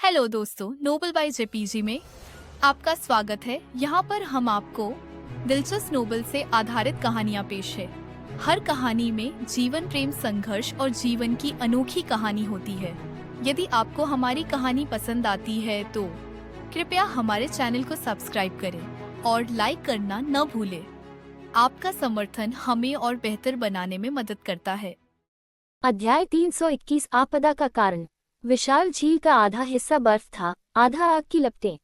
Hello दोस्तों, Nobel bye JPG में आपका स्वागत है। यहाँ पर हम आपको दिलचस्प नोबल से आधारित कहानियाँ पेश है। हर कहानी में जीवन, प्रेम, संघर्ष और जीवन की अनोखी कहानी होती है। यदि आपको हमारी कहानी पसंद आती है तो कृपया हमारे चैनल को सब्सक्राइब करें और लाइक करना न भूलें। आपका समर्थन हमें और बेहतर बनाने में मदद करता है। अध्याय 321 आपदा का कारण। विशाल झील का आधा हिस्सा बर्फ था, आधा आग की लपटें।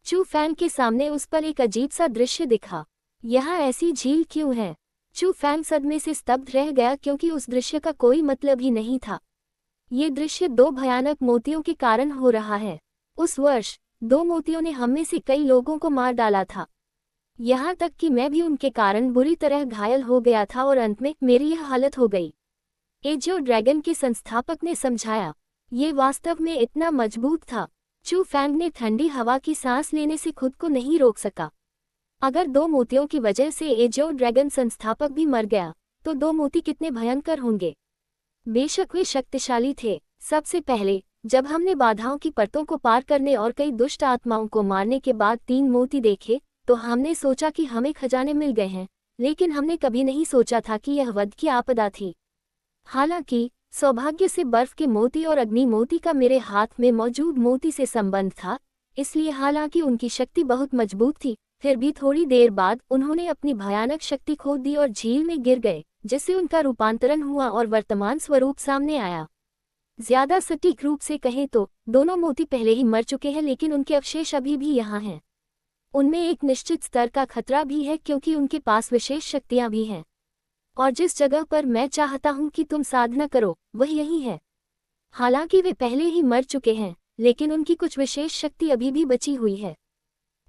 चू फैंग के सामने उस पर एक अजीब सा दृश्य दिखा। यहाँ ऐसी झील क्यों है? चू फैंग सदमे से स्तब्ध रह गया क्योंकि उस दृश्य का कोई मतलब ही नहीं था। ये दृश्य दो भयानक मोतियों के कारण हो रहा है। उस वर्ष 2 मोतियों ने हम में से कई लोगों को मार डाला था। यहाँ तक कि मैं भी उनके कारण बुरी तरह घायल हो गया था और अंत में मेरी यह हालत हो गई। एजियो ड्रैगन के संस्थापक ने समझाया। ये वास्तव में इतना मजबूत था। चू फैंग ने ठंडी हवा की सांस लेने से खुद को नहीं रोक सका। अगर 2 मोतियों की वजह से एजियो ड्रैगन संस्थापक भी मर गया तो 2 मोती कितने भयंकर होंगे। बेशक वे शक्तिशाली थे। सबसे पहले जब हमने बाधाओं की परतों को पार करने और कई दुष्ट आत्माओं को मारने के बाद 3 मोती देखे तो हमने सोचा कि हमें खजाने मिल गए हैं, लेकिन हमने कभी नहीं सोचा था कि यह वध की आपदा थी। हालांकि सौभाग्य से बर्फ के मोती और अग्नि मोती का मेरे हाथ में मौजूद मोती से संबंध था, इसलिए हालांकि उनकी शक्ति बहुत मजबूत थी, फिर भी थोड़ी देर बाद उन्होंने अपनी भयानक शक्ति खो दी और झील में गिर गए, जिससे उनका रूपांतरण हुआ और वर्तमान स्वरूप सामने आया। ज्यादा सटीक रूप से कहें तो दोनों मोती पहले ही मर चुके हैं, लेकिन उनके अवशेष अभी भी यहाँ हैं। उनमें एक निश्चित स्तर का खतरा भी है क्योंकि उनके पास विशेष शक्तियाँ भी हैं, और जिस जगह पर मैं चाहता हूं कि तुम साधना करो वह यही है। हालांकि वे पहले ही मर चुके हैं, लेकिन उनकी कुछ विशेष शक्ति अभी भी बची हुई है।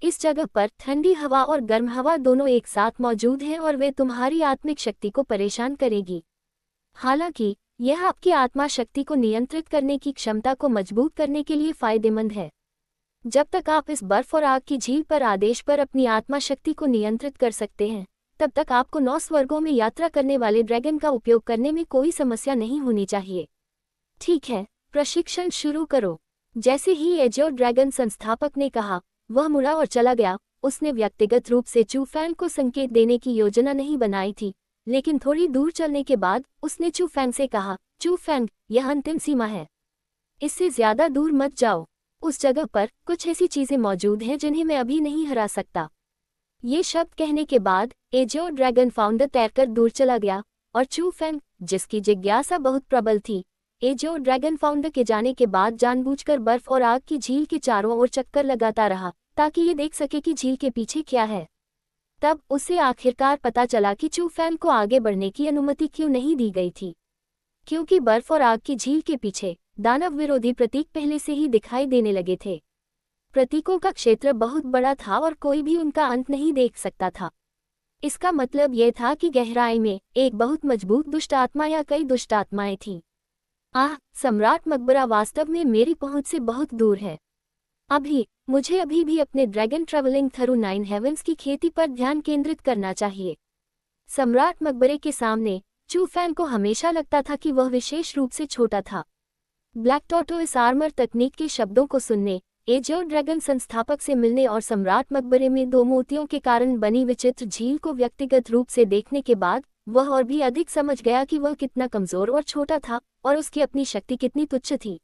इस जगह पर ठंडी हवा और गर्म हवा दोनों एक साथ मौजूद हैं और वे तुम्हारी आत्मिक शक्ति को परेशान करेगी। हालांकि यह आपकी आत्मा शक्ति को नियंत्रित करने की क्षमता को मजबूत करने के लिए फायदेमंद है। जब तक आप इस बर्फ और आग की झील पर आदेश पर अपनी आत्मा शक्ति को नियंत्रित कर सकते हैं, तब तक आपको 9 स्वर्गों में यात्रा करने वाले ड्रैगन का उपयोग करने में कोई समस्या नहीं होनी चाहिए। ठीक है, प्रशिक्षण शुरू करो। जैसे ही एजियो ड्रैगन संस्थापक ने कहा, वह मुड़ा और चला गया। उसने व्यक्तिगत रूप से चू फैंग को संकेत देने की योजना नहीं बनाई थी, लेकिन थोड़ी दूर चलने के बाद उसने चू फैंग से कहा, चू फैंग, यह अंतिम सीमा है, इससे ज्यादा दूर मत जाओ। उस जगह पर कुछ ऐसी चीजें मौजूद हैं जिन्हें मैं अभी नहीं हरा सकता। ये शब्द कहने के बाद एजियो ड्रैगन फाउंडर तैरकर दूर चला गया और चू फैंग, जिसकी जिज्ञासा बहुत प्रबल थी, एजियो ड्रैगन फाउंडर के जाने के बाद जानबूझकर बर्फ और आग की झील के चारों ओर चक्कर लगाता रहा ताकि ये देख सके कि झील के पीछे क्या है। तब उसे आखिरकार पता चला कि चू फैंग को आगे बढ़ने की अनुमति क्यों नहीं दी गई थी, क्योंकि बर्फ और आग की झील के पीछे दानव विरोधी प्रतीक पहले से ही दिखाई देने लगे थे। प्रतीकों का क्षेत्र बहुत बड़ा था और कोई भी उनका अंत नहीं देख सकता था। इसका मतलब यह था कि गहराई में एक बहुत मजबूत दुष्ट आत्मा या कई दुष्ट आत्माएं थीं। सम्राट मकबरा वास्तव में मेरी पहुंच से बहुत दूर है। मुझे अभी भी अपने ड्रैगन ट्रेवलिंग थ्रू 9 हेवंस की खेती पर ध्यान केंद्रित करना चाहिए। सम्राट मकबरे के सामने चू फैंग को हमेशा लगता था कि वह विशेष रूप से छोटा था। ब्लैक टॉर्टोइस आर्मर तकनीक के शब्दों को सुनने, एजियो ड्रैगन संस्थापक से मिलने और सम्राट मकबरे में 2 मोतियों के कारण बनी विचित्र झील को व्यक्तिगत रूप से देखने के बाद वह और भी अधिक समझ गया कि वह कितना कमजोर और छोटा था और उसकी अपनी शक्ति कितनी तुच्छ थी।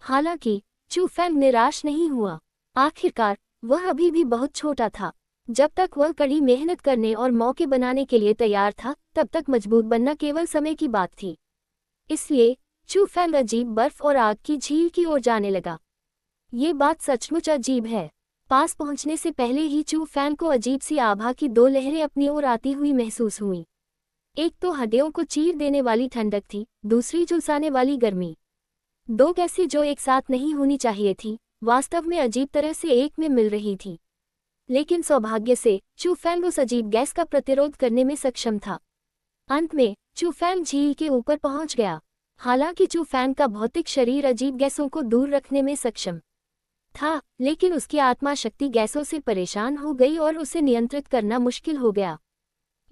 हालांकि चू फैंग निराश नहीं हुआ। आखिरकार वह अभी भी बहुत छोटा था। जब तक वह कड़ी मेहनत करने और मौके बनाने के लिए तैयार था, तब तक मजबूत बनना केवल समय की बात थी। इसलिए चू फैंग अजीब बर्फ और आग की झील की ओर जाने लगा। ये बात सचमुच अजीब है। पास पहुंचने से पहले ही चू फैंग को अजीब सी आभा की 2 लहरें अपनी ओर आती हुई महसूस हुईं। एक तो हड्डियों को चीर देने वाली ठंडक थी, दूसरी झुलसाने वाली गर्मी। 2 गैसें जो एक साथ नहीं होनी चाहिए थी, वास्तव में अजीब तरह से एक में मिल रही थी। लेकिन सौभाग्य से चू फैंग उस अजीब गैस का प्रतिरोध करने में सक्षम था। अंत में चू फैंग झील के ऊपर पहुंच गया। हालांकि चू फैंग का भौतिक शरीर अजीब गैसों को दूर रखने में सक्षम था, लेकिन उसकी आत्मा शक्ति गैसों से परेशान हो गई और उसे नियंत्रित करना मुश्किल हो गया।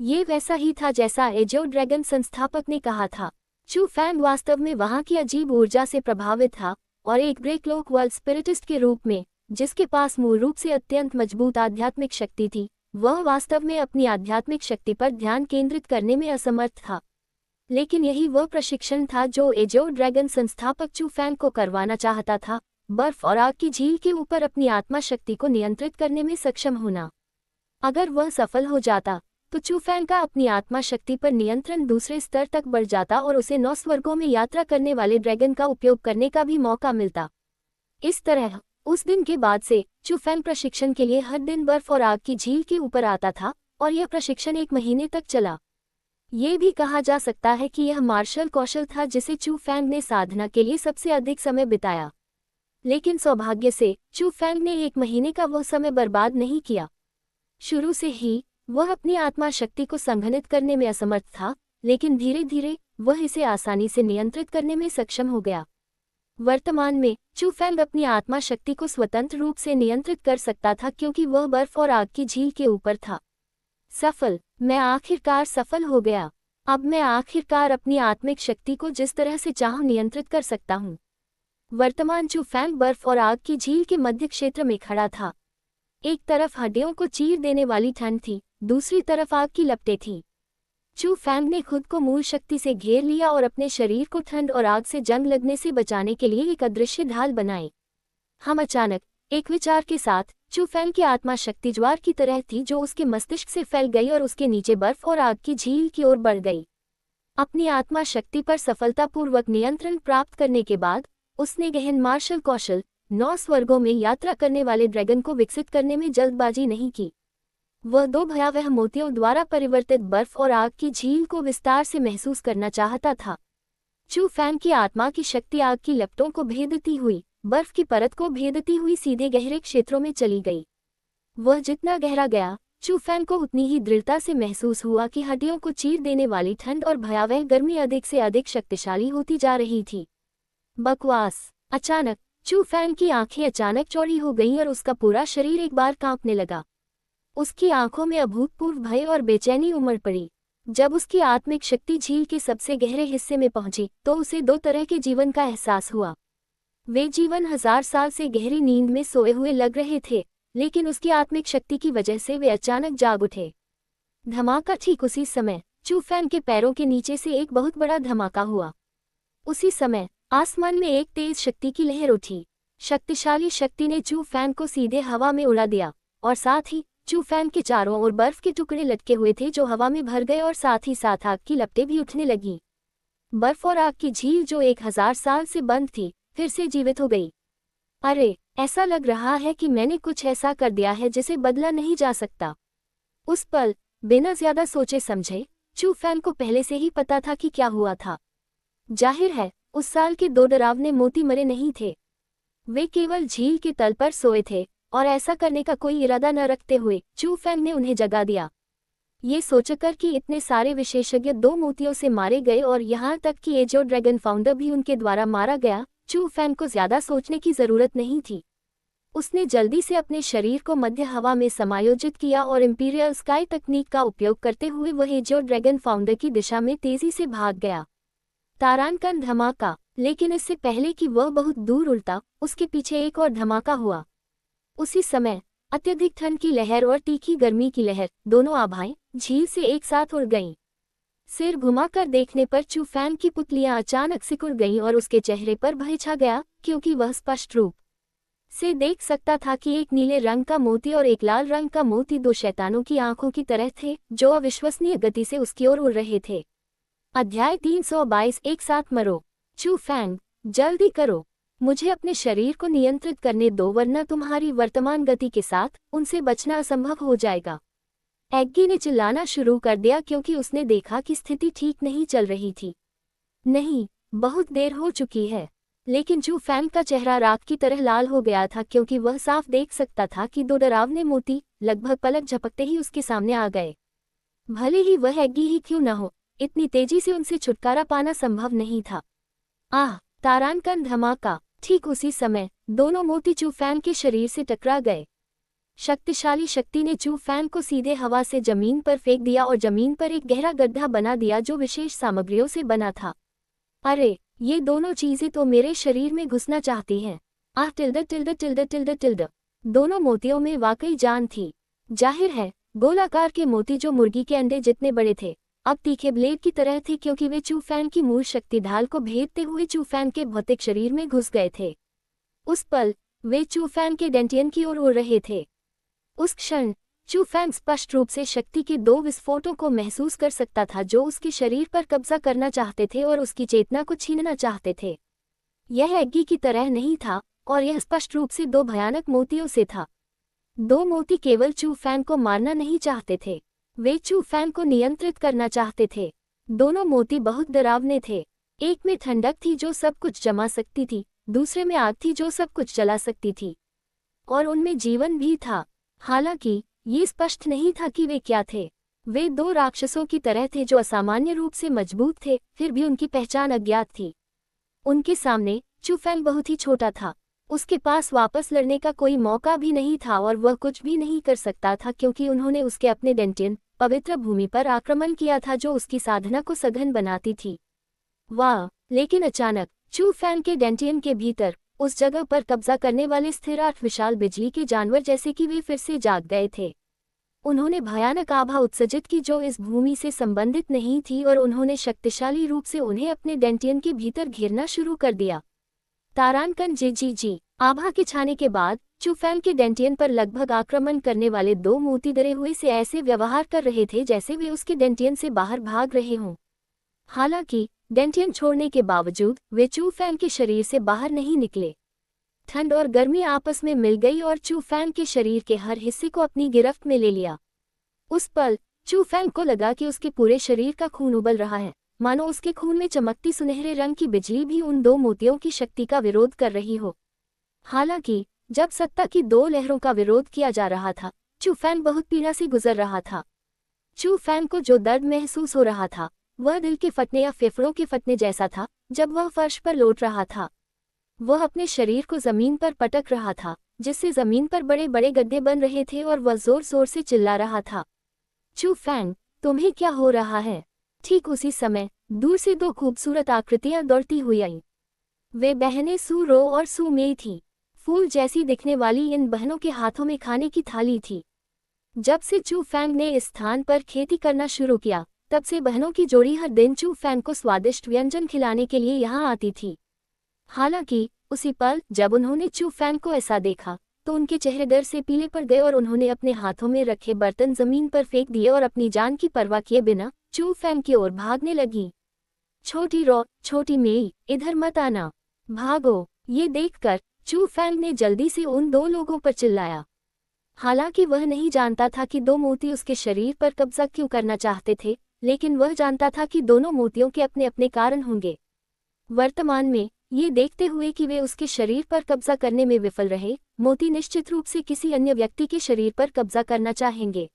ये वैसा ही था जैसा एजियो ड्रैगन संस्थापक ने कहा था। चू फैंग वास्तव में वहां की अजीब ऊर्जा से प्रभावित था और एक ग्रेट लोक वर्ल्ड स्पिरिटिस्ट के रूप में, जिसके पास मूल रूप से अत्यंत मजबूत आध्यात्मिक शक्ति थी, वह वास्तव में अपनी आध्यात्मिक शक्ति पर ध्यान केंद्रित करने में असमर्थ था। लेकिन यही वह प्रशिक्षण था जो एजो ड्रैगन संस्थापक चू फैंग को करवाना चाहता था, बर्फ और आग की झील के ऊपर अपनी आत्मा शक्ति को नियंत्रित करने में सक्षम होना। अगर वह सफल हो जाता तो चू फैंग का अपनी आत्मा शक्ति पर नियंत्रण दूसरे स्तर तक बढ़ जाता और उसे 9 स्वर्गों में यात्रा करने वाले ड्रैगन का उपयोग करने का भी मौका मिलता। इस तरह उस दिन के बाद से चू फैंग प्रशिक्षण के लिए हर दिन बर्फ और आग की झील के ऊपर आता था और यह प्रशिक्षण 1 महीने तक चला। ये भी कहा जा सकता है कि यह मार्शल कौशल था जिसे चू फैंग ने साधना के लिए सबसे अधिक समय बिताया। लेकिन सौभाग्य से चू फैंग ने 1 महीने का वह समय बर्बाद नहीं किया। शुरू से ही वह अपनी आत्मा शक्ति को संघनित करने में असमर्थ था, लेकिन धीरे धीरे वह इसे आसानी से नियंत्रित करने में सक्षम हो गया। वर्तमान में चू फैंग अपनी आत्मा शक्ति को स्वतंत्र रूप से नियंत्रित कर सकता था क्योंकि वह बर्फ और आग की झील के ऊपर था। सफल, मैं आखिरकार सफल हो गया। अब मैं आखिरकार अपनी आत्मिक शक्ति को जिस तरह से चाहूं नियंत्रित कर सकता हूं। वर्तमान चू फैंग बर्फ और आग की झील के मध्य क्षेत्र में खड़ा था। एक तरफ हड्डियों को चीर देने वाली ठंड थी, दूसरी तरफ आग की लपटें थीं। चू फैंग ने खुद को मूल शक्ति से घेर लिया और अपने शरीर को ठंड और आग से जंग लगने से बचाने के लिए एक अदृश्य ढाल बनाए। हम अचानक एक विचार के साथ चू फैंग की आत्मा शक्ति ज्वार की तरह थी जो उसके मस्तिष्क से फैल गई और उसके नीचे बर्फ और आग की झील की ओर बढ़ गई। अपनी आत्मा शक्ति पर सफलतापूर्वक नियंत्रण प्राप्त करने के बाद उसने गहन मार्शल कौशल 9 स्वर्गों में यात्रा करने वाले ड्रैगन को विकसित करने में जल्दबाजी नहीं की। वह 2 भयावह मोतियों द्वारा परिवर्तित बर्फ और आग की झील को विस्तार से महसूस करना चाहता था। चू फैंग की आत्मा की शक्ति आग की लपटों को भेदती हुई, बर्फ की परत को भेदती हुई सीधे गहरे क्षेत्रों में चली गई। वह जितना गहरा गया, चू फैंग को उतनी ही दृढ़ता से महसूस हुआ कि हड्डियों को चीर देने वाली ठंड और भयावह गर्मी अधिक से अधिक शक्तिशाली होती जा रही थी। बकवास। अचानक चू फैंग की आंखें अचानक चौड़ी हो गईं और उसका पूरा शरीर एक बार कांपने लगा। उसकी आंखों में अभूतपूर्व भय और बेचैनी उमड़ पड़ी। जब उसकी आत्मिक शक्ति झील के सबसे गहरे हिस्से में पहुंची तो उसे 2 तरह के जीवन का एहसास हुआ। वे जीवन 1000 साल से गहरी नींद में सोए हुए लग रहे थे, लेकिन उसकी आत्मिक शक्ति की वजह से वे अचानक जाग उठे। धमाका। ठीक उसी समय चू फैंग के पैरों के नीचे से एक बहुत बड़ा धमाका हुआ। उसी समय आसमान में एक तेज शक्ति की लहर उठी। शक्तिशाली शक्ति ने चू फैंग को सीधे हवा में उड़ा दिया और साथ ही चू फैंग के चारों ओर बर्फ के टुकड़े लटके हुए थे जो हवा में भर गए और साथ ही साथ आग की लपटें भी उठने लगीं। बर्फ और आग की झील जो 1000 साल से बंद थी, फिर से जीवित हो गई। अरे, ऐसा लग रहा है कि मैंने कुछ ऐसा कर दिया है जिसे बदला नहीं जा सकता। उस पल बिना ज्यादा सोचे समझे चू फैंग को पहले से ही पता था कि क्या हुआ था। जाहिर है उस साल के 2 डरावने मोती मरे नहीं थे। वे केवल झील के तल पर सोए थे और ऐसा करने का कोई इरादा न रखते हुए चू फैंग ने उन्हें जगा दिया। ये सोचकर कि इतने सारे विशेषज्ञ 2 मोतियों से मारे गए और यहाँ तक कि एजो ड्रैगन फाउंडर भी उनके द्वारा मारा गया, चू फैंग को ज्यादा सोचने की जरूरत नहीं थी। उसने जल्दी से अपने शरीर को मध्य हवा में समायोजित किया और इंपीरियल स्काई तकनीक का उपयोग करते हुए वह एजो ड्रैगन फाउंडर की दिशा में तेजी से भाग गया। तारांकन धमाका। लेकिन इससे पहले कि वह बहुत दूर उड़ता, उसके पीछे एक और धमाका हुआ। उसी समय अत्यधिक ठंड की लहर और तीखी गर्मी की लहर, दोनों आभाएं झील से एक साथ उड़ गईं। सिर घुमाकर देखने पर चू फैंग की पुतलियां अचानक सिकुड़ गईं और उसके चेहरे पर भय छा गया, क्योंकि वह स्पष्ट रूप से देख सकता था कि एक नीले रंग का मोती और एक लाल रंग का मोती 2 शैतानों की आंखों की तरह थे जो अविश्वसनीय गति से उसकी ओर उड़ रहे थे। अध्याय 322। एक साथ मरो। चू फैंग, जल्दी करो, मुझे अपने शरीर को नियंत्रित करने दो, वरना तुम्हारी वर्तमान गति के साथ उनसे बचना असंभव हो जाएगा। एग्गी ने चिल्लाना शुरू कर दिया क्योंकि उसने देखा कि स्थिति ठीक नहीं चल रही थी। नहीं, बहुत देर हो चुकी है। लेकिन चू फैंग का चेहरा राख की तरह लाल हो गया था क्योंकि वह साफ देख सकता था कि 2 डरावने मोती लगभग पलक झपकते ही उसके सामने आ गए। भले ही वह एग्गी ही क्यों न हो, इतनी तेजी से उनसे छुटकारा पाना संभव नहीं था। आह! तारांकन धमाका। ठीक उसी समय दोनों मोती चू फैंग के शरीर से टकरा गए। शक्तिशाली शक्ति ने चू फैंग को सीधे हवा से जमीन पर फेंक दिया और जमीन पर एक गहरा गड्ढा बना दिया जो विशेष सामग्रियों से बना था। अरे, ये दोनों चीजें तो मेरे शरीर में घुसना चाहती हैं। आह tilde tilde tilde tilde tilde. दोनों मोतियों में वाकई जान थी। जाहिर है गोलाकार के मोती जो मुर्गी के अंडे जितने बड़े थे अब तीखे ब्लेड की तरह थे, क्योंकि वे चू फैन की मूल शक्ति ढाल को भेदते हुए चू फैन के भौतिक शरीर में घुस गए थे। उस पल वे चू फैन के डेंटियन की ओर उड़ रहे थे। उस क्षण चू फैन स्पष्ट रूप से शक्ति के दो विस्फोटों को महसूस कर सकता था जो उसके शरीर पर कब्जा करना चाहते थे और उसकी चेतना को छीनना चाहते थे। यह एग्गी की तरह नहीं था और यह स्पष्ट रूप से दो भयानक मोतियों से था। दो मोती केवल चू फैन को मारना नहीं चाहते थे, वे चू फैन को नियंत्रित करना चाहते थे। दोनों मोती बहुत डरावने थे। एक में ठंडक थी जो सब कुछ जमा सकती थी, दूसरे में आग थी जो सब कुछ जला सकती थी, और उनमें जीवन भी था। हालांकि ये स्पष्ट नहीं था कि वे क्या थे। वे दो राक्षसों की तरह थे जो असामान्य रूप से मजबूत थे, फिर भी उनकी पहचान अज्ञात थी। उनके सामने चू फैन बहुत ही छोटा था। उसके पास वापस लड़ने का कोई मौका भी नहीं था और वह कुछ भी नहीं कर सकता था, क्योंकि उन्होंने उसके अपने डेंटियन पवित्र भूमि पर आक्रमण किया था जो उसकी साधना को सघन बनाती थी। वाह! लेकिन अचानक चू फैन के डेंटियन के भीतर उस जगह पर कब्जा करने वाले स्थिर 8 विशाल बिजली के जानवर जैसे कि वे फिर से जाग गए थे। उन्होंने भयानक आभा उत्सर्जित की जो इस भूमि से संबंधित नहीं थी और उन्होंने शक्तिशाली रूप से उन्हें अपने डेंटियन के भीतर घेरना शुरू कर दिया। तारानकन जी आभा के छाने के बाद चू फैन के डेंटियन पर लगभग आक्रमण करने वाले दो मोती डरे हुए से ऐसे व्यवहार कर रहे थे जैसे वे उसके डेंटियन से बाहर भाग रहे हों। हालांकि डेंटियन छोड़ने के बावजूद वे चू फैन के शरीर से बाहर नहीं निकले। ठंड और गर्मी आपस में मिल गई और चू फैन के शरीर के हर हिस्से को अपनी गिरफ्त में ले लिया। उस पल चू फैन को लगा कि उसके पूरे शरीर का खून उबल रहा है, मानो उसके खून में चमकती सुनहरे रंग की बिजली भी उन दो मोतियों की शक्ति का विरोध कर रही हो। हालांकि जब सत्ता की दो लहरों का विरोध किया जा रहा था, चू फैन बहुत पीड़ा से गुजर रहा था। चू फैन को जो दर्द महसूस हो रहा था वह दिल के फटने या फेफड़ों के फटने जैसा था। जब वह फर्श पर लौट रहा था, वह अपने शरीर को जमीन पर पटक रहा था, जिससे जमीन पर बड़े बड़े गड्ढे बन रहे थे, और वह जोर जोर से चिल्ला रहा था, चू फैन, तुम्हें क्या हो रहा है? ठीक उसी समय दूर से दो खूबसूरत आकृतियां दौड़ती हुई आईं। वे बहनें सू रो और सू मेई थीं। फूल जैसी दिखने वाली इन बहनों के हाथों में खाने की थाली थी। जब से चू फैन ने इस स्थान पर खेती करना शुरू किया, तब से बहनों की जोड़ी हर दिन चू फैन को स्वादिष्ट व्यंजन खिलाने के लिए यहाँ आती थी। हालांकि उसी पल जब उन्होंने चू फैन को ऐसा देखा तो उनके चेहरे डर से पीले पड़ गए और उन्होंने अपने हाथों में रखे बर्तन जमीन पर फेंक दिए और अपनी जान की परवाह किए बिना चू फैन की ओर भागने लगी। छोटी रो, छोटी मेई, इधर मत आना, भागो! ये देखकर चू फैन ने जल्दी से उन दो लोगों पर चिल्लाया। हालांकि वह नहीं जानता था कि दो मोती उसके शरीर पर कब्जा क्यों करना चाहते थे, लेकिन वह जानता था कि दोनों मोतियों के अपने अपने कारण होंगे। वर्तमान में ये देखते हुए कि वे उसके शरीर पर कब्जा करने में विफल रहे, मोती निश्चित रूप से किसी अन्य व्यक्ति के शरीर पर कब्जा करना चाहेंगे।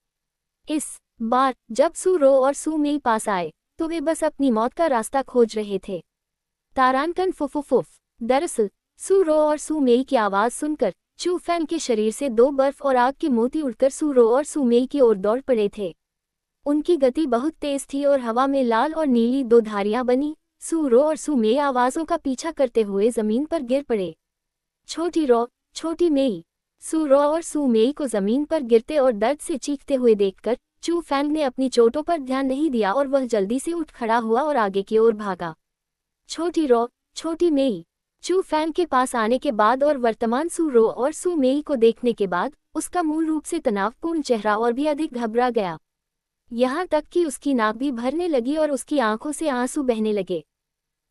इस बार जब सू रो और सू मेई पास आए तो वे बस अपनी मौत का रास्ता खोज रहे थे। तारानकन फुफुफुफ। दरअसल सू रो और सू मेई की आवाज सुनकर चू फैन के शरीर से दो बर्फ और आग के मोती उड़कर सू रो और सू मेई की ओर दौड़ पड़े थे। उनकी गति बहुत तेज थी और हवा में लाल और नीली दो धारियां बनी। सू रो और सू मेई आवाजों का पीछा करते हुए जमीन पर गिर पड़े। छोटी रो, छोटी मेई। सू रो और सू मेई को जमीन पर गिरते और दर्द से चीखते हुए देखकर चू फैन ने अपनी चोटों पर ध्यान नहीं दिया और वह जल्दी से उठ खड़ा हुआ और आगे की ओर भागा। छोटी रो, छोटी मेई। चू फैन के पास आने के बाद और वर्तमान सू रो और सू मेई को देखने के बाद उसका मूल रूप से तनावपूर्ण चेहरा और भी अधिक घबरा गया। यहाँ तक कि उसकी नाक भी भरने लगी और उसकी आंखों से आंसू बहने लगे,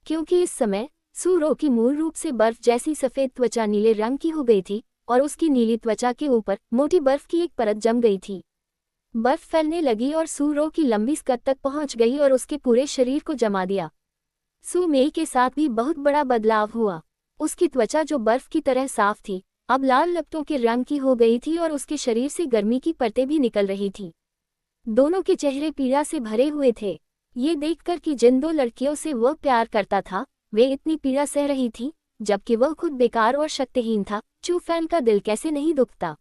क्योंकि इस समय सू रो की मूल रूप से बर्फ जैसी सफेद त्वचा नीले रंग की हो गई थी और उसकी नीली त्वचा के ऊपर मोटी बर्फ की एक परत जम गई थी। बर्फ फैलने लगी और सू रो की लंबी स्कर्ट तक पहुंच गई और उसके पूरे शरीर को जमा दिया। सू मेई के साथ भी बहुत बड़ा बदलाव हुआ। उसकी त्वचा जो बर्फ की तरह साफ थी अब लाल लपटों के रंग की हो गई थी और उसके शरीर से गर्मी की परतें भी निकल रही थी। दोनों के चेहरे पीड़ा से भरे हुए थे। ये देखकर कि जिन दो लड़कियों से वह प्यार करता था वे इतनी पीड़ा सह रही थी, जबकि वह खुद बेकार और शक्तिहीन था, चू फैन का दिल कैसे नहीं दुखता।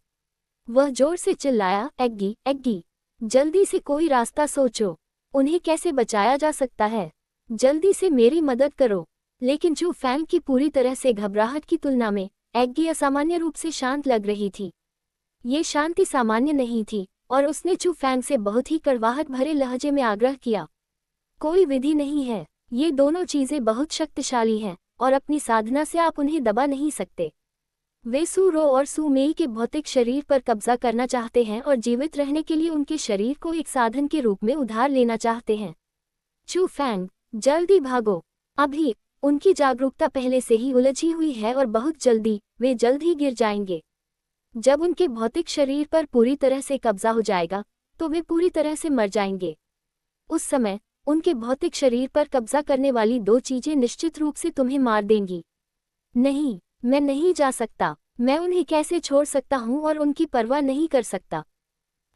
वह जोर से चिल्लाया, एग्गी, एग्गी, जल्दी से कोई रास्ता सोचो, उन्हें कैसे बचाया जा सकता है, जल्दी से मेरी मदद करो। लेकिन चू फैंग की पूरी तरह से घबराहट की तुलना में एग्गी असामान्य रूप से शांत लग रही थी। ये शांति सामान्य नहीं थी और उसने चू फैंग से बहुत ही कड़वाहट भरे लहजे में आग्रह किया। कोई विधि नहीं है, ये दोनों चीजें बहुत शक्तिशाली हैं और अपनी साधना से आप उन्हें दबा नहीं सकते। वे सू रो और सू मेई के भौतिक शरीर पर कब्जा करना चाहते हैं और जीवित रहने के लिए उनके शरीर को एक साधन के रूप में उधार लेना चाहते हैं। चू फैंग, जल्दी भागो, अभी। उनकी जागरूकता पहले से ही उलझी हुई है और बहुत जल्दी वे जल्द ही गिर जाएंगे। जब उनके भौतिक शरीर पर पूरी तरह से कब्जा हो जाएगा तो वे पूरी तरह से मर जाएंगे। उस समय उनके भौतिक शरीर पर कब्जा करने वाली दो चीजें निश्चित रूप से तुम्हें मार देंगी। नहीं, मैं नहीं जा सकता, मैं उन्हें कैसे छोड़ सकता हूँ और उनकी परवाह नहीं कर सकता।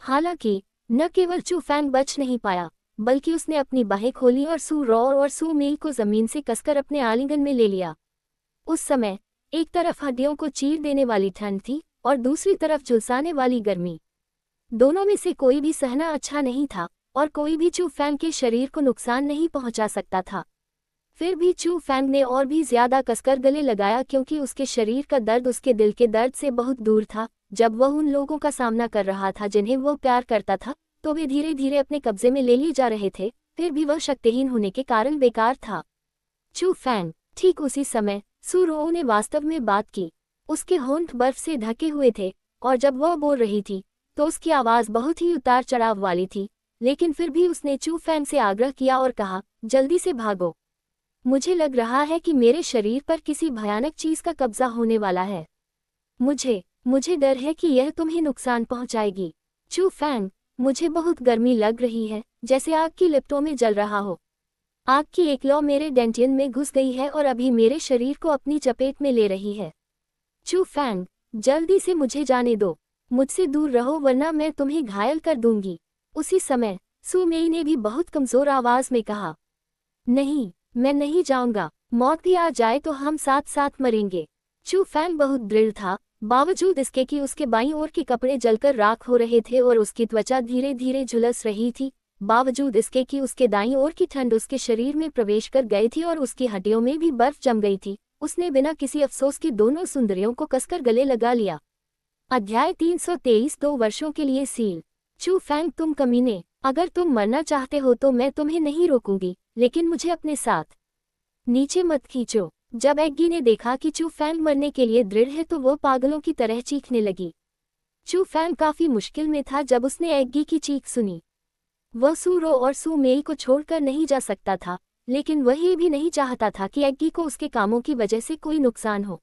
हालांकि न केवल चू फैंग बच नहीं पाया, बल्कि उसने अपनी बाहें खोली और सू रो और सू मेई को जमीन से कसकर अपने आलिंगन में ले लिया। उस समय एक तरफ हड्डियों को चीर देने वाली ठंड थी और दूसरी तरफ झुलसाने वाली गर्मी। दोनों में से कोई भी सहना अच्छा नहीं था और कोई भी चू फैंग के शरीर को नुकसान नहीं पहुंचा सकता था। फिर भी चू फैंग ने और भी ज्यादा कसकर गले लगाया क्योंकि उसके शरीर का दर्द उसके दिल के दर्द से बहुत दूर था। जब वह उन लोगों का सामना कर रहा था जिन्हें वह प्यार करता था तो वे धीरे धीरे अपने कब्जे में ले लिए जा रहे थे, फिर भी वह शक्तिहीन होने के कारण बेकार था। चू फैंग, ठीक उसी समय सू रो ने वास्तव में बात की। उसके होंठ बर्फ से ढके हुए थे और जब वह बोल रही थी तो उसकी आवाज बहुत ही उतार चढ़ाव वाली थी, लेकिन फिर भी उसने चू फैंग से आग्रह किया और कहा, जल्दी से भागो। मुझे लग रहा है कि मेरे शरीर पर किसी भयानक चीज का कब्जा होने वाला है। मुझे डर है कि यह तुम्हें नुकसान पहुंचाएगी। चू फैंग, मुझे बहुत गर्मी लग रही है, जैसे आग की लिपटों में जल रहा हो। आग की एक लौ मेरे डेंटियन में घुस गई है और अभी मेरे शरीर को अपनी चपेट में ले रही है। चू फैंग, जल्दी से मुझे जाने दो, मुझसे दूर रहो वरना मैं तुम्हें घायल कर दूंगी। उसी समय सू मेई ने भी बहुत कमजोर आवाज में कहा, नहीं, मैं नहीं जाऊंगा, मौत भी आ जाए तो हम साथ साथ मरेंगे। चू फैंग बहुत दृढ़ था, बावजूद इसके कि उसके बाईं ओर के कपड़े जलकर राख हो रहे थे और उसकी त्वचा धीरे धीरे झुलस रही थी। बावजूद इसके कि उसके दाईं ओर की ठंड उसके शरीर में प्रवेश कर गई थी और उसकी हड्डियों में भी बर्फ जम गई थी, उसने बिना किसी अफसोस के दोनों सुंदरियों को कसकर गले लगा लिया। अध्याय 323 2 वर्षों के लिए सील। चू फैंग, तुम कमीने, अगर तुम मरना चाहते हो तो मैं तुम्हें नहीं रोकूंगी, लेकिन मुझे अपने साथ नीचे मत खींचो। जब एग्गी ने देखा कि चू फैंग मरने के लिए दृढ़ है तो वो पागलों की तरह चीखने लगी। चू फैंग काफी मुश्किल में था जब उसने एग्गी की चीख सुनी। वह सू रो और सू मेई को छोड़कर नहीं जा सकता था, लेकिन वह ये भी नहीं चाहता था कि एग्गी को उसके कामों की वजह से कोई नुकसान हो।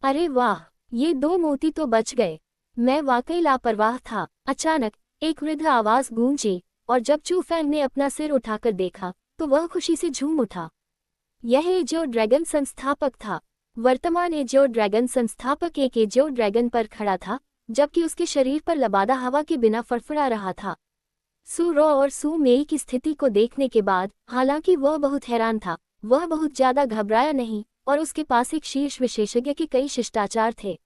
अरे वाह, ये दो मोती तो बच गए, मैं वाकई लापरवाह था। अचानक एक वृद्ध आवाज गूंजी और जब चू फैंग ने अपना सिर उठाकर देखा तो वह खुशी से झूम उठा। यह एजियो ड्रैगन संस्थापक था। वर्तमान एजियो ड्रैगन संस्थापक एक एजियो ड्रैगन पर खड़ा था, जबकि उसके शरीर पर लबादा हवा के बिना फड़फड़ा रहा था। सू रो और सू मेई की स्थिति को देखने के बाद, हालांकि वह बहुत हैरान था, वह बहुत ज्यादा घबराया नहीं और उसके पास एक शीर्ष विशेषज्ञ के कई शिष्टाचार थे।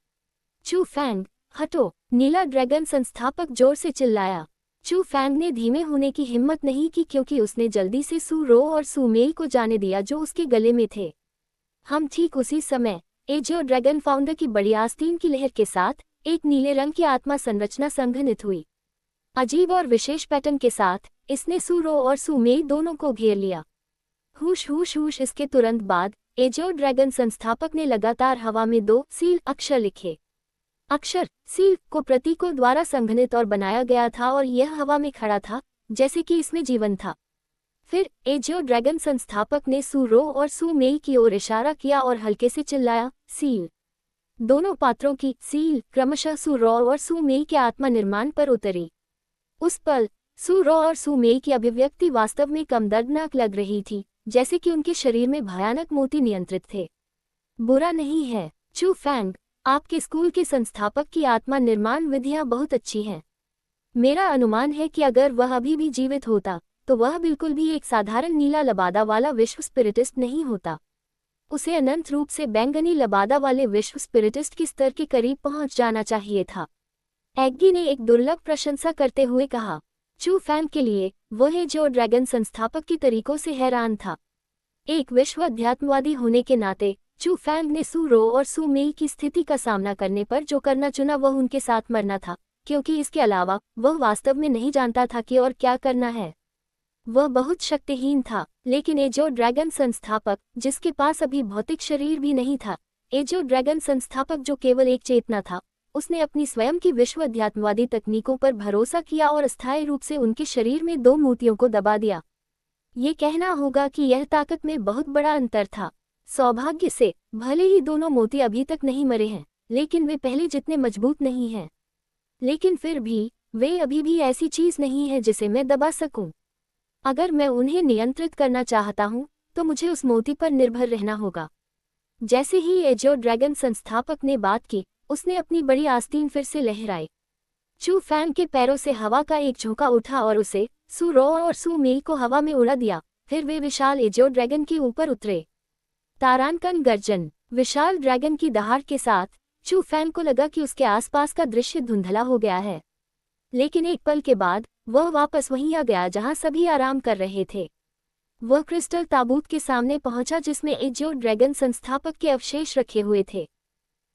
चू फैंग, हटो, नीला ड्रैगन संस्थापक जोर से चिल्लाया। चू फैंग ने धीमे होने की हिम्मत नहीं की क्योंकि उसने जल्दी से सू रो और सू मेई को जाने दिया जो उसके गले में थे। हम ठीक उसी समय एजियो ड्रैगन फाउंडर की बड़ी आस्तीन की लहर के साथ एक नीले रंग की आत्मा संरचना संघनित हुई। अजीब और विशेष पैटर्न के साथ इसने सू रो और सू मेई दोनों को घेर लिया। हुश हुश हुश। इसके तुरंत बाद एजियो ड्रैगन संस्थापक ने लगातार हवा में 2 सील अक्षर लिखे। अक्षर सील को प्रतीकों द्वारा संघनित और बनाया गया था और यह हवा में खड़ा था जैसे कि इसमें जीवन था। फिर एजियो ड्रैगन संस्थापक ने सू रो और सू मेई की ओर इशारा किया और हल्के से चिल्लाया, सील। दोनों पात्रों की सील क्रमशः सू रो और सू मेई के आत्मा निर्माण पर उतरी। उस पल सू रो और सू मेई की अभिव्यक्ति वास्तव में कम दर्दनाक लग रही थी, जैसे कि उनके शरीर में भयानक मोती नियंत्रित थे। बुरा नहीं है, चू फैंग, आपके स्कूल के संस्थापक की आत्मा निर्माण विधियां बहुत अच्छी हैं। मेरा अनुमान है कि अगर वह अभी भी जीवित होता तो वह बिल्कुल भी एक साधारण नीला लबादा वाला विश्व स्पिरिटिस्ट नहीं होता। उसे अनंत रूप से बैंगनी लबादा वाले विश्व स्पिरिटिस्ट के स्तर के करीब पहुंच जाना चाहिए था। एग्गी ने एक दुर्लभ प्रशंसा करते हुए कहा। चू फैंग के लिए वह जो ड्रैगन संस्थापक के तरीकों से हैरान था। एक विश्व अध्यात्मवादी होने के नाते चू फैंग ने सू रो और सू मेई की स्थिति का सामना करने पर जो करना चुना वह उनके साथ मरना था, क्योंकि इसके अलावा वह वास्तव में नहीं जानता था कि और क्या करना है। वह बहुत शक्तिहीन था, लेकिन एजो ड्रैगन संस्थापक, जिसके पास अभी भौतिक शरीर भी नहीं था, एजो ड्रैगन संस्थापक जो केवल एक चेतना था, उसने अपनी स्वयं की विश्व अध्यात्मवादी तकनीकों पर भरोसा किया और अस्थायी रूप से उनके शरीर में 2 मोतियों को दबा दिया। ये कहना होगा कि यह ताकत में बहुत बड़ा अंतर था। सौभाग्य से भले ही दोनों मोती अभी तक नहीं मरे हैं, लेकिन वे पहले जितने मजबूत नहीं हैं। लेकिन फिर भी वे अभी भी ऐसी चीज नहीं है जिसे मैं दबा सकूं। अगर मैं उन्हें नियंत्रित करना चाहता हूं, तो मुझे उस मोती पर निर्भर रहना होगा। जैसे ही एजो ड्रैगन संस्थापक ने बात की, उसने अपनी बड़ी आस्तीन फिर से लहराई। चू फैंग के पैरों से हवा का एक झोंका उठा और उसे सू रो और सू मेई को हवा में उड़ा दिया। फिर वे विशाल एजो ड्रैगन के ऊपर उतरे। तारांकन गर्जन। विशाल ड्रैगन की दहाड़ के साथ चू फैंग को लगा कि उसके आसपास का दृश्य धुंधला हो गया है, लेकिन एक पल के बाद वह वापस वहीं आ गया जहां सभी आराम कर रहे थे। वह क्रिस्टल ताबूत के सामने पहुंचा जिसमें एजियो ड्रैगन संस्थापक के अवशेष रखे हुए थे।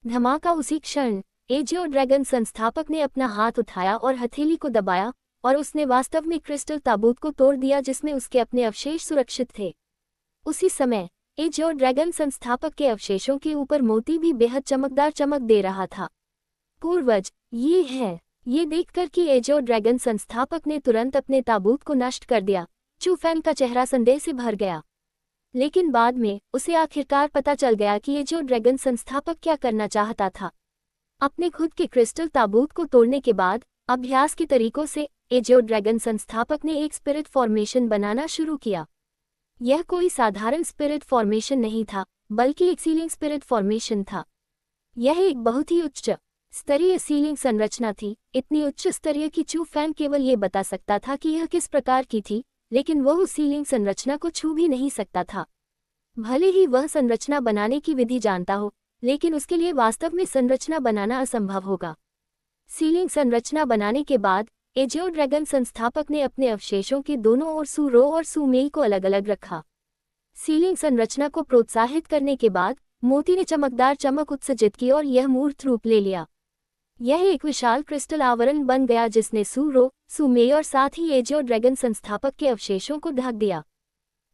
धमाका उसी क्षण एजियो ड्रैगन संस्थापक ने अपना हाथ उठाया और हथेली को दबाया, और उसने वास्तव में क्रिस्टल ताबूत को तोड़ दिया जिसमें उसके अपने अवशेष सुरक्षित थे। उसी समय एजियो ड्रैगन संस्थापक के अवशेषों के ऊपर मोती भी बेहद चमकदार चमक दे रहा था। पूर्वज, ये है। ये देखकर कि एजियो ड्रैगन संस्थापक ने तुरंत अपने ताबूत को नष्ट कर दिया, चू फैंग का चेहरा संदेह से भर गया। लेकिन बाद में उसे आखिरकार पता चल गया कि एजियो ड्रैगन संस्थापक क्या करना चाहता था। अपने खुद के क्रिस्टल ताबूत को तोड़ने के बाद अभ्यास के तरीकों से एजियो ड्रैगन संस्थापक ने एक स्पिरिट फॉर्मेशन बनाना शुरू किया। यह कोई साधारण स्पिरिट फॉर्मेशन नहीं था, बल्कि एक सीलिंग स्पिरिट फॉर्मेशन था। यह एक बहुत ही उच्च स्तरीय सीलिंग संरचना थी, इतनी उच्च स्तरीय कि चू फैंग केवल ये बता सकता था कि यह किस प्रकार की थी, लेकिन वह उस सीलिंग संरचना को छू भी नहीं सकता था। भले ही वह संरचना बनाने की विधि जानता हो, लेकिन उसके लिए वास्तव में संरचना बनाना असंभव होगा। सीलिंग संरचना बनाने के बाद एजियो ड्रैगन संस्थापक ने अपने अवशेषों के दोनों ओर सू रो और सू मेई को अलग अलग रखा। सीलिंग संरचना को प्रोत्साहित करने के बाद मोती ने चमकदार चमक उत्सर्जित की और यह मूर्त रूप ले लिया। यह एक विशाल क्रिस्टल आवरण बन गया जिसने सू रो, सू मेई और साथ ही एजियो ड्रैगन संस्थापक के अवशेषों को ढक दिया।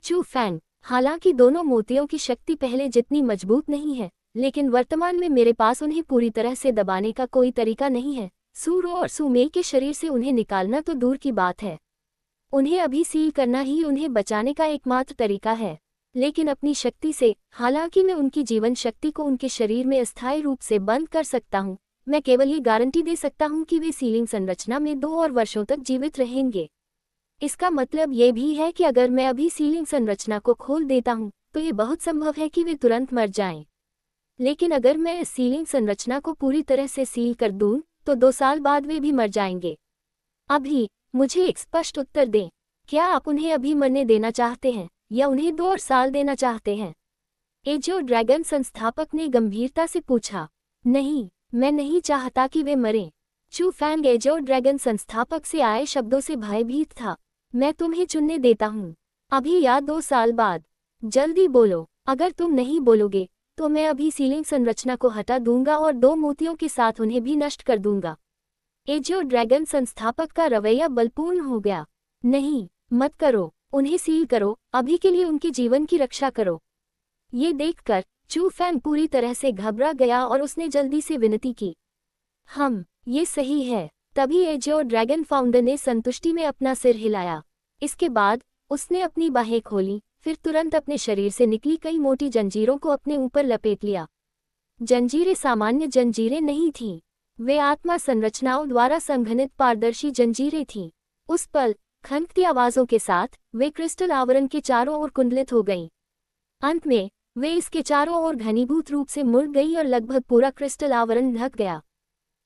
चू फैंग, हालांकि दोनों मोतियों की शक्ति पहले जितनी मजबूत नहीं है, लेकिन वर्तमान में मेरे पास उन्हें पूरी तरह से दबाने का कोई तरीका नहीं है। सू रो और सू मेई के शरीर से उन्हें निकालना तो दूर की बात है, उन्हें अभी सील करना ही उन्हें बचाने का एकमात्र तरीका है। लेकिन अपनी शक्ति से, हालांकि मैं उनकी जीवन शक्ति को उनके शरीर में अस्थायी रूप से बंद कर सकता हूँ, मैं केवल ये गारंटी दे सकता हूँ कि वे सीलिंग संरचना में 2 और वर्षों तक जीवित रहेंगे। इसका मतलब ये भी है कि अगर मैं अभी सीलिंग संरचना को खोल देता हूँ, तो ये बहुत संभव है कि वे तुरंत मर जाएं। लेकिन अगर मैं इस सीलिंग संरचना को पूरी तरह से सील कर दूं, तो 2 साल बाद वे भी मर जाएंगे। अभी मुझे एक स्पष्ट उत्तर दें, क्या आप उन्हें अभी मरने देना चाहते हैं या उन्हें 2 और साल देना चाहते हैं? एजियो ड्रैगन संस्थापक ने गंभीरता से पूछा। नहीं, मैं नहीं चाहता कि वे मरें। चू फैंग एजियो ड्रैगन संस्थापक से आए शब्दों से भयभीत था। मैं तुम्हें चुनने देता हूँ, अभी या 2 साल बाद। जल्दी बोलो, अगर तुम नहीं बोलोगे तो मैं अभी सीलिंग संरचना को हटा दूंगा और 2 मोतियों के साथ उन्हें भी नष्ट कर दूंगा। एजियो ड्रैगन संस्थापक का रवैया बलपूर्ण हो गया। नहीं, मत करो, उन्हें सील करो, अभी के लिए उनके जीवन की रक्षा करो। ये देखकर चू फैंग पूरी तरह से घबरा गया और उसने जल्दी से विनती की। ये सही है। तभी एजियो ड्रैगन फाउंडर ने संतुष्टि में अपना सिर हिलाया। इसके बाद उसने अपनी बाहें खोली, फिर तुरंत अपने शरीर से निकली कई मोटी जंजीरों को अपने ऊपर लपेट लिया। जंजीरें सामान्य जंजीरें नहीं थीं, वे आत्मा संरचनाओं द्वारा संघनित पारदर्शी जंजीरें थीं। उस पल खनकती आवाजों के साथ वे क्रिस्टल आवरण के चारों ओर कुंडलित हो गईं। अंत में वे इसके चारों ओर घनीभूत रूप से मुड़ गई और लगभग पूरा क्रिस्टल आवरण ढक गया।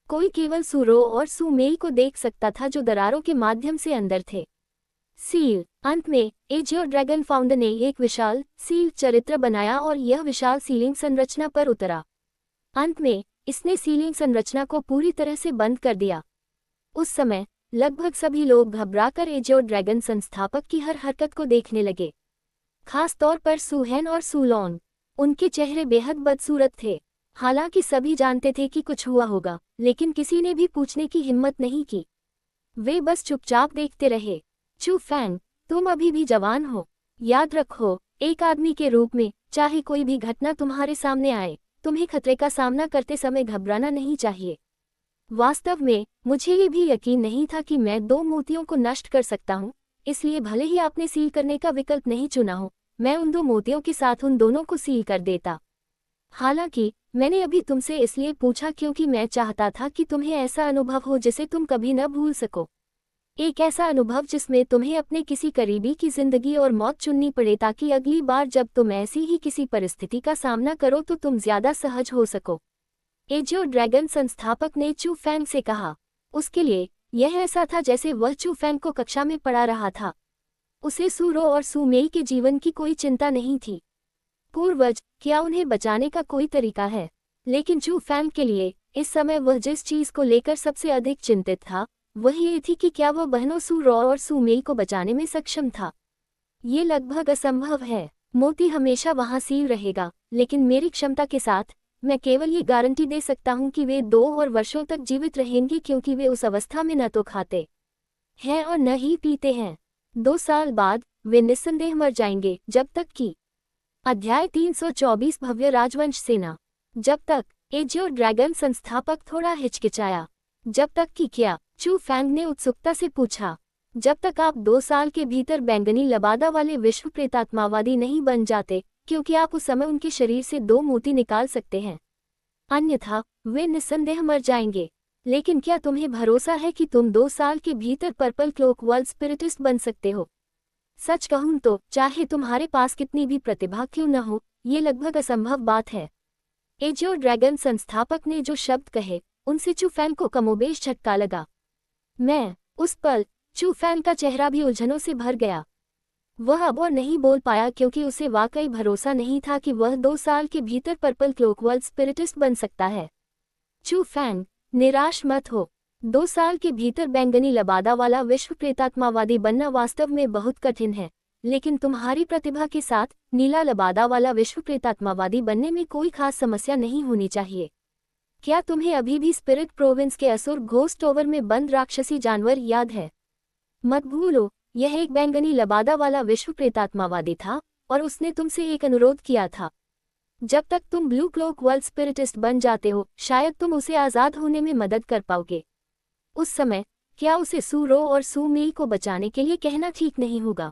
कोई केवल सू रो और सू मेई को देख सकता था जो दरारों के माध्यम से अंदर थे। सील। अंत में एजियो ड्रैगन फाउंडर ने एक विशाल सील चरित्र बनाया और यह विशाल सीलिंग संरचना पर उतरा। अंत में इसने सीलिंग संरचना को पूरी तरह से बंद कर दिया। उस समय लगभग सभी लोग घबराकर एजियो ड्रैगन संस्थापक की हर हरकत को देखने लगे। खास तौर पर सूहैन और सूलॉन। उनके चेहरे बेहद बदसूरत थे। हालांकि सभी जानते थे कि कुछ हुआ होगा, लेकिन किसी ने भी पूछने की हिम्मत नहीं की। वे बस चुपचाप देखते रहे। चू फैंग, तुम अभी भी जवान हो। याद रखो, एक आदमी के रूप में, चाहे कोई भी घटना तुम्हारे सामने आए, तुम्हें खतरे का सामना करते समय घबराना नहीं चाहिए। वास्तव में मुझे ये भी यकीन नहीं था कि मैं 2 मोतियों को नष्ट कर सकता हूँ, इसलिए भले ही आपने सील करने का विकल्प नहीं चुना हो, मैं उन 2 मोतियों के साथ उन दोनों को सील कर देता। हालांकि मैंने अभी तुमसे इसलिए पूछा क्योंकि मैं चाहता था कि तुम्हें ऐसा अनुभव हो जिसे तुम कभी न भूल सको। एक ऐसा अनुभव जिसमें तुम्हें अपने किसी करीबी की जिंदगी और मौत चुननी पड़े, ताकि अगली बार जब तुम ऐसी ही किसी परिस्थिति का सामना करो तो तुम ज्यादा सहज हो सको। एजियो ड्रैगन संस्थापक ने चू फैंग से कहा। उसके लिए यह ऐसा था जैसे वह चू फैंग को कक्षा में पढ़ा रहा था। उसे सूरो और सूमेई के जीवन की कोई चिंता नहीं थी। पूर्वज, क्या उन्हें बचाने का कोई तरीका है? लेकिन चू फैंग के लिए इस समय वह जिस चीज को लेकर सबसे अधिक चिंतित था, वह ये थी कि क्या वह बहनों सूरो और सूमेई को बचाने में सक्षम था। ये लगभग असंभव है। मोती हमेशा वहां सील रहेगा, लेकिन मेरी क्षमता के साथ मैं केवल ये गारंटी दे सकता हूं कि वे 2 और वर्षों तक जीवित रहेंगे, क्योंकि वे उस अवस्था में न तो खाते हैं और न ही पीते हैं। 2 साल बाद वे निस्संदेह मर जाएंगे। जब तक कि अध्याय 324 भव्य राजवंश सेना। जब तक एजियो ड्रैगन संस्थापक थोड़ा हिचकिचाया। जब तक कि क्या? चू फैंग ने उत्सुकता से पूछा। जब तक आप 2 साल के भीतर बैंगनी लबादा वाले विश्व प्रेतात्मावादी नहीं बन जाते, क्योंकि आप उस समय उनके शरीर से 2 मोती निकाल सकते हैं। अन्यथा वे निस्संदेह मर जाएंगे। लेकिन क्या तुम्हें भरोसा है कि तुम 2 साल के भीतर पर्पल क्लोक वर्ल्ड स्पिरिटिस्ट बन सकते हो? सच कहूं तो चाहे तुम्हारे पास कितनी भी प्रतिभा क्यों न हो, ये लगभग असंभव बात है। एजियो ड्रैगन संस्थापक ने जो शब्द कहे, उनसे चू फैंग को कमोबेश झटका लगा। उस पल चू फैंग का चेहरा भी उलझनों से भर गया। वह अब और नहीं बोल पाया, क्योंकि उसे वाकई भरोसा नहीं था कि वह 2 साल के भीतर पर्पल क्लोक वर्ल्ड स्पिरिटिस्ट बन सकता है। चू फैंग, निराश मत हो। 2 साल के भीतर बैंगनी लबादा वाला विश्व प्रेतात्मावादी बनना वास्तव में बहुत कठिन है, लेकिन तुम्हारी प्रतिभा के साथ नीला लबादा वाला विश्व प्रेतात्मावादी बनने में कोई खास समस्या नहीं होनी चाहिए। क्या तुम्हें अभी भी स्पिरिट प्रोविंस के असुर घोस्ट ओवर में बंद राक्षसी जानवर याद है? मत भूलो, यह एक बैंगनी लबादा वाला विश्व प्रेतात्मावादी था, और उसने तुमसे एक अनुरोध किया था। जब तक तुम ब्लू क्लोक वर्ल्ड स्पिरिटिस्ट बन जाते हो, शायद तुम उसे आज़ाद होने में मदद कर पाओगे। उस समय क्या उसे सूरो और सूमेई को बचाने के लिए कहना ठीक नहीं होगा?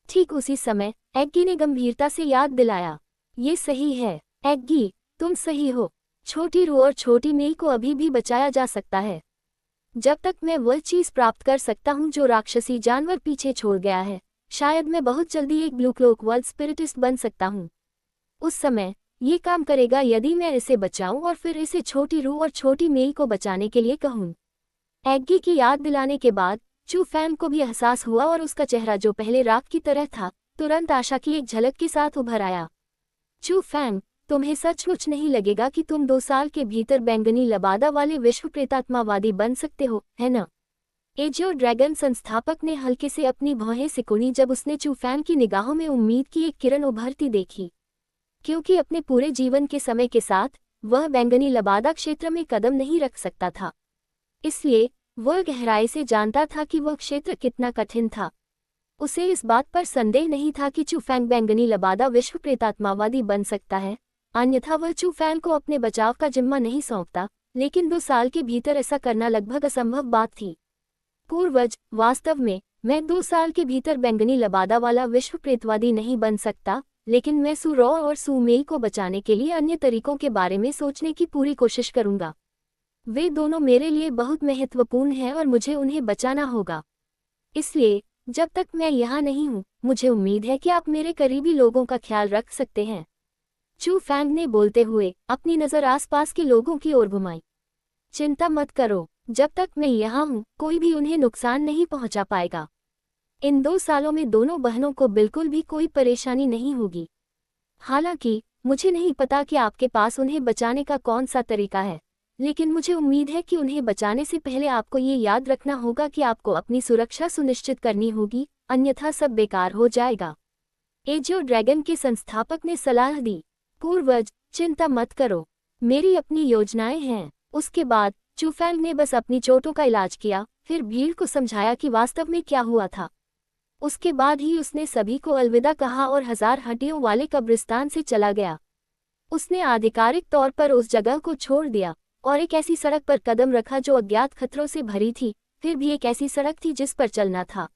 ठीक उसी समय एग्गी ने गंभीरता से याद दिलाया। ये सही है एग्गी, तुम सही हो। छोटी रू और छोटी मेई को अभी भी बचाया जा सकता है। जब तक मैं वह चीज़ प्राप्त कर सकता हूँ जो राक्षसी जानवर पीछे छोड़ गया है, शायद मैं बहुत जल्दी एक ब्लू क्लोक वर्ल्ड स्पिरिटिस्ट बन सकता हूँ। उस समय ये काम करेगा यदि मैं इसे बचाऊं और फिर इसे छोटी रू और छोटी मेई को बचाने के लिए कहूं। एग्गी की याद दिलाने के बाद चू फैंग को भी एहसास हुआ, और उसका चेहरा जो पहले राख की तरह था, तुरंत आशा की एक झलक के साथ उभर आया। चू फैंग, तुम्हें सचमुच नहीं लगेगा कि तुम 2 साल के भीतर बैंगनी लबादा वाले विश्व प्रेतात्मावादी बन सकते हो, है न? एजियो ड्रैगन संस्थापक ने हल्के से अपनी भौहें सिकुड़ी जब उसने चू फैंग की निगाहों में उम्मीद की एक किरण उभरती देखी। क्योंकि अपने पूरे जीवन के समय के साथ वह बैंगनी लबादा क्षेत्र में कदम नहीं रख सकता था, इसलिए वह गहराई से जानता था कि वह क्षेत्र कितना कठिन था। उसे इस बात पर संदेह नहीं था कि चू फैंग बैंगनी लबादा विश्व प्रेतात्मावादी बन सकता है, अन्यथा वह चू फैंग को अपने बचाव का जिम्मा नहीं सौंपता। लेकिन 2 साल के भीतर ऐसा करना लगभग असंभव बात थी। पूर्वज, वास्तव में मैं 2 साल के भीतर बैंगनी लबादा वाला विश्व प्रेतवादी नहीं बन सकता, लेकिन मैं सूरो और सूमेई को बचाने के लिए अन्य तरीकों के बारे में सोचने की पूरी कोशिश करूंगा। वे दोनों मेरे लिए बहुत महत्वपूर्ण हैं और मुझे उन्हें बचाना होगा। इसलिए जब तक मैं यहाँ नहीं हूँ, मुझे उम्मीद है कि आप मेरे करीबी लोगों का ख्याल रख सकते हैं। चू फैंग ने बोलते हुए अपनी नज़र आसपास के लोगों की ओर घुमाई। चिंता मत करो, जब तक मैं यहाँ हूँ कोई भी उन्हें नुकसान नहीं पहुँचा पाएगा। इन 2 सालों में दोनों बहनों को बिल्कुल भी कोई परेशानी नहीं होगी। हालांकि मुझे नहीं पता कि आपके पास उन्हें बचाने का कौन सा तरीका है, लेकिन मुझे उम्मीद है कि उन्हें बचाने से पहले आपको ये याद रखना होगा कि आपको अपनी सुरक्षा सुनिश्चित करनी होगी, अन्यथा सब बेकार हो जाएगा। एजियो ड्रैगन के संस्थापक ने सलाह दी, पूर्वज, चिंता मत करो, मेरी अपनी योजनाएं हैं। उसके बाद चूफैंग ने बस अपनी चोटों का इलाज किया, फिर भीड़ को समझाया कि वास्तव में क्या हुआ था। उसके बाद ही उसने सभी को अलविदा कहा और 1000 हड्डियों वाले कब्रिस्तान से चला गया। उसने आधिकारिक तौर पर उस जगह को छोड़ दिया और एक ऐसी सड़क पर कदम रखा जो अज्ञात खतरों से भरी थी, फिर भी एक ऐसी सड़क थी जिस पर चलना था।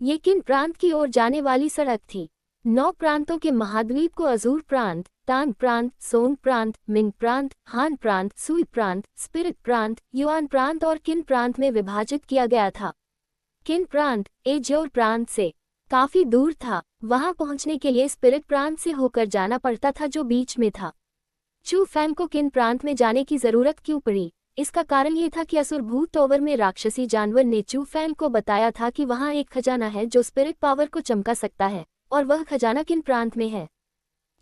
ये किन प्रांत की ओर जाने वाली सड़क थी? 9 प्रांतों के महाद्वीप को अजूर प्रांत, तांग प्रांत, सोंग प्रांत, मिंग प्रांत, हान प्रांत, सुई प्रांत, स्पिरिट प्रांत, युआन प्रांत और किन प्रांत में विभाजित किया गया था। किन प्रांत एजियोर प्रांत से काफी दूर था, वहां पहुंचने के लिए स्पिरिट प्रांत से होकर जाना पड़ता था जो बीच में था। चू फैंग को किन प्रांत में जाने की जरूरत क्यों पड़ी? इसका कारण ये था कि असुर भूत टॉवर में राक्षसी जानवर ने चू फैंग को बताया था कि वहां एक खजाना है जो स्पिरिट पावर को चमका सकता है, और वह खजाना किन प्रांत में है।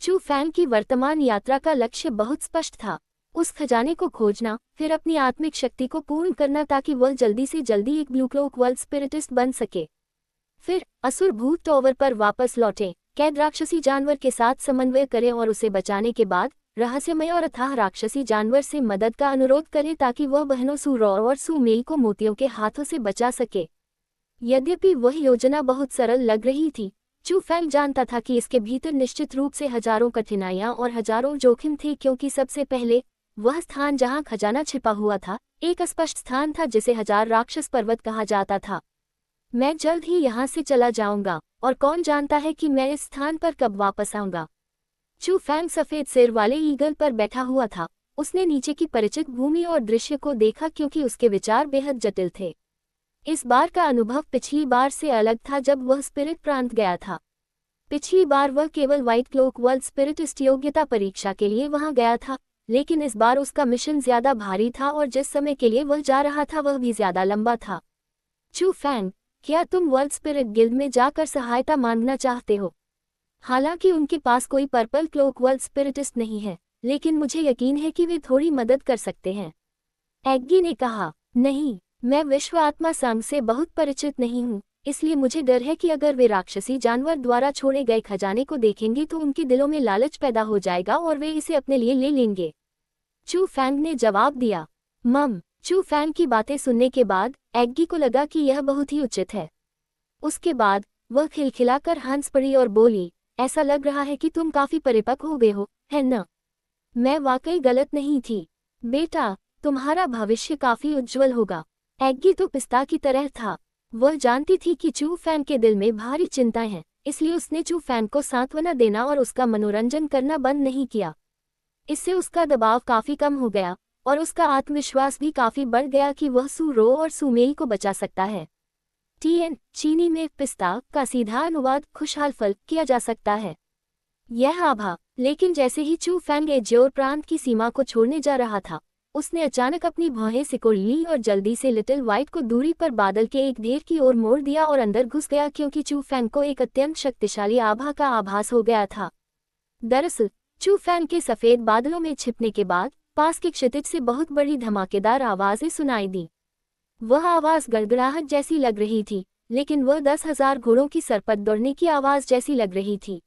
चू फैंग की वर्तमान यात्रा का लक्ष्य बहुत स्पष्ट था, उस खजाने को खोजना, फिर अपनी आत्मिक शक्ति को पूर्ण करना ताकि वह जल्दी से जल्दी एक ब्लू क्लोक वर्ल्ड स्पिरिटिस्ट बन सके। फिर असुर भूत टॉवर पर वापस लौटे, कैद राक्षसी जानवर के साथ समन्वय करें और उसे बचाने के बाद रहस्यमय और अथाह राक्षसी जानवर से मदद का अनुरोध करें ताकि वह बहनों सू रॉ और सू मेई को मोतियों के हाथों से बचा सके। यद्यपि वह योजना बहुत सरल लग रही थी, चू फैंग जानता था कि इसके भीतर निश्चित रूप से हजारों कठिनाइयां और हजारों जोखिम थे, क्योंकि सबसे पहले वह स्थान जहां खजाना छिपा हुआ था एक अस्पष्ट स्थान था जिसे 1000 राक्षस पर्वत कहा जाता था। मैं जल्द ही यहाँ से चला जाऊंगा और कौन जानता है कि मैं इस स्थान पर कब वापस आऊंगा। चू फैंग सफेद सिर वाले ईगल पर बैठा हुआ था। उसने नीचे की परिचित भूमि और दृश्य को देखा क्योंकि उसके विचार बेहद जटिल थे। इस बार का अनुभव पिछली बार से अलग था जब वह स्पिरिट प्रांत गया था। पिछली बार वह केवल व्हाइट क्लोक वर्ल्ड स्पिरिटिस्ट योग्यता परीक्षा के लिए वहां गया था, लेकिन इस बार उसका मिशन ज्यादा भारी था और जिस समय के लिए वह जा रहा था वह भी ज्यादा लंबा था। चू फैंग, क्या तुम वर्ल्ड स्पिरिट गिल्ड में जाकर सहायता मांगना चाहते हो? हालांकि उनके पास कोई पर्पल क्लोक वर्ल्ड स्पिरिटिस्ट नहीं है, लेकिन मुझे यकीन है कि वे थोड़ी मदद कर सकते हैं। एग्गी ने कहा, नहीं, मैं विश्व आत्मा संघ से बहुत परिचित नहीं हूँ, इसलिए मुझे डर है कि अगर वे राक्षसी जानवर द्वारा छोड़े गए खजाने को देखेंगे तो उनके दिलों में लालच पैदा हो जाएगा और वे इसे अपने लिए ले लेंगे। चू फैंग ने जवाब दिया। चू फैंग की बातें सुनने के बाद एग्गी को लगा कि यह बहुत ही उचित है। उसके बाद वह खिलखिलाकर हंस पड़ी और बोली, ऐसा लग रहा है कि तुम काफी परिपक्व हो गए हो, है न? मैं वाकई गलत नहीं थी बेटा, तुम्हारा भविष्य काफी उज्जवल होगा। एग्गी तो पिस्ता की तरह था। वह जानती थी कि चू फैंग के दिल में भारी चिंताएं हैं, इसलिए उसने चू फैंग को सांत्वना देना और उसका मनोरंजन करना बंद नहीं किया। इससे उसका दबाव काफी कम हो गया और उसका आत्मविश्वास भी काफी बढ़ गया कि वह सू रो और सू मेई को बचा सकता है। चीनी में पिस्ता का सीधा अनुवाद खुशहाल फल किया जा सकता है। यह आभा, लेकिन जैसे ही चू फैंग एजियोर प्रांत की सीमा को छोड़ने जा रहा था, उसने अचानक अपनी भौहें सिकोड़ ली और जल्दी से लिटिल व्हाइट को दूरी पर बादल के एक ढेर की ओर मोड़ दिया और अंदर घुस गया, क्योंकि चू फैंग को एक अत्यंत शक्तिशाली आभा का आभास हो गया था। दरअसल चू फैंग के सफेद बादलों में छिपने के बाद पास के क्षितिज से बहुत बड़ी धमाकेदार आवाजें सुनाई दी। वह आवाज गड़गड़ाहट जैसी लग रही थी, लेकिन वह 10,000 घोड़ों की सरपट दौड़ने की आवाज जैसी लग रही थी।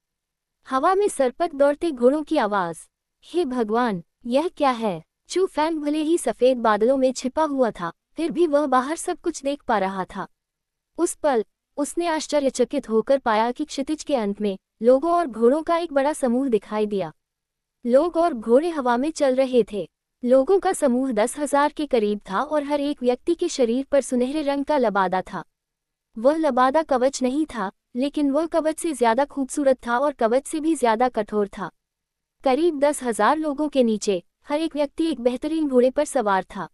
हवा में सरपट दौड़ते घोड़ों की आवाज। हे भगवान, यह क्या है? चू फैंग भले ही सफेद बादलों में छिपा हुआ था, फिर भी वह बाहर सब कुछ देख पा रहा था। उस पल उसने आश्चर्यचकित होकर पाया कि क्षितिज के अंत में लोगों और घोड़ों का एक बड़ा समूह दिखाई दिया। लोग और घोड़े हवा में चल रहे थे। लोगों का समूह 10,000 के करीब था और हर एक व्यक्ति के शरीर पर सुनहरे रंग का लबादा था। वह लबादा कवच नहीं था, लेकिन वह कवच से ज्यादा खूबसूरत था और कवच से भी ज्यादा कठोर था। करीब 10,000 लोगों के नीचे हर एक व्यक्ति एक बेहतरीन घोड़े पर सवार था।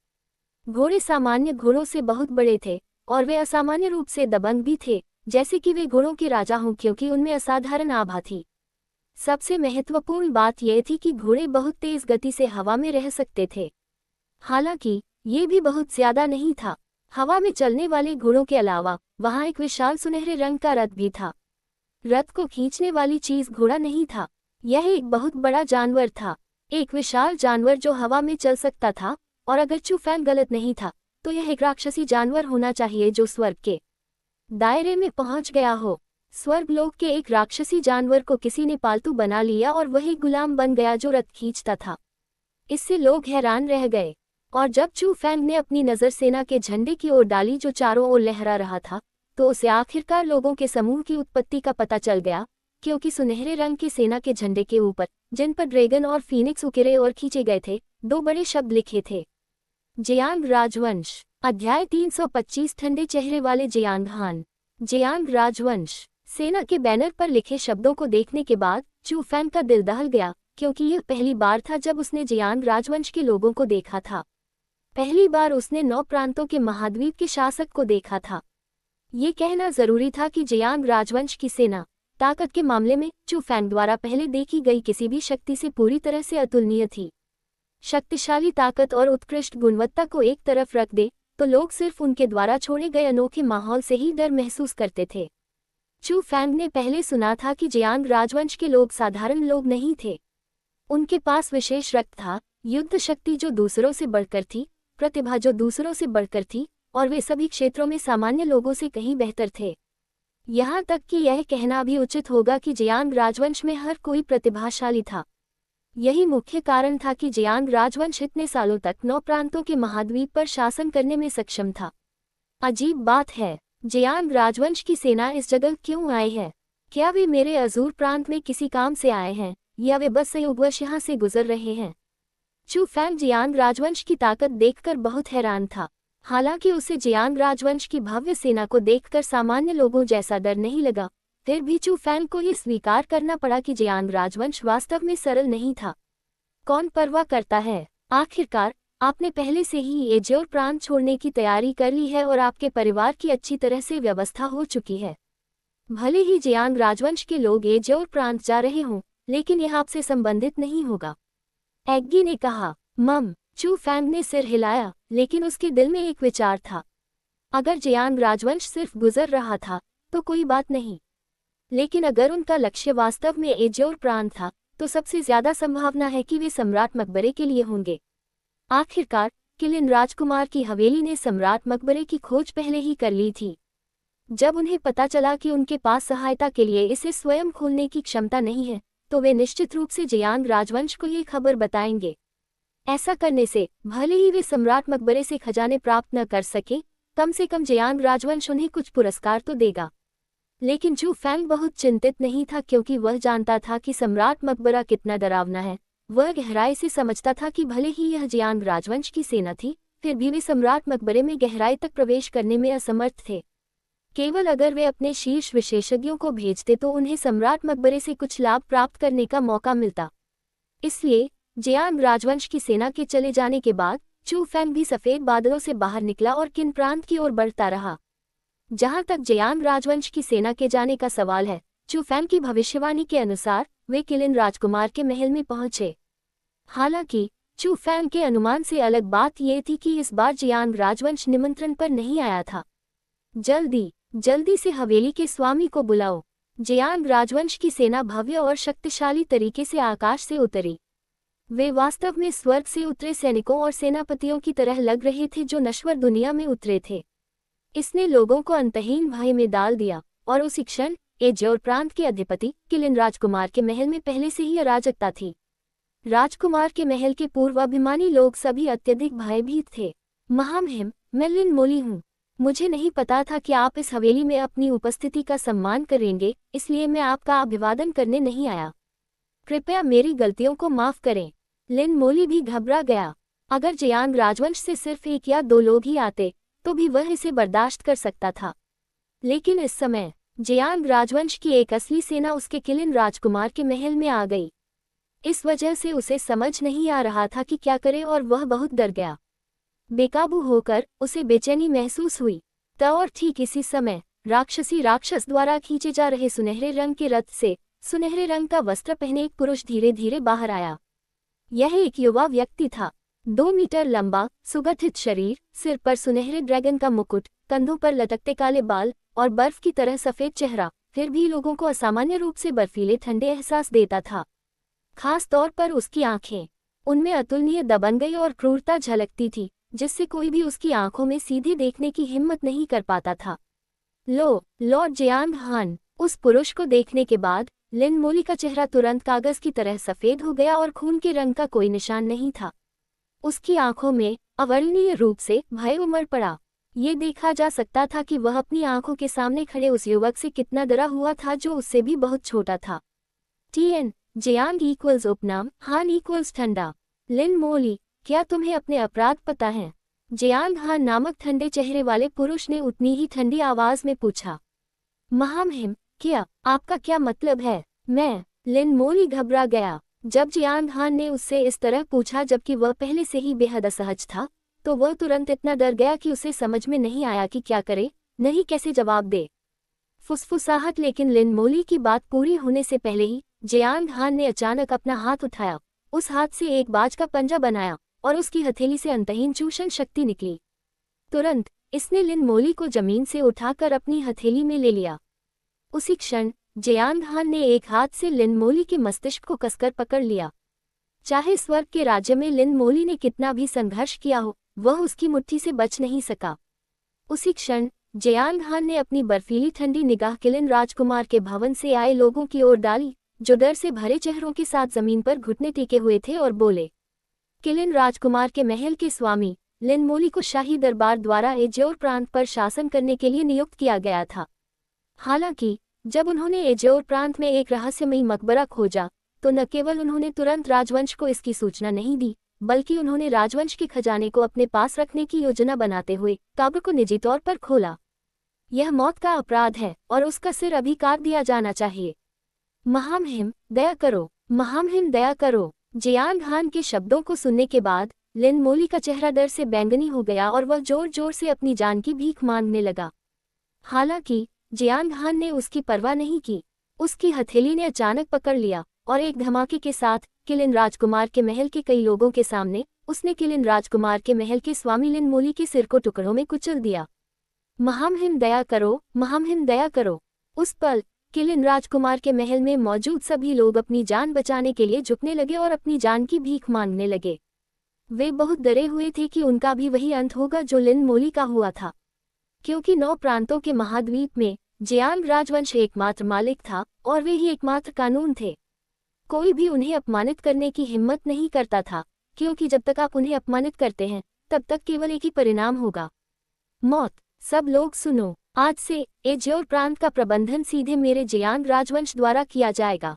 घोड़े सामान्य घोड़ों से बहुत बड़े थे और वे असामान्य रूप से दबंग भी थे, जैसे कि वे घोड़ों के राजा हों, क्योंकि उनमें असाधारण आभा थी। सबसे महत्वपूर्ण बात यह थी कि घोड़े बहुत तेज गति से हवा में रह सकते थे। हालांकि ये भी बहुत ज्यादा नहीं था। हवा में चलने वाले घोड़ों के अलावा वहां एक विशाल सुनहरे रंग का रथ भी था। रथ को खींचने वाली चीज घोड़ा नहीं था, यह एक बहुत बड़ा जानवर था, एक विशाल जानवर जो हवा में चल सकता था। और अगर चू फैंग गलत नहीं था तो यह एक राक्षसी जानवर होना चाहिए जो स्वर्ग के दायरे में पहुंच गया हो। स्वर्गलोक के एक राक्षसी जानवर को किसी ने पालतू बना लिया और वही गुलाम बन गया जो रथ खींचता था। इससे लोग हैरान रह गए और जब चू फैंग ने अपनी नज़र सेना के झंडे की ओर डाली जो चारों ओर लहरा रहा था, तो उसे आखिरकार लोगों के समूह की उत्पत्ति का पता चल गया, क्योंकि सुनहरे रंग की सेना के झंडे के ऊपर, जिन पर ड्रैगन और फीनिक्स उकेरे और खींचे गए थे, 2 बड़े शब्द लिखे थे। जियांग राजवंश। अध्याय 325 ठंडे चेहरे वाले जियांग हान। जियांग राजवंश। सेना के बैनर पर लिखे शब्दों को देखने के बाद चू फैंग का दिल दहल गया, क्योंकि यह पहली बार था जब उसने जियांग राजवंश के लोगों को देखा था। पहली बार उसने 9 प्रांतों के महाद्वीप के शासक को देखा था। ये कहना जरूरी था कि जियांग राजवंश की सेना ताकत के मामले में चू फैंग द्वारा पहले देखी गई किसी भी शक्ति से पूरी तरह से अतुलनीय थी। शक्तिशाली ताकत और उत्कृष्ट गुणवत्ता को एक तरफ रख दे तो लोग सिर्फ उनके द्वारा छोड़े गए अनोखे माहौल से ही डर महसूस करते थे। चू फैंग ने पहले सुना था कि जियांग राजवंश के लोग साधारण लोग नहीं थे। उनके पास विशेष रक्त था, युद्ध शक्ति जो दूसरों से बढ़कर थी, प्रतिभा जो दूसरों से बढ़कर थी, और वे सभी क्षेत्रों में सामान्य लोगों से कहीं बेहतर थे। यहाँ तक कि यह कहना भी उचित होगा कि जियांग राजवंश में हर कोई प्रतिभाशाली था। यही मुख्य कारण था कि जियांग राजवंश इतने सालों तक 9 प्रांतों के महाद्वीप पर शासन करने में सक्षम था। अजीब बात है, जियांग राजवंश की सेना इस जगह क्यों आई है? क्या वे मेरे अजूर प्रांत में किसी काम से आए हैं, या वे बस संयोगवश यहाँ से गुजर रहे हैं? चू फैंग जियांग राजवंश की ताकत देखकर बहुत हैरान था। हालांकि उसे जियांग राजवंश की भव्य सेना को देखकर सामान्य लोगों जैसा डर नहीं लगा, फिर भी चू फैंग को ये स्वीकार करना पड़ा कि जियांग राजवंश वास्तव में सरल नहीं था। कौन परवाह करता है? आखिरकार आपने पहले से ही एज्योर प्रांत छोड़ने की तैयारी कर ली है और आपके परिवार की अच्छी तरह से व्यवस्था हो चुकी है। भले ही जियांग राजवंश के लोग एज्योर प्रांत जा रहे हों, लेकिन यह आपसे संबंधित नहीं होगा, एग्गी ने कहा। मम। चू फैंग ने सिर हिलाया, लेकिन उसके दिल में एक विचार था। अगर जियांग राजवंश सिर्फ गुजर रहा था तो कोई बात नहीं, लेकिन अगर उनका लक्ष्य वास्तव में एज्योर प्रांत था तो सबसे ज्यादा संभावना है कि वे सम्राट मकबरे के लिए होंगे। आखिरकार किलिन राजकुमार की हवेली ने सम्राट मकबरे की खोज पहले ही कर ली थी। जब उन्हें पता चला कि उनके पास सहायता के लिए इसे स्वयं खोलने की क्षमता नहीं है, तो वे निश्चित रूप से जियांग राजवंश को ये खबर बताएंगे। ऐसा करने से भले ही वे सम्राट मकबरे से खजाने प्राप्त न कर सके, कम से कम जियांग राजवंश उन्हें कुछ पुरस्कार तो देगा। लेकिन चू फैंग बहुत चिंतित नहीं था, क्योंकि वह जानता था कि सम्राट मकबरा कितना डरावना है। वह गहराई से समझता था कि भले ही यह जियांग राजवंश की सेना थी, फिर भी वे सम्राट मकबरे में गहराई तक प्रवेश करने में असमर्थ थे। केवल अगर वे अपने शीर्ष विशेषज्ञों को भेजते तो उन्हें सम्राट मकबरे से कुछ लाभ प्राप्त करने का मौका मिलता। इसलिए जियांग राजवंश की सेना के चले जाने के बाद चू फैंग भी सफेद बादलों से बाहर निकला और किन प्रांत की ओर बढ़ता रहा। जहां तक जियांग राजवंश की सेना के जाने का सवाल है, चू फैंग की भविष्यवाणी के अनुसार वे किलिन राजकुमार के महल में पहुंचे। हालांकि चू फैंग के अनुमान से अलग बात यह थी कि इस बार जियांग राजवंश निमंत्रण पर नहीं आया था। जल्दी से हवेली के स्वामी को बुलाओ। जियांग राजवंश की सेना भव्य और शक्तिशाली तरीके से आकाश से उतरी। वे वास्तव में स्वर्ग से उतरे सैनिकों और सेनापतियों की तरह लग रहे थे जो नश्वर दुनिया में उतरे थे। इसने लोगों को अंतहीन भय में डाल दिया और उसी क्षण एज्योर प्रांत के अधिपति किलिन राजकुमार के महल में पहले से ही अराजकता थी। राजकुमार के महल के पूर्वाभिमानी लोग सभी अत्यधिक भयभीत थे। महामहिम, मैं लिन मोली हूँ। मुझे नहीं पता था कि आप इस हवेली में अपनी उपस्थिति का सम्मान करेंगे, इसलिए मैं आपका अभिवादन करने नहीं आया। कृपया मेरी गलतियों को माफ करें। लिन मोली भी घबरा गया। अगर जियांग राजवंश से सिर्फ 1 या 2 लोग ही आते तो भी वह इसे बर्दाश्त कर सकता था, लेकिन इस समय जियांग राजवंश की एक असली सेना उसके किलिन राजकुमार के महल में आ गई। इस वजह से उसे समझ नहीं आ रहा था कि क्या करे और वह बहुत डर गया। बेकाबू होकर उसे बेचैनी महसूस हुई। और ठीक इसी समय राक्षस द्वारा खींचे जा रहे सुनहरे रंग के रथ से सुनहरे रंग का वस्त्र पहने एक पुरुष धीरे धीरे बाहर आया। यह एक युवा व्यक्ति था। 2 मीटर लंबा, सुगठित शरीर, सिर पर सुनहरे ड्रैगन का मुकुट, कंधों पर लटकते काले बाल और बर्फ की तरह सफेद चेहरा फिर भी लोगों को असामान्य रूप से बर्फीले ठंडे एहसास देता था। खास तौर पर उसकी आंखें, उनमें अतुलनीय दबंगई और क्रूरता झलकती थी, जिससे कोई भी उसकी आंखों में सीधे देखने की हिम्मत नहीं कर पाता था। लो, लॉर्ड जियांग हान, उस पुरुष को देखने के बाद लिन मोली का चेहरा तुरंत कागज की तरह सफेद हो गया और खून के रंग का कोई निशान नहीं था। उसकी आंखों में अवर्णनीय रूप से भय उमड़ पड़ा। ये देखा जा सकता था कि वह अपनी आंखों के सामने खड़े उस युवक से कितना डरा हुआ था जो उससे भी बहुत छोटा था। TN जियांग इक्वल्स उपनाम हान इक्वल्स ठंडा। लिन मोली, क्या तुम्हें अपने अपराध पता है? जियांग हान नामक ठंडे चेहरे वाले पुरुष ने उतनी ही ठंडी आवाज में पूछा। महामहिम, क्या आपका क्या मतलब है? मैं। लिन मोली घबरा गया। जब जियांग हान ने उससे इस तरह पूछा जबकि वह पहले से ही बेहद असहज था, तो वह तुरंत इतना डर गया कि उसे समझ में नहीं आया कि क्या करे, नहीं कैसे जवाब दे। फुसफुसाहट, लेकिन लिन मोली की बात पूरी होने से पहले ही जियांग हान ने अचानक अपना हाथ उठाया, उस हाथ से एक बाज का पंजा बनाया और उसकी हथेली से अंतहीन चूषण शक्ति निकली। तुरंत इसने लिन मोली को जमीन से उठाकर अपनी हथेली में ले लिया। उसी क्षण जियांग हान ने एक हाथ से लिन मोली के मस्तिष्क को कसकर पकड़ लिया। चाहे स्वर्ग के राज्य में लिन मोली ने कितना भी संघर्ष किया हो, वह उसकी मुट्ठी से बच नहीं सका। उसी क्षण जियांग हान ने अपनी बर्फीली ठंडी निगाह किलिन राजकुमार के भवन से आए लोगों की ओर डाली, जो डर से भरे चेहरों के साथ जमीन पर घुटने टेके हुए थे, और बोले। किलिन राजकुमार के महल के स्वामी लिन मोली को शाही दरबार द्वारा एज्योर प्रांत पर शासन करने के लिए नियुक्त किया गया था। हालांकि जब उन्होंने एज्योर प्रांत में एक रहस्यमयी मकबरा खोजा, तो न केवल उन्होंने तुरंत राजवंश को इसकी सूचना नहीं दी, बल्कि उन्होंने राजवंश के खजाने को अपने पास रखने की योजना बनाते हुए कब्र को निजी तौर पर खोला। यह मौत का अपराध है और उसका सिर अभी काट दिया जाना चाहिए। महामहिम, दया करो। महामहिम, दया करो। जियांग हान के शब्दों को सुनने के बाद लिन मोली का चेहरा डर से बैंगनी हो गया और वह जोर जोर से अपनी जान की भीख मांगने लगा। हालांकि जियांग हान ने उसकी परवाह नहीं की। उसकी हथेली ने अचानक पकड़ लिया और एक धमाके के साथ किलिन राजकुमार के महल के कई लोगों के सामने उसने किलिन राजकुमार के महल के स्वामी लिन मोली के सिर को टुकड़ों में कुचल दिया। महामहिम, दया करो। महामहिम, दया करो। उस पल किलिन राजकुमार के महल में मौजूद सभी लोग अपनी जान बचाने के लिए झुकने लगे और अपनी जान की भीख मांगने लगे। वे बहुत डरे हुए थे कि उनका भी वही अंत होगा जो लिन मोली का हुआ था, क्योंकि 9 प्रांतों के महाद्वीप में जियांग राजवंश एकमात्र मालिक था और वे ही एकमात्र कानून थे। कोई भी उन्हें अपमानित करने की हिम्मत नहीं करता था, क्योंकि जब तक आप उन्हें अपमानित करते हैं तब तक केवल एक ही परिणाम होगा, मौत। सब लोग सुनो, आज से एज्योर प्रांत का प्रबंधन सीधे मेरे जियांग राजवंश द्वारा किया जाएगा।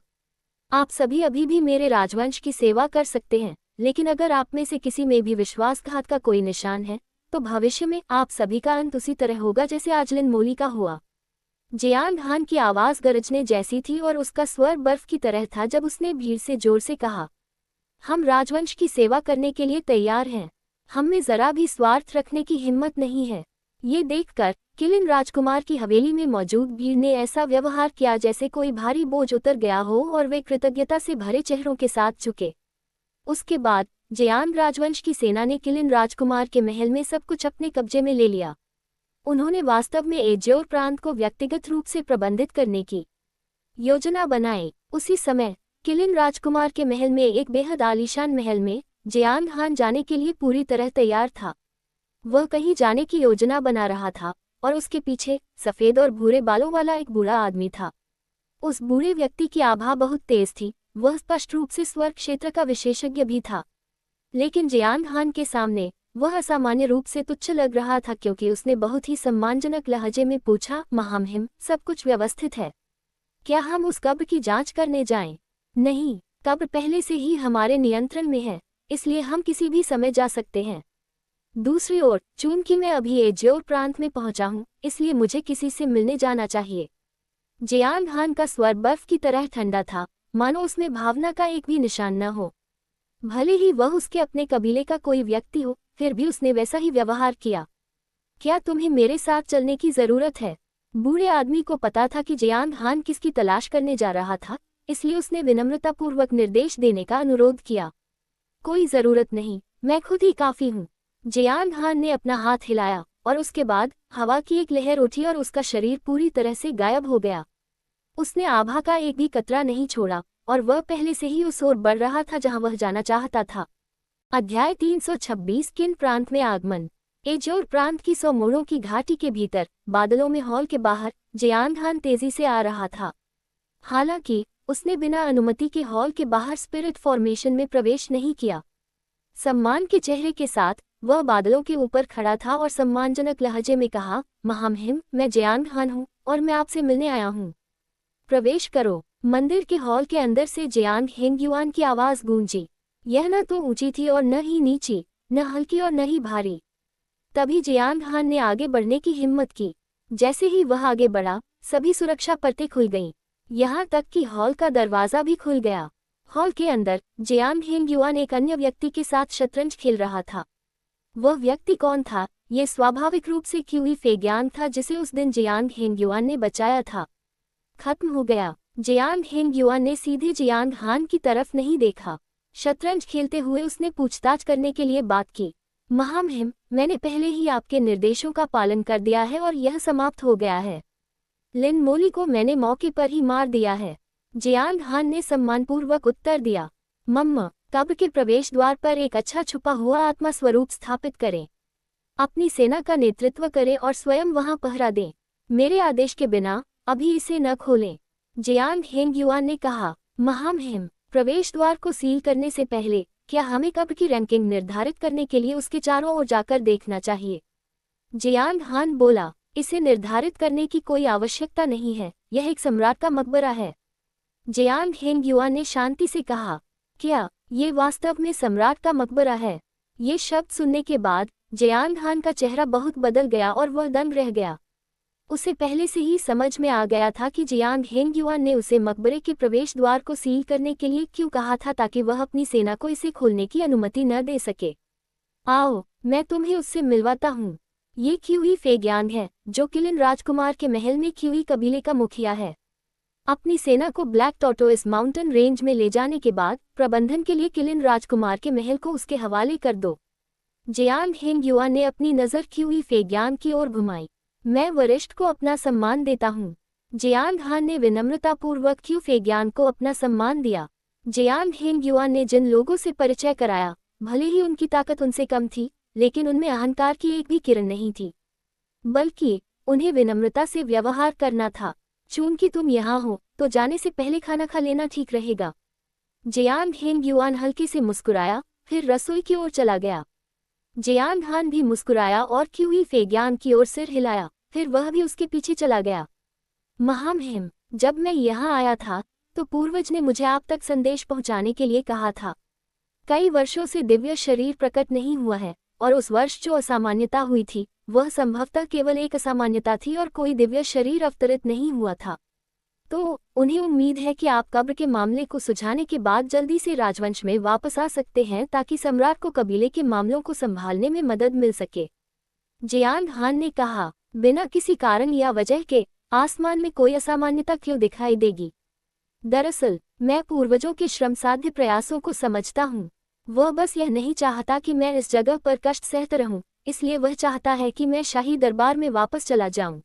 आप सभी अभी भी मेरे राजवंश की सेवा कर सकते हैं, लेकिन अगर आप में से किसी में भी विश्वासघात का कोई निशान है, तो भविष्य में आप सभी का अंत उसी तरह होगा जैसे आज लिन मोली का हुआ। जियांग हान की आवाज गरजने जैसी थी और उसका स्वर बर्फ की तरह था जब उसने भीड़ से जोर से कहा, हम राजवंश की सेवा करने के लिए तैयार हैं। हम में जरा भी स्वार्थ रखने की हिम्मत नहीं है। ये देखकर किलिन राजकुमार की हवेली में मौजूद भीड़ ने ऐसा व्यवहार किया जैसे कोई भारी बोझ उतर गया हो और वे कृतज्ञता से भरे चेहरों के साथ झुके। उसके बाद जियांग राजवंश की सेना ने किलिन राजकुमार के महल में सब कुछ अपने कब्जे में ले लिया। उन्होंने वास्तव में एज्योर प्रांत को व्यक्तिगत रूप से प्रबंधित करने की योजना बनाई। उसी समय किलिन राजकुमार के महल में एक बेहद आलीशान महल में जियांग हान जाने के लिए पूरी तरह तैयार था। वह कहीं जाने की योजना बना रहा था और उसके पीछे सफेद और भूरे बालों वाला एक बूढ़ा आदमी था। उस बूढ़े व्यक्ति की आभा बहुत तेज थी। वह स्पष्ट रूप से स्वर्ग क्षेत्र का विशेषज्ञ भी था, लेकिन जियांग हान के सामने वह असामान्य रूप से तुच्छ लग रहा था, क्योंकि उसने बहुत ही सम्मानजनक लहजे में पूछा, महामहिम, सब कुछ व्यवस्थित है? क्या हम उस कब्र की जांच करने जाएं? नहीं, कब्र पहले से ही हमारे नियंत्रण में है, इसलिए हम किसी भी समय जा सकते हैं। दूसरी ओर, चूंकि मैं अभी एज्योर प्रांत में पहुंचा हूं, इसलिए मुझे किसी से मिलने जाना चाहिए। जियांग हान का स्वर बर्फ की तरह ठंडा था, मानो उसमें भावना का एक भी निशान न हो। भले ही वह उसके अपने कबीले का कोई व्यक्ति हो, फिर भी उसने वैसा ही व्यवहार किया। क्या तुम्हें मेरे साथ चलने की जरूरत है? बूढ़े आदमी को पता था कि जियांग हान किसकी तलाश करने जा रहा था, इसलिए उसने विनम्रतापूर्वक निर्देश देने का अनुरोध किया। कोई जरूरत नहीं, मैं खुद ही काफी हूँ। जियांग हान ने अपना हाथ हिलाया और उसके बाद हवा की एक लहर उठी और उसका शरीर पूरी तरह से गायब हो गया। उसने आभा का एक भी कतरा नहीं छोड़ा और वह पहले से ही उस ओर बढ़ रहा था जहां वह जाना चाहता था। अध्याय 326 किन प्रांत में आगमन। एजोर प्रांत की 100 मोड़ों की घाटी के भीतर बादलों में हॉल के बाहर जियांग हान तेजी से आ रहा था। हालांकि उसने बिना अनुमति के हॉल के बाहर स्पिरिट फॉर्मेशन में प्रवेश नहीं किया। सम्मान के चेहरे के साथ वह बादलों के ऊपर खड़ा था और सम्मानजनक लहजे में कहा, महामहिम, मैं जियांग हान हूँ और मैं आपसे मिलने आया हूँ। प्रवेश करो। मंदिर के हॉल के अंदर से जियांग हेंगयुआन की आवाज गूंजी। यह न तो ऊंची थी और न ही नीची, न हल्की और न ही भारी। तभी जियांग हान ने आगे बढ़ने की हिम्मत की। जैसे ही वह आगे बढ़ा, सभी सुरक्षा परतें खुल गईं। यहाँ तक कि हॉल का दरवाजा भी खुल गया। हॉल के अंदर जियांग हेंगयुआन एक अन्य व्यक्ति के साथ शतरंज खेल रहा था। वह व्यक्ति कौन था? ये स्वाभाविक रूप से क्यूई फेग्यांग था, जिसे उस दिन जियांग हेंगयुआन ने बचाया था। खत्म हो गया। जियांग हेंगयुआन ने सीधे जियांग हान की तरफ नहीं देखा। शतरंज खेलते हुए उसने पूछताछ करने के लिए बात की। महामहिम, मैंने पहले ही आपके निर्देशों का पालन कर दिया है और यह समाप्त हो गया है। लिन मोली को मैंने मौके पर ही मार दिया है। जियांग हान ने सम्मानपूर्वक उत्तर दिया। मम्मा, कब्र के प्रवेश द्वार पर एक अच्छा छुपा हुआ आत्मा स्वरूप स्थापित करें। अपनी सेना का नेतृत्व करें और स्वयं वहां पहरा दें। मेरे आदेश के बिना अभी इसे न खोलें। जियांग हेंगयुआन ने कहा। महामहिम, प्रवेश द्वार को सील करने से पहले क्या हमें कब्र की रैंकिंग निर्धारित करने के लिए उसके चारों ओर जाकर देखना चाहिए? जियांग हान बोला, इसे निर्धारित करने की कोई आवश्यकता नहीं है, यह एक सम्राट का मकबरा है। जियांग हेंगयुआन ने शांति से कहा, क्या ये वास्तव में सम्राट का मकबरा है? ये शब्द सुनने के बाद जियांग हान का चेहरा बहुत बदल गया और वह दंग रह गया। उसे पहले से ही समझ में आ गया था कि जियांग हेंगयुआन ने उसे मकबरे के प्रवेश द्वार को सील करने के लिए क्यों कहा था, ताकि वह अपनी सेना को इसे खोलने की अनुमति न दे सके। आओ, मैं तुम्हें उससे मिलवाता हूँ। ये क्यूई फेग्यांग है, जो किलिन राजकुमार के महल में क्यूई कबीले का मुखिया है। अपनी सेना को ब्लैक टॉर्टोइस माउंटेन रेंज में ले जाने के बाद प्रबंधन के लिए किलिन राजकुमार के महल को उसके हवाले कर दो। जियांग हेंगयुआन ने अपनी नज़र क्यूई फेग्यांग की ओर घुमाई। मैं वरिष्ठ को अपना सम्मान देता हूँ। जियांग हान ने विनम्रतापूर्वक क्यू फेग्यांग को अपना सम्मान दिया। जियांग हेंगयुआन ने जिन लोगों से परिचय कराया, भले ही उनकी ताकत उनसे कम थी, लेकिन उनमें अहंकार की एक भी किरण नहीं थी, बल्कि उन्हें विनम्रता से व्यवहार करना था। चूंकि तुम यहाँ हो, तो जाने से पहले खाना खा लेना ठीक रहेगा। जियांग हेंगयुआन हल्के से मुस्कुराया, फिर रसोई की ओर चला गया। जियांग हान भी मुस्कुराया और क्यूई फेग्यांग की ओर सिर हिलाया, फिर वह भी उसके पीछे चला गया। महामहिम, जब मैं यहाँ आया था, तो पूर्वज ने मुझे आप तक संदेश पहुँचाने के लिए कहा था। कई वर्षों से दिव्य शरीर प्रकट नहीं हुआ है, और उस वर्ष जो असामान्यता हुई थी, वह संभवतः केवल एक असामान्यता थी और कोई दिव्य शरीर अवतरित नहीं हुआ था। तो उन्हें उम्मीद है कि आप कब्र के मामले को सुलझाने के बाद जल्दी से राजवंश में वापस आ सकते हैं, ताकि सम्राट को कबीले के मामलों को संभालने में मदद मिल सके। जियांग हान ने कहा, बिना किसी कारण या वजह के आसमान में कोई असामान्यता क्यों दिखाई देगी? दरअसल मैं पूर्वजों के श्रमसाध्य प्रयासों को समझता हूँ। वह बस यह नहीं चाहता कि मैं इस जगह पर कष्ट सहता रहूं, इसलिए वह चाहता है कि मैं शाही दरबार में वापस चला जाऊं।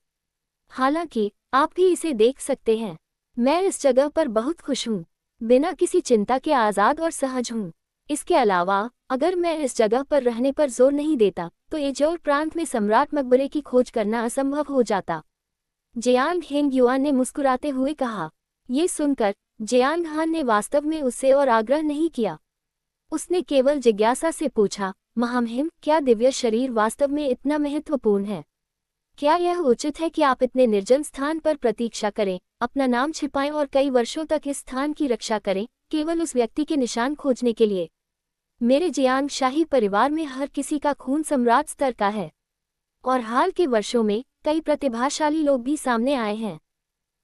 हालांकि आप भी इसे देख सकते हैं। मैं इस जगह पर बहुत खुश हूँ, बिना किसी चिंता के आज़ाद और सहज हूँ। इसके अलावा अगर मैं इस जगह पर रहने पर जोर नहीं देता, तो एजोर प्रांत में सम्राट मकबरे की खोज करना असंभव हो जाता। जियांग हेंगयुआन ने मुस्कुराते हुए कहा। ये सुनकर जियांग हान ने वास्तव में उससे और आग्रह नहीं किया। उसने केवल जिज्ञासा से पूछा, महामहिम, क्या दिव्य शरीर वास्तव में इतना महत्वपूर्ण है? क्या यह उचित है कि आप इतने निर्जन स्थान पर प्रतीक्षा करें, अपना नाम छिपाएं और कई वर्षों तक इस स्थान की रक्षा करें, केवल उस व्यक्ति के निशान खोजने के लिए? मेरे जियांग शाही परिवार में हर किसी का खून सम्राट स्तर का है, और हाल के वर्षों में कई प्रतिभाशाली लोग भी सामने आए हैं।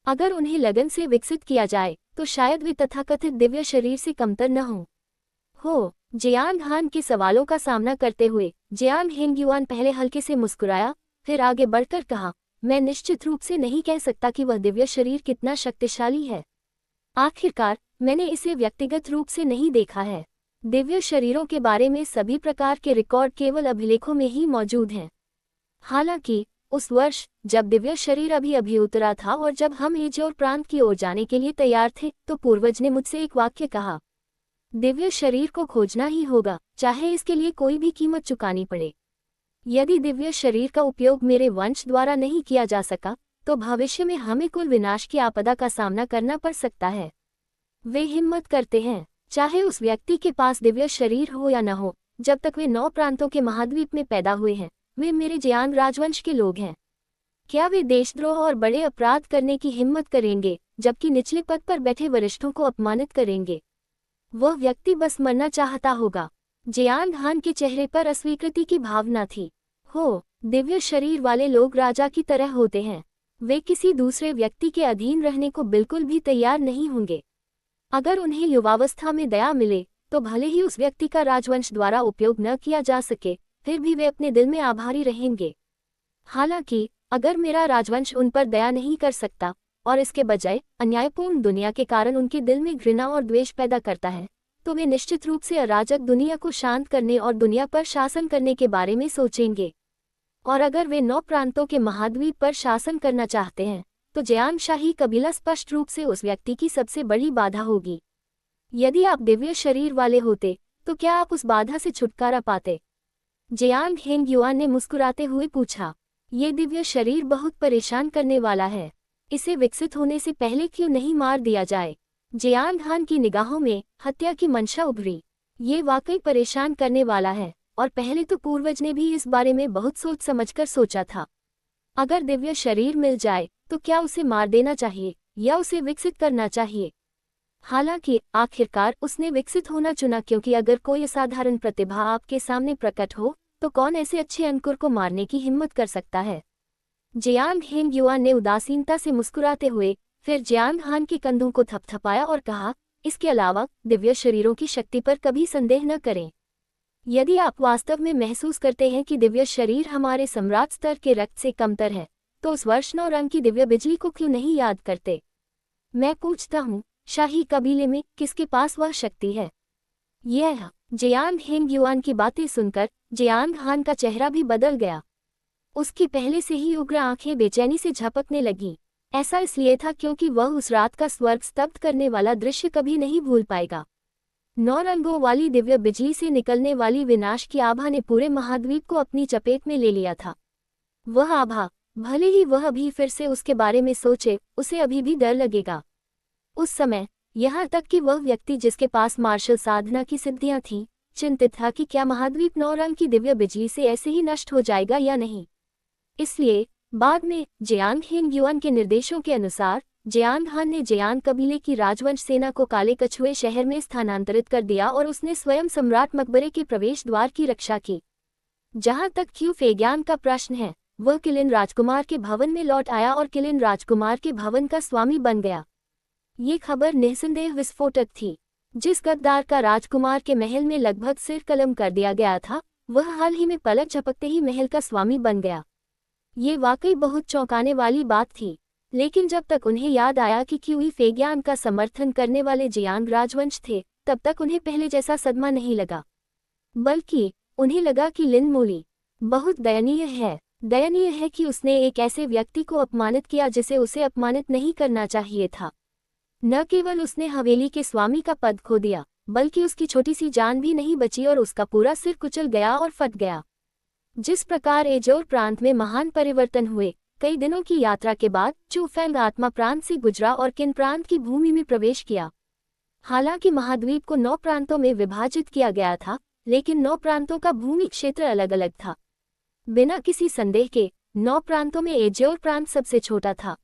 अगर उन्हें लगन से विकसित किया जाए, तो शायद वे तथाकथित दिव्य शरीर से कमतर न हो। जियांग हान के सवालों का सामना करते हुए जियांग हेंगयुआन पहले हल्के से मुस्कुराया, फिर आगे बढ़कर कहा, मैं निश्चित रूप से नहीं कह सकता कि वह दिव्य शरीर कितना शक्तिशाली है। आखिरकार मैंने इसे व्यक्तिगत रूप से नहीं देखा है। दिव्य शरीरों के बारे में सभी प्रकार के रिकॉर्ड केवल अभिलेखों में ही मौजूद हैं। हालांकि उस वर्ष जब दिव्य शरीर अभी उतरा था और जब हम एजोर प्रांत की ओर जाने के लिए तैयार थे, तो पूर्वज ने मुझसे एक वाक्य कहा, दिव्य शरीर को खोजना ही होगा, चाहे इसके लिए कोई भी कीमत चुकानी पड़े। यदि दिव्य शरीर का उपयोग मेरे वंश द्वारा नहीं किया जा सका तो भविष्य में हमें कुल विनाश की आपदा का सामना करना पड़ सकता है। वे हिम्मत करते हैं, चाहे उस व्यक्ति के पास दिव्य शरीर हो या न हो, जब तक वे 9 प्रांतों के महाद्वीप में पैदा हुए हैं, वे मेरे जियांग राजवंश के लोग हैं। क्या वे देशद्रोह और बड़े अपराध करने की हिम्मत करेंगे, जबकि निचले पद पर बैठे वरिष्ठों को अपमानित करेंगे? वह व्यक्ति बस मरना चाहता होगा। जियांग हान के चेहरे पर अस्वीकृति की भावना थी। हो, दिव्य शरीर वाले लोग राजा की तरह होते हैं। वे किसी दूसरे व्यक्ति के अधीन रहने को बिल्कुल भी तैयार नहीं होंगे। अगर उन्हें युवावस्था में दया मिले तो भले ही उस व्यक्ति का राजवंश द्वारा उपयोग न किया जा सके, फिर भी वे अपने दिल में आभारी रहेंगे। हालांकि अगर मेरा राजवंश उन पर दया नहीं कर सकता और इसके बजाय अन्यायपूर्ण दुनिया के कारण उनके दिल में घृणा और द्वेष पैदा करता है, तो वे निश्चित रूप से अराजक दुनिया को शांत करने और दुनिया पर शासन करने के बारे में सोचेंगे। और अगर वे 9 प्रांतों के महाद्वीप पर शासन करना चाहते हैं, तो जियांग शाही कबीला स्पष्ट रूप से उस व्यक्ति की सबसे बड़ी बाधा होगी। यदि आप दिव्य शरीर वाले होते तो क्या आप उस बाधा से छुटकारा पाते? जियांग हेंग युआन ने मुस्कुराते हुए पूछा। ये दिव्य शरीर बहुत परेशान करने वाला है, इसे विकसित होने से पहले क्यों नहीं मार दिया जाए? जियांग हान की निगाहों में हत्या की मंशा उभरी। ये वाकई परेशान करने वाला है, और पहले तो पूर्वज ने भी इस बारे में बहुत सोच समझकर सोचा था। अगर दिव्य शरीर मिल जाए तो क्या उसे मार देना चाहिए या उसे विकसित करना चाहिए? हालांकि आखिरकार उसने विकसित होना चुना, क्योंकि अगर कोई असाधारण प्रतिभा आपके सामने प्रकट हो तो कौन ऐसे अच्छे अंकुर को मारने की हिम्मत कर सकता है? जियांग हेंग युआन ने उदासीनता से मुस्कुराते हुए फिर जियांग हान के कंधों को थपथपाया और कहा, इसके अलावा दिव्य शरीरों की शक्ति पर कभी संदेह न करें। यदि आप वास्तव में महसूस करते हैं कि दिव्य शरीर हमारे सम्राट स्तर के रक्त से कमतर है, तो उस वर्ष 9 रंग की दिव्य बिजली को क्यों नहीं याद करते? मैं पूछता हूँ, शाही कबीले में किसके पास वह शक्ति है? यह जियांग हेंग युआन की बातें सुनकर जियांग हान का चेहरा भी बदल गया। उसकी पहले से ही उग्र आंखें बेचैनी से झपकने लगीं। ऐसा इसलिए था क्योंकि वह उस रात का स्वर्ग स्तब्ध करने वाला दृश्य कभी नहीं भूल पाएगा। 9 रंगों वाली दिव्य बिजली से निकलने वाली विनाश की आभा ने पूरे महाद्वीप को अपनी चपेट में ले लिया था। वह आभा, भले ही वह अभी फिर से उसके बारे में सोचे, उसे अभी भी डर लगेगा। उस समय यहाँ तक कि वह व्यक्ति जिसके पास मार्शल साधना की सिद्धियां थीं, चिंतित था कि क्या महाद्वीप 9 रंग की दिव्य बिजली से ऐसे ही नष्ट हो जाएगा या नहीं। इसलिए बाद में जियांग हेंग युआन के निर्देशों के अनुसार जियांग हान ने जियांग कबीले की राजवंश सेना को काले कछुए शहर में स्थानांतरित कर दिया और उसने स्वयं सम्राट मकबरे के प्रवेश द्वार की रक्षा की। जहां तक क्यू फेग्यांग का प्रश्न है, वह किलिन राजकुमार के भवन में लौट आया और किलिन राजकुमार के भवन का स्वामी बन गया। ये खबर निस्संदेह विस्फोटक थी। जिस गद्दार का राजकुमार के महल में लगभग सिर कलम कर दिया गया था, वह हाल ही में पलक झपकते ही महल का स्वामी बन गया। ये वाकई बहुत चौंकाने वाली बात थी, लेकिन जब तक उन्हें याद आया कि क्यूई फेग्यांग का समर्थन करने वाले जियांग राजवंश थे, तब तक उन्हें पहले जैसा सदमा नहीं लगा, बल्कि उन्हें लगा कि लिन मोली बहुत दयनीय है। दयनीय है कि उसने एक ऐसे व्यक्ति को अपमानित किया जिसे उसे अपमानित नहीं करना चाहिए था। न केवल उसने हवेली के स्वामी का पद खो दिया, बल्कि उसकी छोटी सी जान भी नहीं बची और उसका पूरा सिर कुचल गया और फट गया। जिस प्रकार एजोर प्रांत में महान परिवर्तन हुए, कई दिनों की यात्रा के बाद चू फेंग आत्मा प्रांत से गुजरा और किन प्रांत की भूमि में प्रवेश किया। हालांकि महाद्वीप को 9 प्रांतों में विभाजित किया गया था, लेकिन 9 प्रांतों का भूमि क्षेत्र अलग अलग था। बिना किसी संदेह के 9 प्रांतों में एजोर प्रांत सबसे छोटा था।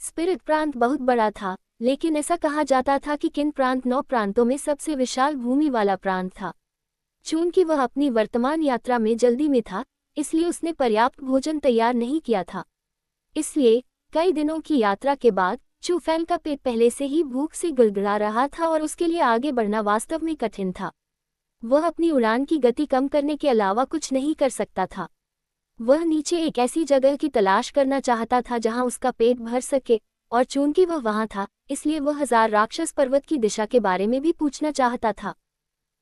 स्पिरिट प्रांत बहुत बड़ा था, लेकिन ऐसा कहा जाता था कि किन प्रांत 9 प्रांतों में सबसे विशाल भूमि वाला प्रांत था। चूंकि वह अपनी वर्तमान यात्रा में जल्दी में था, इसलिए उसने पर्याप्त भोजन तैयार नहीं किया था। इसलिए कई दिनों की यात्रा के बाद चू फेंग का पेट पहले से ही भूख से गुलगुला रहा था और उसके लिए आगे बढ़ना वास्तव में कठिन था। वह अपनी उड़ान की गति कम करने के अलावा कुछ नहीं कर सकता था। वह नीचे एक ऐसी जगह की तलाश करना चाहता था जहां उसका पेट भर सके, और चूंकि वह वहां था, इसलिए वह 1000 राक्षस पर्वत की दिशा के बारे में भी पूछना चाहता था।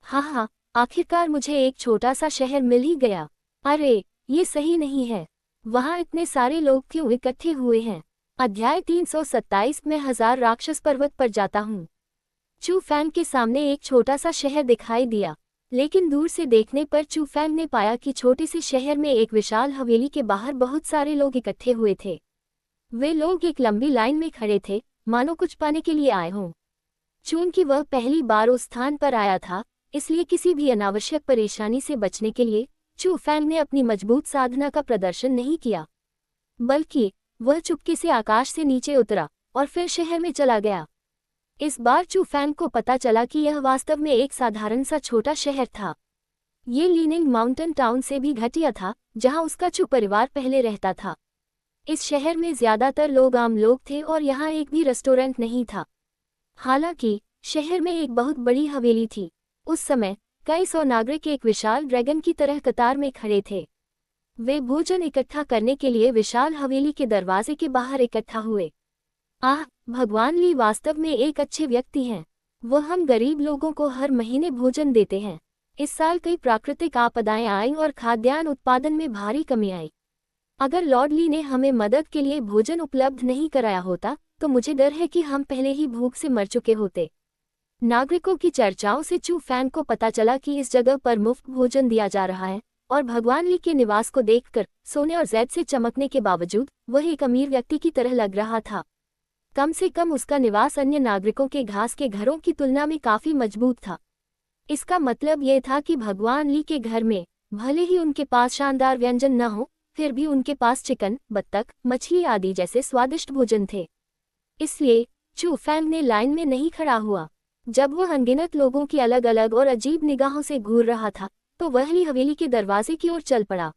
हाँ, आखिरकार मुझे एक छोटा सा शहर मिल ही गया। अरे, ये सही नहीं है। वहां इतने सारे लोग क्यों इकट्ठे हुए हैं? अध्याय 327 में 1000 राक्षस पर्वत पर जाता हूँ। चू फेंग के सामने एक छोटा सा शहर दिखाई दिया। लेकिन दूर से देखने पर चू फैंग ने पाया कि छोटे से शहर में एक विशाल हवेली के बाहर बहुत सारे लोग इकट्ठे हुए थे। वे लोग एक लंबी लाइन में खड़े थे, मानो कुछ पाने के लिए आए हों। चूंकि वह पहली बार उस स्थान पर आया था, इसलिए किसी भी अनावश्यक परेशानी से बचने के लिए चू फैंग ने अपनी मजबूत साधना का प्रदर्शन नहीं किया, बल्कि वह चुपके से आकाश से नीचे उतरा और फिर शहर में चला गया। इस बार चू फैंग को पता चला कि यह वास्तव में एक साधारण सा छोटा शहर था। ये लीनिंग माउंटेन टाउन से भी घटिया था, जहां उसका चू परिवार पहले रहता था। इस शहर में ज्यादातर लोग आम लोग थे और यहाँ एक भी रेस्टोरेंट नहीं था। हालांकि शहर में एक बहुत बड़ी हवेली थी। उस समय कई सौ नागरिक एक विशाल ड्रैगन की तरह कतार में खड़े थे। वे भोजन इकट्ठा करने के लिए विशाल हवेली के दरवाजे के बाहर इकट्ठा हुए। आह, भगवान ली वास्तव में एक अच्छे व्यक्ति हैं। वह हम गरीब लोगों को हर महीने भोजन देते हैं। इस साल कई प्राकृतिक आपदाएं आईं और खाद्यान्न उत्पादन में भारी कमी आई। अगर लॉर्ड ली ने हमें मदद के लिए भोजन उपलब्ध नहीं कराया होता तो मुझे डर है कि हम पहले ही भूख से मर चुके होते। नागरिकों की चर्चाओं से चू फैंग को पता चला कि इस जगह पर मुफ्त भोजन दिया जा रहा है और भगवान ली के निवास को देखकर सोने और जैद से चमकने के बावजूद वह एक अमीर व्यक्ति की तरह लग रहा था। कम से कम उसका निवास अन्य नागरिकों के घास के घरों की तुलना में काफी मजबूत था। इसका मतलब यह था कि भगवान ली के घर में भले ही उनके पास शानदार व्यंजन न हो, फिर भी उनके पास चिकन, बत्तख, मछली आदि जैसे स्वादिष्ट भोजन थे। इसलिए चू फैंग ने लाइन में नहीं खड़ा हुआ। जब वह अनगिनत लोगों की अलग अलग और अजीब निगाहों से घूर रहा था तो वह हवेली के दरवाजे की ओर चल पड़ा।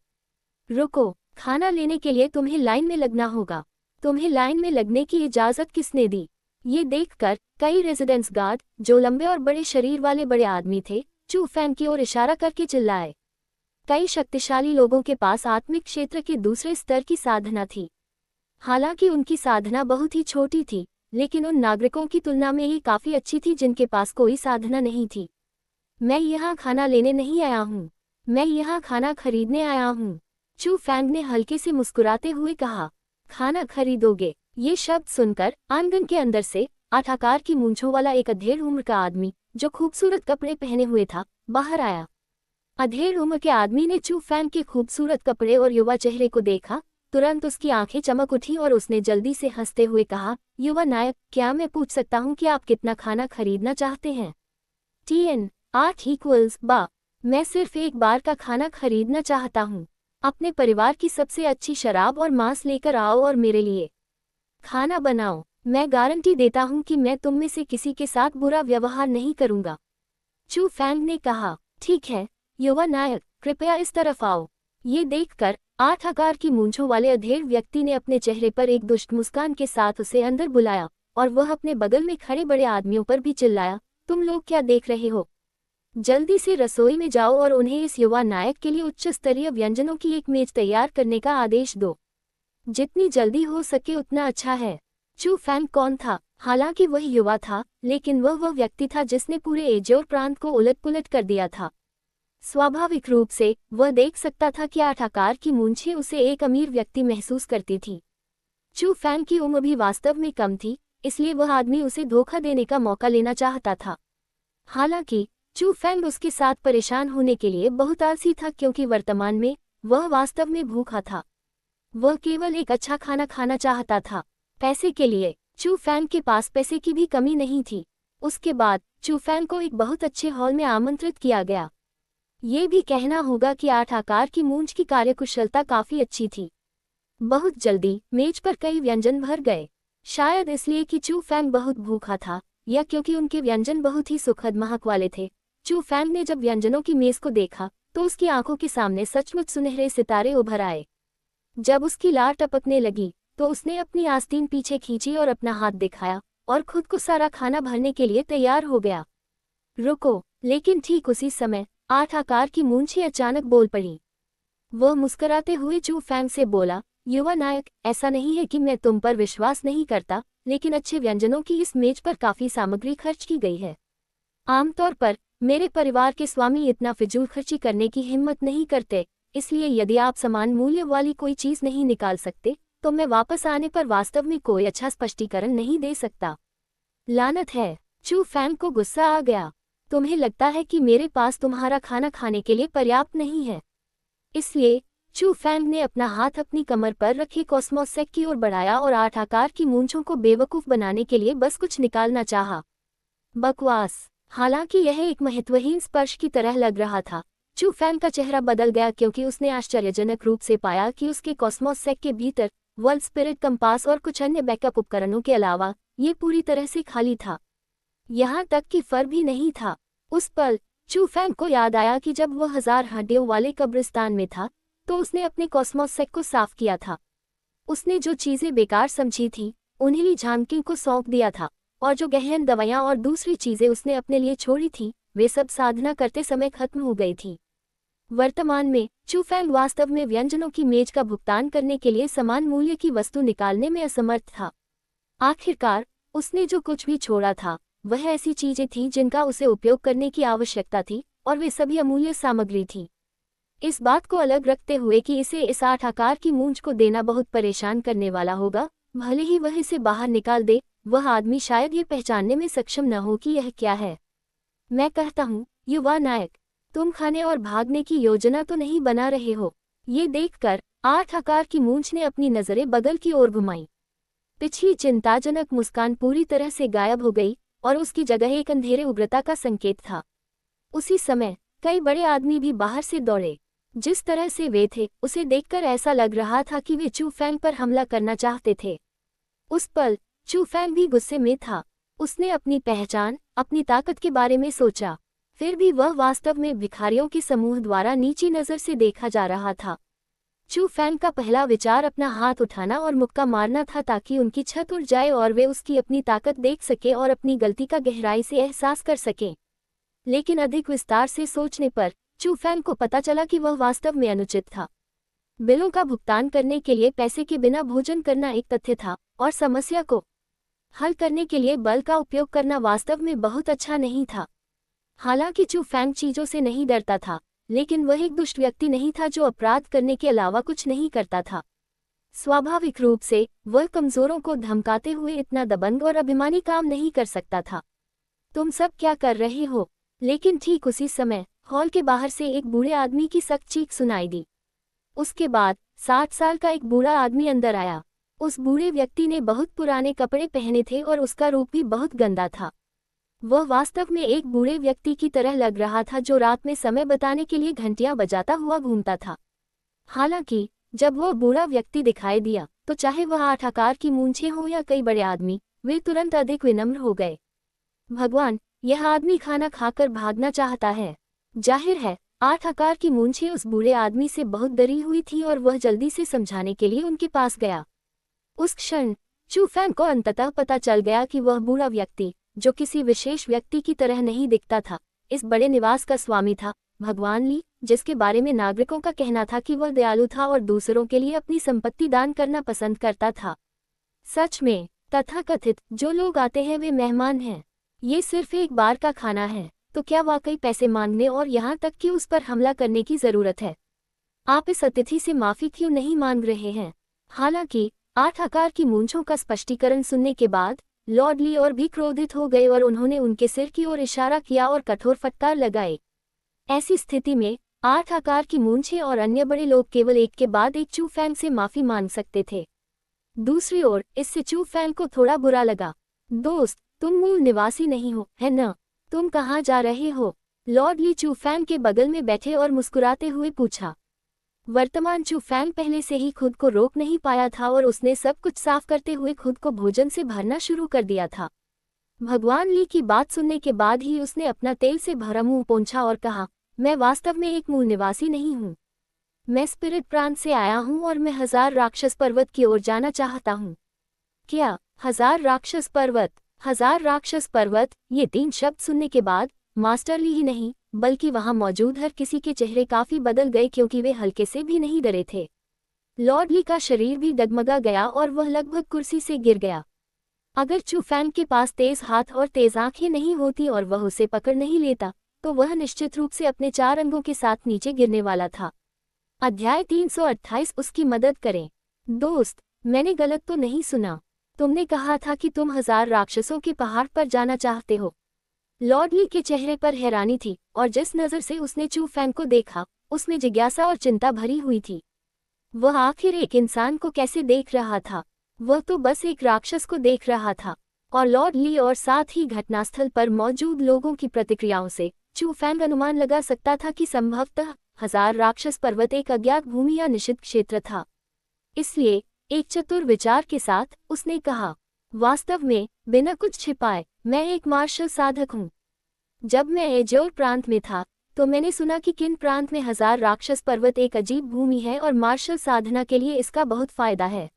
रुको, खाना लेने के लिए तुम्हें लाइन में लगना होगा। तुम्हें लाइन में लगने की इजाजत किसने दी? ये देखकर कई रेजिडेंस गार्ड, जो लंबे और बड़े शरीर वाले बड़े आदमी थे, चू फैंग की ओर इशारा करके चिल्लाए। कई शक्तिशाली लोगों के पास आत्मिक क्षेत्र के दूसरे स्तर की साधना थी। हालांकि उनकी साधना बहुत ही छोटी थी, लेकिन उन नागरिकों की तुलना में ये काफी अच्छी थी जिनके पास कोई साधना नहीं थी। मैं यहाँ खाना लेने नहीं आया हूँ, मैं यहाँ खाना खरीदने आया हूँ, चू फैंग ने हल्के से मुस्कुराते हुए कहा। खाना खरीदोगे? ये शब्द सुनकर आंगन के अंदर से 8 आकार की मूंछों वाला एक अधेड़ उम्र का आदमी, जो खूबसूरत कपड़े पहने हुए था, बाहर आया। अधेड़ उम्र के आदमी ने चू फैंग के खूबसूरत कपड़े और युवा चेहरे को देखा। तुरंत उसकी आंखें चमक उठी और उसने जल्दी से हंसते हुए कहा, युवा नायक, क्या मैं पूछ सकता हूँ कि आप कितना खाना खरीदना चाहते हैं? TN 8 बा। मैं सिर्फ एक बार का खाना खरीदना चाहता हूँ। अपने परिवार की सबसे अच्छी शराब और मांस लेकर आओ और मेरे लिए खाना बनाओ। मैं गारंटी देता हूँ कि मैं तुम में से किसी के साथ बुरा व्यवहार नहीं करूँगा। चू फैंग ने कहा, ठीक है युवा नायक, कृपया इस तरफ आओ। ये देखकर 8 आकार की मूंछों वाले अधेड़ व्यक्ति ने अपने चेहरे पर एक दुष्ट मुस्कान के साथ उसे अंदर बुलाया और वह अपने बगल में खड़े बड़े आदमियों पर भी चिल्लाया, तुम लोग क्या देख रहे हो? जल्दी से रसोई में जाओ और उन्हें इस युवा नायक के लिए उच्च स्तरीय व्यंजनों की एक मेज तैयार करने का आदेश दो। जितनी जल्दी हो सके उतना अच्छा है। चू फैंग कौन था? हालांकि वह युवा था, लेकिन वह व्यक्ति था जिसने पूरे एजोर प्रांत को उलट-पुलट कर दिया था। स्वाभाविक रूप से वह देख सकता था कि 8 आकार की मूंछें उसे एक अमीर व्यक्ति महसूस करती थी। चू फैंग की उम्र भी वास्तव में कम थी, इसलिए वह आदमी उसे धोखा देने का मौका लेना चाहता था। हालांकि चू फैंग उसके साथ परेशान होने के लिए बहुत आलसी था, क्योंकि वर्तमान में वह वास्तव में भूखा था। वह केवल एक अच्छा खाना खाना चाहता था। पैसे के लिए चू फैंग के पास पैसे की भी कमी नहीं थी। उसके बाद चू फैंग को एक बहुत अच्छे हॉल में आमंत्रित किया गया। ये भी कहना होगा कि 8 आकार की मूंछ की कार्यकुशलता काफी अच्छी थी। बहुत जल्दी मेज पर कई व्यंजन भर गए, शायद इसलिए कि चू फैंग बहुत भूखा था या क्योंकि उनके व्यंजन बहुत ही सुखद महक वाले थे। चू फैंग ने जब व्यंजनों की मेज को देखा तो उसकी आंखों के सामने सचमुच सुनहरे सितारे उभर आए। जब उसकी लार टपकने लगी तो उसने अपनी आस्तीन पीछे खींची और अपना हाथ दिखाया और खुद को सारा खाना भरने के लिए तैयार हो गया। रुको! लेकिन ठीक उसी समय 8 आकार की मूंछें अचानक बोल पड़ी। वह मुस्कुराते हुए चू फैंग से बोला, युवा नायक, ऐसा नहीं है कि मैं तुम पर विश्वास नहीं करता, लेकिन अच्छे व्यंजनों की इस मेज पर काफी सामग्री खर्च की गई है। आमतौर पर मेरे परिवार के स्वामी इतना फिजूल खर्ची करने की हिम्मत नहीं करते, इसलिए यदि आप समान मूल्य वाली कोई चीज नहीं निकाल सकते तो मैं वापस आने पर वास्तव में कोई अच्छा स्पष्टीकरण नहीं दे सकता। लानत है! चू फैंग को गुस्सा आ गया। तुम्हें लगता है कि मेरे पास तुम्हारा खाना खाने के लिए पर्याप्त नहीं है। इसलिए चू फैंग ने अपना हाथ अपनी कमर पर रखे कॉस्मोस सेक की ओर बढ़ाया और 8 आकार की मूंछों को बेवकूफ बनाने के लिए बस कुछ निकालना चाहा। बकवास। हालांकि यह एक महत्वहीन स्पर्श की तरह लग रहा था, चू फैंग का चेहरा बदल गया क्योंकि उसने आश्चर्यजनक रूप से पाया कि उसके कॉस्मोस सेक के भीतर वर्ल्ड स्पिरिट कंपास और कुछ अन्य बैकअप उपकरणों के अलावा ये पूरी तरह से खाली था। यहाँ तक कि फर भी नहीं था। उस पल चू फैंग को याद आया कि जब वह 1000 हड्डियों वाले कब्रिस्तान में था तो उसने अपने कॉस्मोस सेक को साफ किया था। उसने जो चीजें बेकार समझी थी उन्हें ली झांकी को सौंप दिया था, और जो गहन दवाइयाँ और दूसरी चीजें उसने अपने लिए छोड़ी थी वे सब साधना करते समय खत्म हो गई थी। वर्तमान में चू फैंग वास्तव में व्यंजनों की मेज का भुगतान करने के लिए समान मूल्य की वस्तु निकालने में असमर्थ था। आखिरकार उसने जो कुछ भी छोड़ा था वह ऐसी चीजें थीं जिनका उसे उपयोग करने की आवश्यकता थी, और वे सभी अमूल्य सामग्री थी। इस बात को अलग रखते हुए कि इसे इस 8 आकार की मूंछ को देना बहुत परेशान करने वाला होगा, भले ही वह इसे बाहर निकाल दे, वह आदमी शायद ये पहचानने में सक्षम न हो कि यह क्या है। मैं कहता हूँ, युवा नायक, तुम खाने और भागने की योजना तो नहीं बना रहे हो। ये देखकर 8 आकार की मूंछ ने अपनी नजरें बगल की ओर घुमाई। पिछली चिंताजनक मुस्कान पूरी तरह से गायब हो गई और उसकी जगह एक अंधेरे उग्रता का संकेत था। उसी समय कई बड़े आदमी भी बाहर से दौड़े। जिस तरह से वे थे उसे देखकर ऐसा लग रहा था कि वे चू फैंग पर हमला करना चाहते थे। उस पल चू फैंग भी गुस्से में था। उसने अपनी पहचान, अपनी ताकत के बारे में सोचा। फिर भी वह वास्तव में भिखारियों के समूह द्वारा नीची नज़र से देखा जा रहा था। चू फैंग का पहला विचार अपना हाथ उठाना और मुक्का मारना था ताकि उनकी छत उड़ जाए और वे उसकी अपनी ताकत देख सके और अपनी गलती का गहराई से एहसास कर सकें। लेकिन अधिक विस्तार से सोचने पर चू फैंग को पता चला कि वह वास्तव में अनुचित था। बिलों का भुगतान करने के लिए पैसे के बिना भोजन करना एक तथ्य था, और समस्या को हल करने के लिए बल का उपयोग करना वास्तव में बहुत अच्छा नहीं था। हालांकि चू फैंग चीजों से नहीं डरता था, लेकिन वह एक दुष्ट व्यक्ति नहीं था जो अपराध करने के अलावा कुछ नहीं करता था। स्वाभाविक रूप से वह कमजोरों को धमकाते हुए इतना दबंग और अभिमानी काम नहीं कर सकता था। तुम सब क्या कर रहे हो? लेकिन ठीक उसी समय हॉल के बाहर से एक बूढ़े आदमी की सख्त चीख सुनाई दी। उसके बाद 60 साल का एक बूढ़ा आदमी अंदर आया। उस बूढ़े व्यक्ति ने बहुत पुराने कपड़े पहने थे और उसका रूप भी बहुत गंदा था। वह वास्तव में एक बूढ़े व्यक्ति की तरह लग रहा था जो रात में समय बताने के लिए घंटियां बजाता हुआ घूमता था। हालांकि जब वह बूढ़ा व्यक्ति दिखाई दिया तो चाहे वह 8 आकार की मूंछें हो या कई बड़े आदमी, वे तुरंत अधिक विनम्र हो गए। भगवान, यह आदमी खाना खाकर भागना चाहता है। जाहिर है 8 आकार की मूंछें उस बूढ़े आदमी से बहुत डरी हुई थी और वह जल्दी से समझाने के लिए उनके पास गया। उस क्षण चू फैंग को अंततः पता चल गया कि वह बूढ़ा व्यक्ति, जो किसी विशेष व्यक्ति की तरह नहीं दिखता था, इस बड़े निवास का स्वामी था, भगवान ली, जिसके बारे में नागरिकों का कहना था कि वह दयालु था और दूसरों के लिए अपनी संपत्ति दान करना पसंद करता था। सच में तथाकथित जो लोग आते हैं वे मेहमान हैं। ये सिर्फ एक बार का खाना है, तो क्या वाकई पैसे मांगने और यहाँ तक कि उस पर हमला करने की जरूरत है? आप इस अतिथि से माफी क्यों नहीं मांग रहे हैं? हालांकि 8 आकार की मूंछों का स्पष्टीकरण सुनने के बाद लॉर्ड ली और भी क्रोधित हो गए और उन्होंने उनके सिर की ओर इशारा किया और कठोर फटकार लगाए। ऐसी स्थिति में 8 आकार की मूंछें और अन्य बड़े लोग केवल एक के बाद एक चू फैंग से माफी मांग सकते थे। दूसरी ओर इससे चू फैंग को थोड़ा बुरा लगा। दोस्त, तुम मूल निवासी नहीं हो, है न? तुम कहाँ जा रहे हो? लॉर्ड ली चू फैंग के बगल में बैठे और मुस्कुराते हुए पूछा। वर्तमान चू फैंग पहले से ही खुद को रोक नहीं पाया था और उसने सब कुछ साफ करते हुए खुद को भोजन से भरना शुरू कर दिया था। भगवान ली की बात सुनने के बाद ही उसने अपना तेल से भरा मुंह पोंछा और कहा, मैं वास्तव में एक मूल निवासी नहीं हूँ। मैं स्पिरिट प्रांत से आया हूँ और मैं 1000 राक्षस पर्वत की ओर जाना चाहता हूँ। क्या 1000 राक्षस पर्वत? 1000 राक्षस पर्वत? ये 3 शब्द सुनने के बाद मास्टर ली ही नहीं बल्कि वहां मौजूद हर किसी के चेहरे काफी बदल गए, क्योंकि वे हल्के से भी नहीं डरे थे। लॉर्ड ली का शरीर भी डगमगा गया और वह लगभग कुर्सी से गिर गया। अगर चू फैंग के पास तेज हाथ और तेज आंखें नहीं होती और वह उसे पकड़ नहीं लेता तो वह निश्चित रूप से अपने 4 अंगों के साथ नीचे गिरने वाला था। अध्याय 328 उसकी मदद करें। दोस्त, मैंने गलत तो नहीं सुना? तुमने कहा था कि तुम 1000 राक्षसों के पहाड़ पर जाना चाहते हो। लॉर्ड ली के चेहरे पर हैरानी थी और जिस नज़र से उसने चू फैंग को देखा उसमें जिज्ञासा और चिंता भरी हुई थी। वह आखिर एक इंसान को कैसे देख रहा था? वह तो बस एक राक्षस को देख रहा था। और लॉर्ड ली और साथ ही घटनास्थल पर मौजूद लोगों की प्रतिक्रियाओं से चू फैंग अनुमान लगा सकता था कि संभवतः 1000 राक्षस पर्वत एक अज्ञात भूमि या निषिद्ध क्षेत्र था। इसलिए एक चतुर विचार के साथ उसने कहा, वास्तव में बिना कुछ छिपाए मैं एक मार्शल साधक हूँ। जब मैं एजोर प्रांत में था तो मैंने सुना कि किन प्रांत में 1000 राक्षस पर्वत एक अजीब भूमि है और मार्शल साधना के लिए इसका बहुत फायदा है।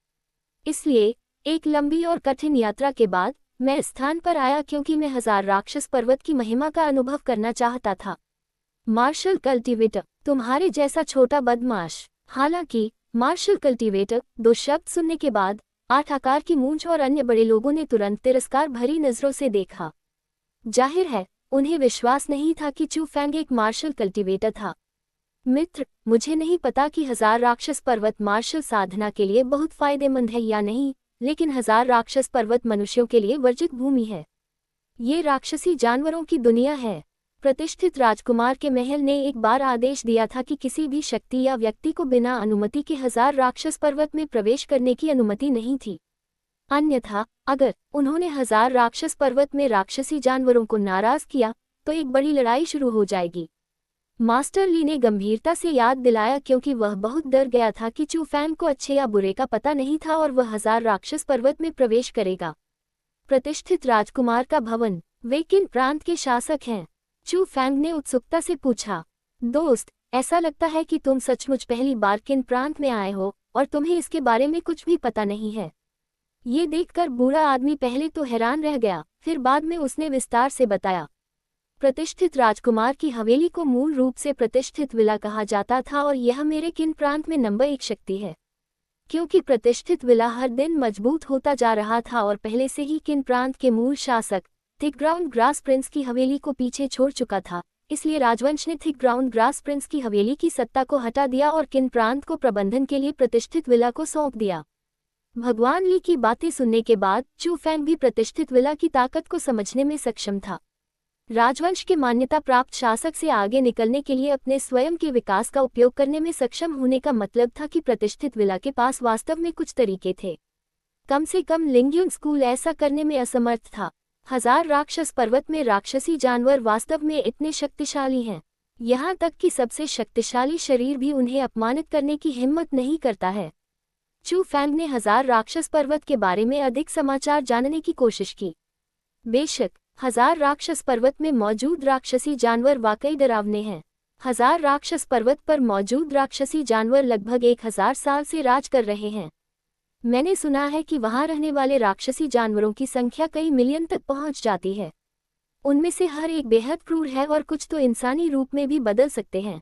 इसलिए एक लंबी और कठिन यात्रा के बाद मैं इस स्थान पर आया क्योंकि मैं 1000 राक्षस पर्वत की महिमा का अनुभव करना चाहता था। मार्शल कल्टीवेटर, तुम्हारे जैसा छोटा बदमाश। हालांकि मार्शल कल्टीवेटर 2 शब्द सुनने के बाद 8 आकार की मूंछ और अन्य बड़े लोगों ने तुरंत तिरस्कार भरी नजरों से देखा। जाहिर है उन्हें विश्वास नहीं था कि चू फैंग एक मार्शल कल्टीवेटर था। मित्र, मुझे नहीं पता कि 1000 राक्षस पर्वत मार्शल साधना के लिए बहुत फायदेमंद है या नहीं, लेकिन 1000 राक्षस पर्वत मनुष्यों के लिए वर्जित भूमि है। ये राक्षसी जानवरों की दुनिया है। प्रतिष्ठित राजकुमार के महल ने एक बार आदेश दिया था कि किसी भी शक्ति या व्यक्ति को बिना अनुमति के 1000 राक्षस पर्वत में प्रवेश करने की अनुमति नहीं थी। अन्यथा अगर उन्होंने 1000 राक्षस पर्वत में राक्षसी जानवरों को नाराज किया तो एक बड़ी लड़ाई शुरू हो जाएगी। मास्टर ली ने गंभीरता से याद दिलाया क्योंकि वह बहुत डर गया था कि चू फैंग को अच्छे या बुरे का पता नहीं था और वह 1000 राक्षस पर्वत में प्रवेश करेगा। प्रतिष्ठित राजकुमार का भवन, वे किन प्रांत के शासक हैं? चू फैंग ने उत्सुकता से पूछा। दोस्त, ऐसा लगता है कि तुम सचमुच पहली बार किन प्रांत में आए हो और तुम्हें इसके बारे में कुछ भी पता नहीं है। ये देखकर बूढ़ा आदमी पहले तो हैरान रह गया, फिर बाद में उसने विस्तार से बताया। प्रतिष्ठित राजकुमार की हवेली को मूल रूप से प्रतिष्ठित विला कहा जाता था और यह मेरे किन प्रांत में नंबर 1 शक्ति है। क्योंकि प्रतिष्ठित विला हर दिन मजबूत होता जा रहा था और पहले से ही किन प्रांत के मूल शासक थिक ग्राउंड ग्रास प्रिंस की हवेली को पीछे छोड़ चुका था, इसलिए राजवंश ने थिक ग्राउंड ग्रास प्रिंस की हवेली की सत्ता को हटा दिया और किन प्रांत को प्रबंधन के लिए प्रतिष्ठित विला को सौंप दिया। भगवान ली की बातें सुनने के बाद चू फैंग भी प्रतिष्ठित विला की ताकत को समझने में सक्षम था। राजवंश के मान्यता प्राप्त शासक से आगे निकलने के लिए अपने स्वयं के विकास का उपयोग करने में सक्षम होने का मतलब था कि प्रतिष्ठित विला के पास वास्तव में कुछ तरीके थे। कम से कम लिंग्यून स्कूल ऐसा करने में असमर्थ था। 1000 राक्षस पर्वत में राक्षसी जानवर वास्तव में इतने शक्तिशाली हैं, यहाँ तक कि सबसे शक्तिशाली शरीर भी उन्हें अपमानित करने की हिम्मत नहीं करता है। चू फैंग ने 1000 राक्षस पर्वत के बारे में अधिक समाचार जानने की कोशिश की। बेशक 1000 राक्षस पर्वत में मौजूद राक्षसी जानवर वाकई डरावने हैं। 1000 राक्षस पर्वत पर मौजूद राक्षसी जानवर लगभग 1000 साल से राज कर रहे हैं। मैंने सुना है कि वहां रहने वाले राक्षसी जानवरों की संख्या कई मिलियन तक पहुंच जाती है। उनमें से हर एक बेहद क्रूर है और कुछ तो इंसानी रूप में भी बदल सकते हैं।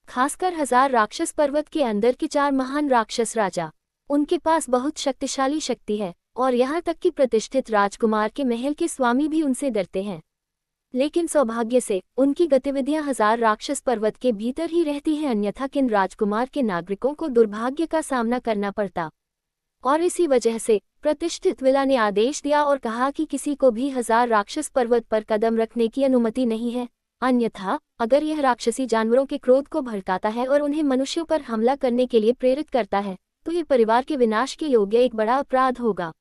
खासकर 1000 राक्षस पर्वत के अंदर के 4 महान राक्षस राजा, उनके पास बहुत शक्तिशाली शक्ति है और यहाँ तक कि प्रतिष्ठित राजकुमार के महल के स्वामी भी उनसे डरते हैं। लेकिन सौभाग्य से उनकी गतिविधियां 1000 राक्षस पर्वत के भीतर ही रहती हैं, अन्यथा किन राजकुमार के नागरिकों को दुर्भाग्य का सामना करना पड़ता। और इसी वजह से प्रतिष्ठित विला ने आदेश दिया और कहा कि किसी को भी 1000 राक्षस पर्वत पर कदम रखने की अनुमति नहीं है, अन्यथा अगर यह राक्षसी जानवरों के क्रोध को भड़काता है और उन्हें मनुष्यों पर हमला करने के लिए प्रेरित करता है तो ये परिवार के विनाश के योग्य एक बड़ा अपराध होगा।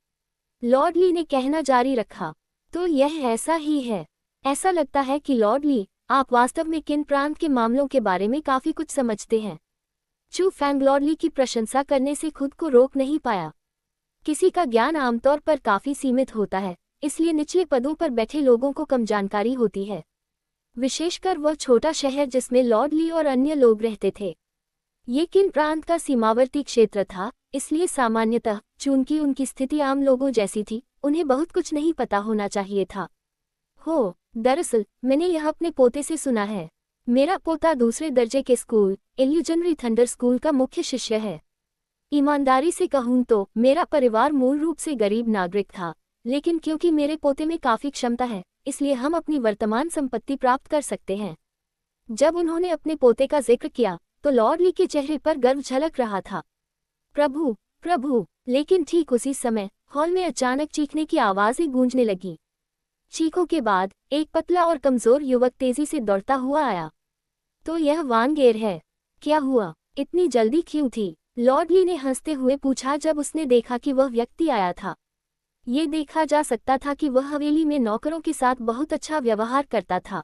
लॉर्ड ली ने कहना जारी रखा। तो यह ऐसा ही है। ऐसा लगता है कि लॉर्ड ली, आप वास्तव में किन प्रांत के मामलों के बारे में काफी कुछ समझते हैं। चू फैंग लॉर्ड ली की प्रशंसा करने से खुद को रोक नहीं पाया। किसी का ज्ञान आमतौर पर काफी सीमित होता है, इसलिए निचले पदों पर बैठे लोगों को कम जानकारी होती है, विशेषकर वह छोटा शहर जिसमें लॉर्ड ली और अन्य लोग रहते थे। ये किन प्रांत का सीमावर्ती क्षेत्र था, इसलिए सामान्यतः चूंकि उनकी स्थिति आम लोगों जैसी थी, उन्हें बहुत कुछ नहीं पता होना चाहिए था। दरअसल मैंने यह अपने पोते से सुना है। मेरा पोता दूसरे दर्जे के स्कूल इल्यूजनरी थंडर स्कूल का मुख्य शिष्य है। ईमानदारी से कहूँ तो मेरा परिवार मूल रूप से गरीब नागरिक था, लेकिन क्योंकि मेरे पोते में काफी क्षमता है, इसलिए हम अपनी वर्तमान संपत्ति प्राप्त कर सकते हैं। जब उन्होंने अपने पोते का जिक्र किया तो लॉर्ड ली के चेहरे पर गर्व झलक रहा था। प्रभु, प्रभु! लेकिन ठीक उसी समय हॉल में अचानक चीखने की आवाज़ें गूंजने लगी। चीखों के बाद एक पतला और कमजोर युवक तेजी से दौड़ता हुआ आया। तो यह वानगेर है। क्या हुआ, इतनी जल्दी क्यों थी? लॉर्ड ली ने हंसते हुए पूछा जब उसने देखा कि वह व्यक्ति आया था। ये देखा जा सकता था कि वह हवेली में नौकरों के साथ बहुत अच्छा व्यवहार करता था।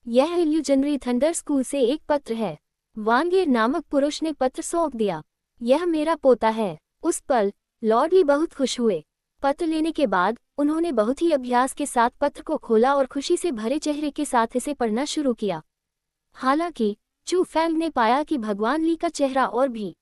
यह इल्यूजनरी थंडर स्कूल से एक पत्र है। वानगेर नामक पुरुष ने पत्र सौंप दिया। यह मेरा पोता है। उस पल लॉर्ड ली बहुत खुश हुए। पत्र लेने के बाद उन्होंने बहुत ही अभ्यास के साथ पत्र को खोला और खुशी से भरे चेहरे के साथ इसे पढ़ना शुरू किया। हालांकि चू फैंग ने पाया कि भगवान ली का चेहरा और भी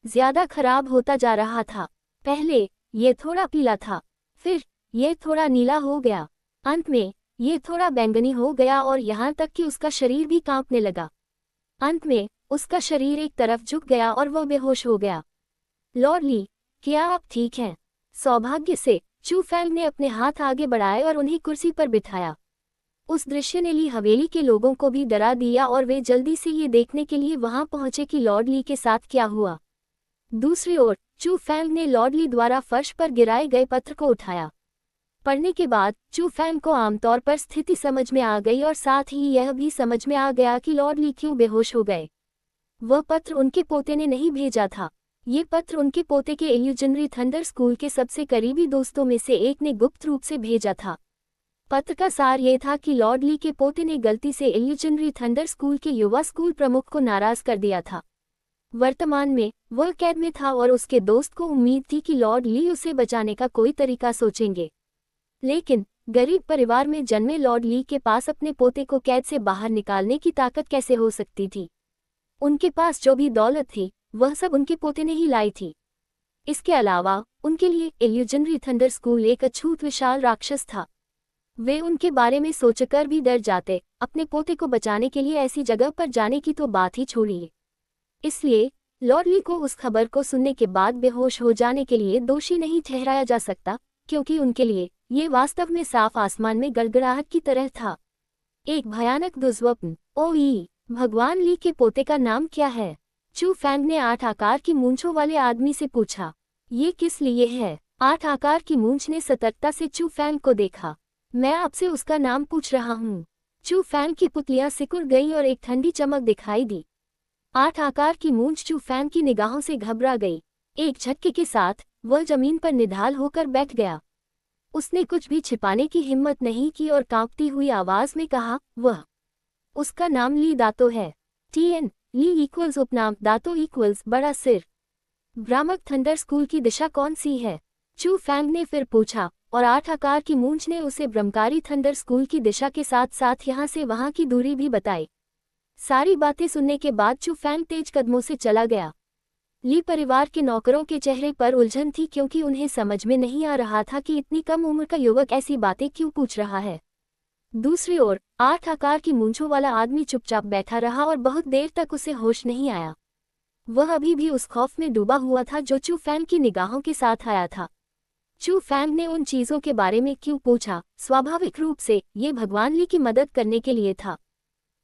ज्यादा खराब होता जा रहा था। पहले ये थोड़ा पीला था, फिर ये थोड़ा नीला हो गया, अंत में ये थोड़ा बैंगनी हो गया और यहाँ तक कि उसका शरीर भी कांपने लगा। अंत में उसका शरीर एक तरफ झुक गया और वह बेहोश हो गया। लॉर्ड ली, क्या आप ठीक हैं? सौभाग्य से चू फैंग ने अपने हाथ आगे बढ़ाए और उन्हें कुर्सी पर बिठाया। उस दृश्य ने ली हवेली के लोगों को भी डरा दिया और वे जल्दी से ये देखने के लिए वहां पहुंचे कि लॉर्ड ली के साथ क्या हुआ। दूसरी ओर चू फैंग ने लॉर्ड ली द्वारा फर्श पर गिराए गए पत्र को उठाया। पढ़ने के बाद चू फैंग को आमतौर पर स्थिति समझ में आ गई और साथ ही यह भी समझ में आ गया कि लॉर्ड ली क्यों बेहोश हो गए। वह पत्र उनके पोते ने नहीं भेजा था। ये पत्र उनके पोते के इल्यूजनरी थंडर स्कूल के सबसे करीबी दोस्तों में से एक ने गुप्त रूप से भेजा था। पत्र का सार ये था कि लॉर्ड ली के पोते ने गलती से इल्यूजनरी थंडर स्कूल के युवा स्कूल प्रमुख को नाराज कर दिया था। वर्तमान में वह कैद में था और उसके दोस्त को उम्मीद थी कि लॉर्ड ली उसे बचाने का कोई तरीका सोचेंगे। लेकिन गरीब परिवार में जन्मे लॉर्ड ली के पास अपने पोते को कैद से बाहर निकालने की ताकत कैसे हो सकती थी? उनके पास जो भी दौलत थी वह सब उनके पोते ने ही लाई थी। इसके अलावा उनके लिए इल्यूजनरी थंडर स्कूल एक अछूत विशाल राक्षस था। वे उनके बारे में सोचकर भी डर जाते। अपने पोते को बचाने के लिए ऐसी जगह पर जाने की तो बात ही छोड़िए। इसलिए लॉर्ड ली को उस खबर को सुनने के बाद बेहोश हो जाने के लिए दोषी नहीं ठहराया जा सकता, क्योंकि उनके लिए ये वास्तव में साफ आसमान में गड़गड़ाहट की तरह था। एक भयानक दुस्वप्न। ओई, भगवान ली के पोते का नाम क्या है? चू फैंग ने 8 आकार की मूंछों वाले आदमी से पूछा। ये किस लिए है? 8 आकार की मूंछ ने सतर्कता से चू फैंग को देखा। मैं आपसे उसका नाम पूछ रहा हूँ। चू फैंग की पुतलियां सिकुड़ गईं और एक ठंडी चमक दिखाई दी। 8 आकार की मूंछ चू फैंग की निगाहों से घबरा गई। एक झटके के साथ वह जमीन पर निढाल होकर बैठ गया। उसने कुछ भी छिपाने की हिम्मत नहीं की और कांपती हुई आवाज में कहा, वह उसका नाम ली दातो है। TN ली इक्वल्स उपनाम, दातो इक्वल्स बड़ा सिर। भ्रामक थंडर स्कूल की दिशा कौन सी है? चू फैंग ने फिर पूछा और 8 आकार की मूंछ ने उसे ब्रह्मकारी थंडर स्कूल की दिशा के साथ साथ यहाँ से वहाँ की दूरी भी बताई। सारी बातें सुनने के बाद चू फैंग तेज कदमों से चला गया। ली परिवार के नौकरों के चेहरे पर उलझन थी, क्योंकि उन्हें समझ में नहीं आ रहा था कि इतनी कम उम्र का युवक ऐसी बातें क्यों पूछ रहा है। दूसरी ओर 8 आकार की मूंछों वाला आदमी चुपचाप बैठा रहा और बहुत देर तक उसे होश नहीं आया। वह अभी भी उस खौफ में डूबा हुआ था जो चू फैंग की निगाहों के साथ आया था। चू फैंग ने उन चीजों के बारे में क्यों पूछा? स्वाभाविक रूप से ये भगवान ली की मदद करने के लिए था।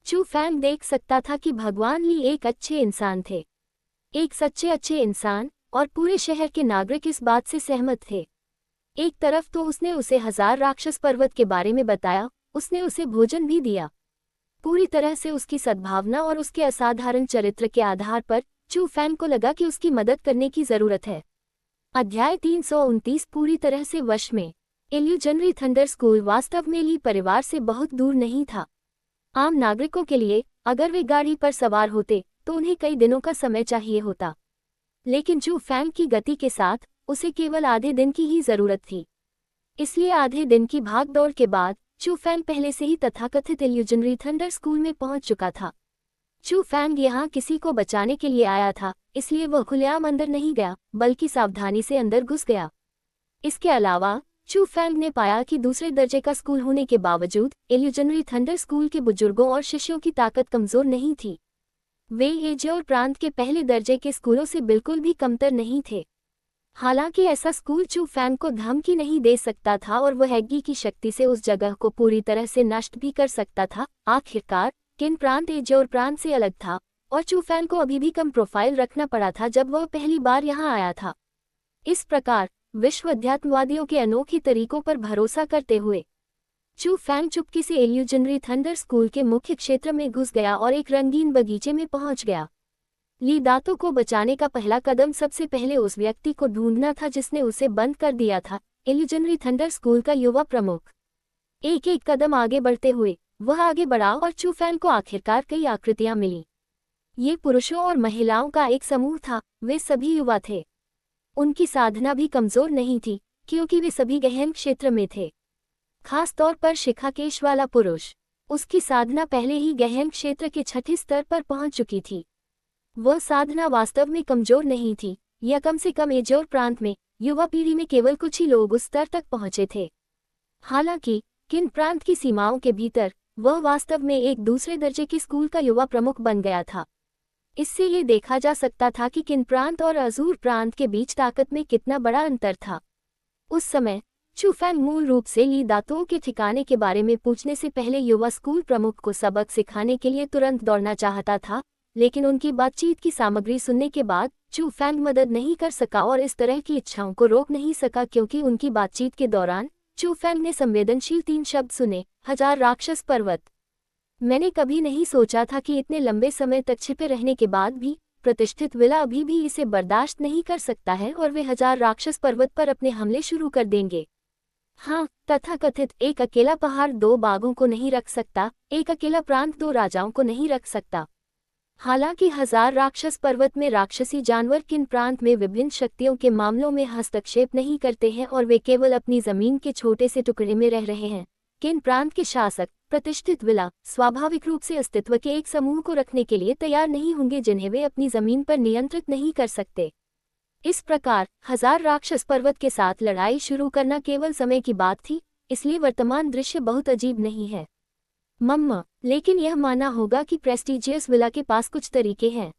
चू फैंग देख सकता था कि भगवान ली एक अच्छे इंसान थे, एक सच्चे अच्छे इंसान, और पूरे शहर के नागरिक इस बात से सहमत थे। एक तरफ तो उसने उसे 1000 राक्षस पर्वत के बारे में बताया, उसने उसे भोजन भी दिया। पूरी तरह से उसकी सद्भावना और उसके असाधारण चरित्र के आधार पर चू फैंग को लगा कि उसकी मदद करने की जरूरत है। अध्याय 329 पूरी तरह से वश में। इल्यूजनरी थंडर स्कूल वास्तव में ली परिवार से बहुत दूर नहीं था। आम नागरिकों के लिए अगर वे गाड़ी पर सवार होते तो उन्हें कई दिनों का समय चाहिए होता, लेकिन चू फैंग की गति के साथ उसे केवल आधे दिन की ही जरूरत थी। इसलिए आधे दिन की भागदौड़ के बाद चू फैंग पहले से ही तथाकथित इल्यूजनरी थंडर स्कूल में पहुंच चुका था। चू फैंग यहाँ किसी को बचाने के लिए आया था, इसलिए वह खुलेआम अंदर नहीं गया, बल्कि सावधानी से अंदर घुस गया। इसके अलावा चू फैंग ने पाया कि दूसरे दर्जे का स्कूल होने के बावजूद इल्यूजनरी थंडर स्कूल के बुजुर्गों और शिष्यों की ताकत कमजोर नहीं थी। वे एजोर प्रांत के पहले दर्जे के स्कूलों से बिल्कुल भी कमतर नहीं थे। हालांकि ऐसा स्कूल चू फैंग को धमकी नहीं दे सकता था और वह एग्गी की शक्ति से उस जगह को पूरी तरह से नष्ट भी कर सकता था। आखिरकार किन प्रांत एजोर प्रांत से अलग था और चू फैंग को अभी भी कम प्रोफाइल रखना पड़ा था जब वह पहली बार यहाँ आया था। इस प्रकार विश्व अध्यात्मवादियों के अनोखे तरीकों पर भरोसा करते हुए चू फैंग चुपके से इल्यूजनरी थंडर स्कूल के मुख्य क्षेत्र में घुस गया और एक रंगीन बगीचे में पहुंच गया। ली दातो को बचाने का पहला कदम सबसे पहले उस व्यक्ति को ढूंढना था जिसने उसे बंद कर दिया था, इल्यूजनरी थंडर स्कूल का युवा प्रमुख। एक एक कदम आगे बढ़ते हुए वह आगे बढ़ा और चू फैंग को आखिरकार कई आकृतियां मिली। ये पुरुषों और महिलाओं का एक समूह था, वे सभी युवा थे। उनकी साधना भी कमजोर नहीं थी क्योंकि वे सभी गहन क्षेत्र में थे। खास तौर पर शिखाकेश वाला पुरुष, उसकी साधना पहले ही गहन क्षेत्र के छठे स्तर पर पहुंच चुकी थी। वह साधना वास्तव में कमजोर नहीं थी, या कम से कम एजोर प्रांत में युवा पीढ़ी में केवल कुछ ही लोग उस स्तर तक पहुंचे थे। हालांकि किन प्रांत की सीमाओं के भीतर वह वास्तव में एक दूसरे दर्जे के स्कूल का युवा प्रमुख बन गया था। इससे ये देखा जा सकता था कि किन प्रांत और अजूर प्रांत के बीच ताकत में कितना बड़ा अंतर था। उस समय चू फैंग मूल रूप से ली दातुओं के ठिकाने के बारे में पूछने से पहले युवा स्कूल प्रमुख को सबक सिखाने के लिए तुरंत दौड़ना चाहता था, लेकिन उनकी बातचीत की सामग्री सुनने के बाद चू फैंग मदद नहीं कर सका और इस तरह की इच्छाओं को रोक नहीं सका क्योंकि उनकी बातचीत के दौरान चू फैंग ने संवेदनशील 3 शब्द सुने, 1000 राक्षस पर्वत। मैंने कभी नहीं सोचा था कि इतने लंबे समय तक छिपे रहने के बाद भी प्रतिष्ठित विला अभी भी इसे बर्दाश्त नहीं कर सकता है और वे 1000 राक्षस पर्वत पर अपने हमले शुरू कर देंगे। हाँ, तथाकथित एक अकेला पहाड़ 2 बाघों को नहीं रख सकता, एक अकेला प्रांत 2 राजाओं को नहीं रख सकता। हालांकि 1000 राक्षस पर्वत में राक्षसी जानवर किन प्रांत में विभिन्न शक्तियों के मामलों में हस्तक्षेप नहीं करते हैं और वे केवल अपनी जमीन के छोटे से टुकड़े में रह रहे हैं। किन प्रांत के शासक, प्रतिष्ठित विला, स्वाभाविक रूप से अस्तित्व के एक समूह को रखने के लिए तैयार नहीं होंगे जिन्हें वे अपनी जमीन पर नियंत्रित नहीं कर सकते। इस प्रकार 1000 राक्षस पर्वत के साथ लड़ाई शुरू करना केवल समय की बात थी, इसलिए वर्तमान दृश्य बहुत अजीब नहीं है। मम्मा, लेकिन यह मानना होगा कि प्रेस्टीजियस विला के पास कुछ तरीके हैं।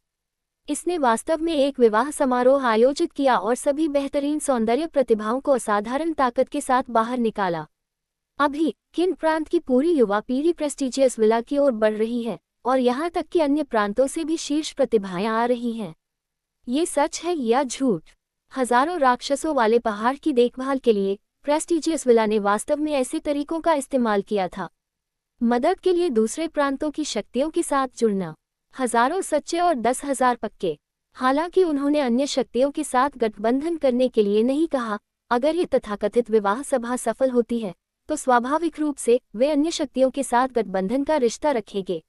इसने वास्तव में एक विवाह समारोह आयोजित किया और सभी बेहतरीन सौंदर्य प्रतिभाओं को असाधारण ताकत के साथ बाहर निकाला। अभी किन प्रांत की पूरी युवा पीढ़ी प्रेस्टीजियस विला की ओर बढ़ रही है और यहाँ तक कि अन्य प्रांतों से भी शीर्ष प्रतिभाएं आ रही हैं। ये सच है या झूठ? हजारों राक्षसों वाले पहाड़ की देखभाल के लिए प्रेस्टीजियस विला ने वास्तव में ऐसे तरीकों का इस्तेमाल किया था। मदद के लिए दूसरे प्रांतों की शक्तियों के साथ जुड़ना, हजारों सच्चे और 10,000 पक्के। हालांकि उन्होंने अन्य शक्तियों के साथ गठबंधन करने के लिए नहीं कहा। अगर ये तथाकथित विवाह सभा सफल होती है तो स्वाभाविक रूप से वे अन्य शक्तियों के साथ गठबंधन का रिश्ता रखेंगे।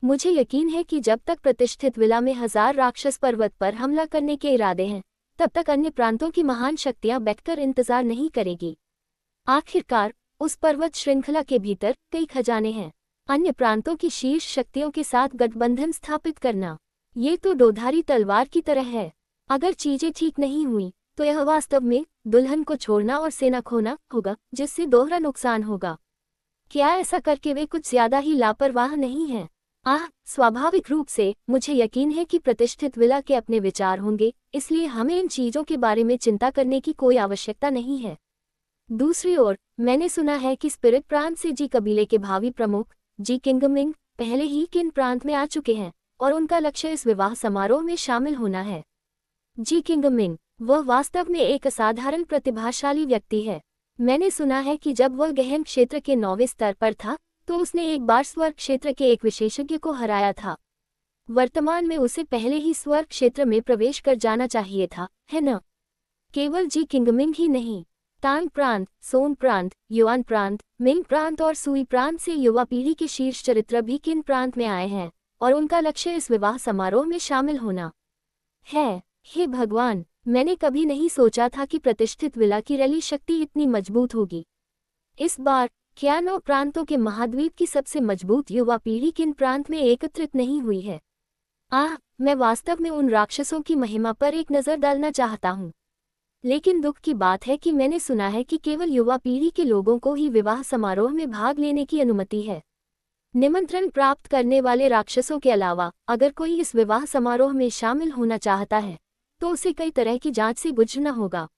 मुझे यकीन है कि जब तक प्रतिष्ठित विला में 1000 राक्षस पर्वत पर हमला करने के इरादे हैं, तब तक अन्य प्रांतों की महान शक्तियां बैठकर इंतजार नहीं करेगी। आखिरकार उस पर्वत श्रृंखला के भीतर कई खजाने हैं। अन्य प्रांतों की शीर्ष शक्तियों के साथ गठबंधन स्थापित करना, ये तो दोधारी तलवार की तरह है। अगर चीजें ठीक नहीं हुई तो यह वास्तव में दुल्हन को छोड़ना और सेना खोना होगा, जिससे दोहरा नुकसान होगा। क्या ऐसा करके वे कुछ ज्यादा ही लापरवाह नहीं हैं? स्वाभाविक रूप से मुझे यकीन है कि प्रतिष्ठित विला के अपने विचार होंगे, इसलिए हमें इन चीजों के बारे में चिंता करने की कोई आवश्यकता नहीं है। दूसरी ओर मैंने सुना है कि स्पिरिट प्रांत से जी कबीले के भावी प्रमुख जी किंगमिंग पहले ही किन प्रांत में आ चुके हैं और उनका लक्ष्य इस विवाह समारोह में शामिल होना है। जी किंगमिंग, वह वास्तव में एक असाधारण प्रतिभाशाली व्यक्ति है। मैंने सुना है कि जब वह गहन क्षेत्र के 9वें स्तर पर था तो उसने एक बार स्वर्ग क्षेत्र के एक विशेषज्ञ को हराया था। वर्तमान में उसे पहले ही स्वर्ग क्षेत्र में प्रवेश कर जाना चाहिए था, है न? केवल जी किंगमिंग ही नहीं, तांग प्रांत, सोन प्रांत, युआन प्रांत, मिंग प्रांत और सुई प्रांत से युवा पीढ़ी के शीर्ष चरित्र भी किन प्रांत में आए हैं और उनका लक्ष्य इस विवाह समारोह में शामिल होना है। हे भगवान, मैंने कभी नहीं सोचा था कि प्रतिष्ठित विला की रैली शक्ति इतनी मजबूत होगी। इस बार क्या 9 प्रांतों के महाद्वीप की सबसे मजबूत युवा पीढ़ी किन प्रांत में एकत्रित नहीं हुई है? मैं वास्तव में उन राक्षसों की महिमा पर एक नज़र डालना चाहता हूँ। लेकिन दुख की बात है कि मैंने सुना है कि केवल युवा पीढ़ी के लोगों को ही विवाह समारोह में भाग लेने की अनुमति है। निमंत्रण प्राप्त करने वाले राक्षसों के अलावा अगर कोई इस विवाह समारोह में शामिल होना चाहता है तो उसे कई तरह की जांच से गुजरना होगा।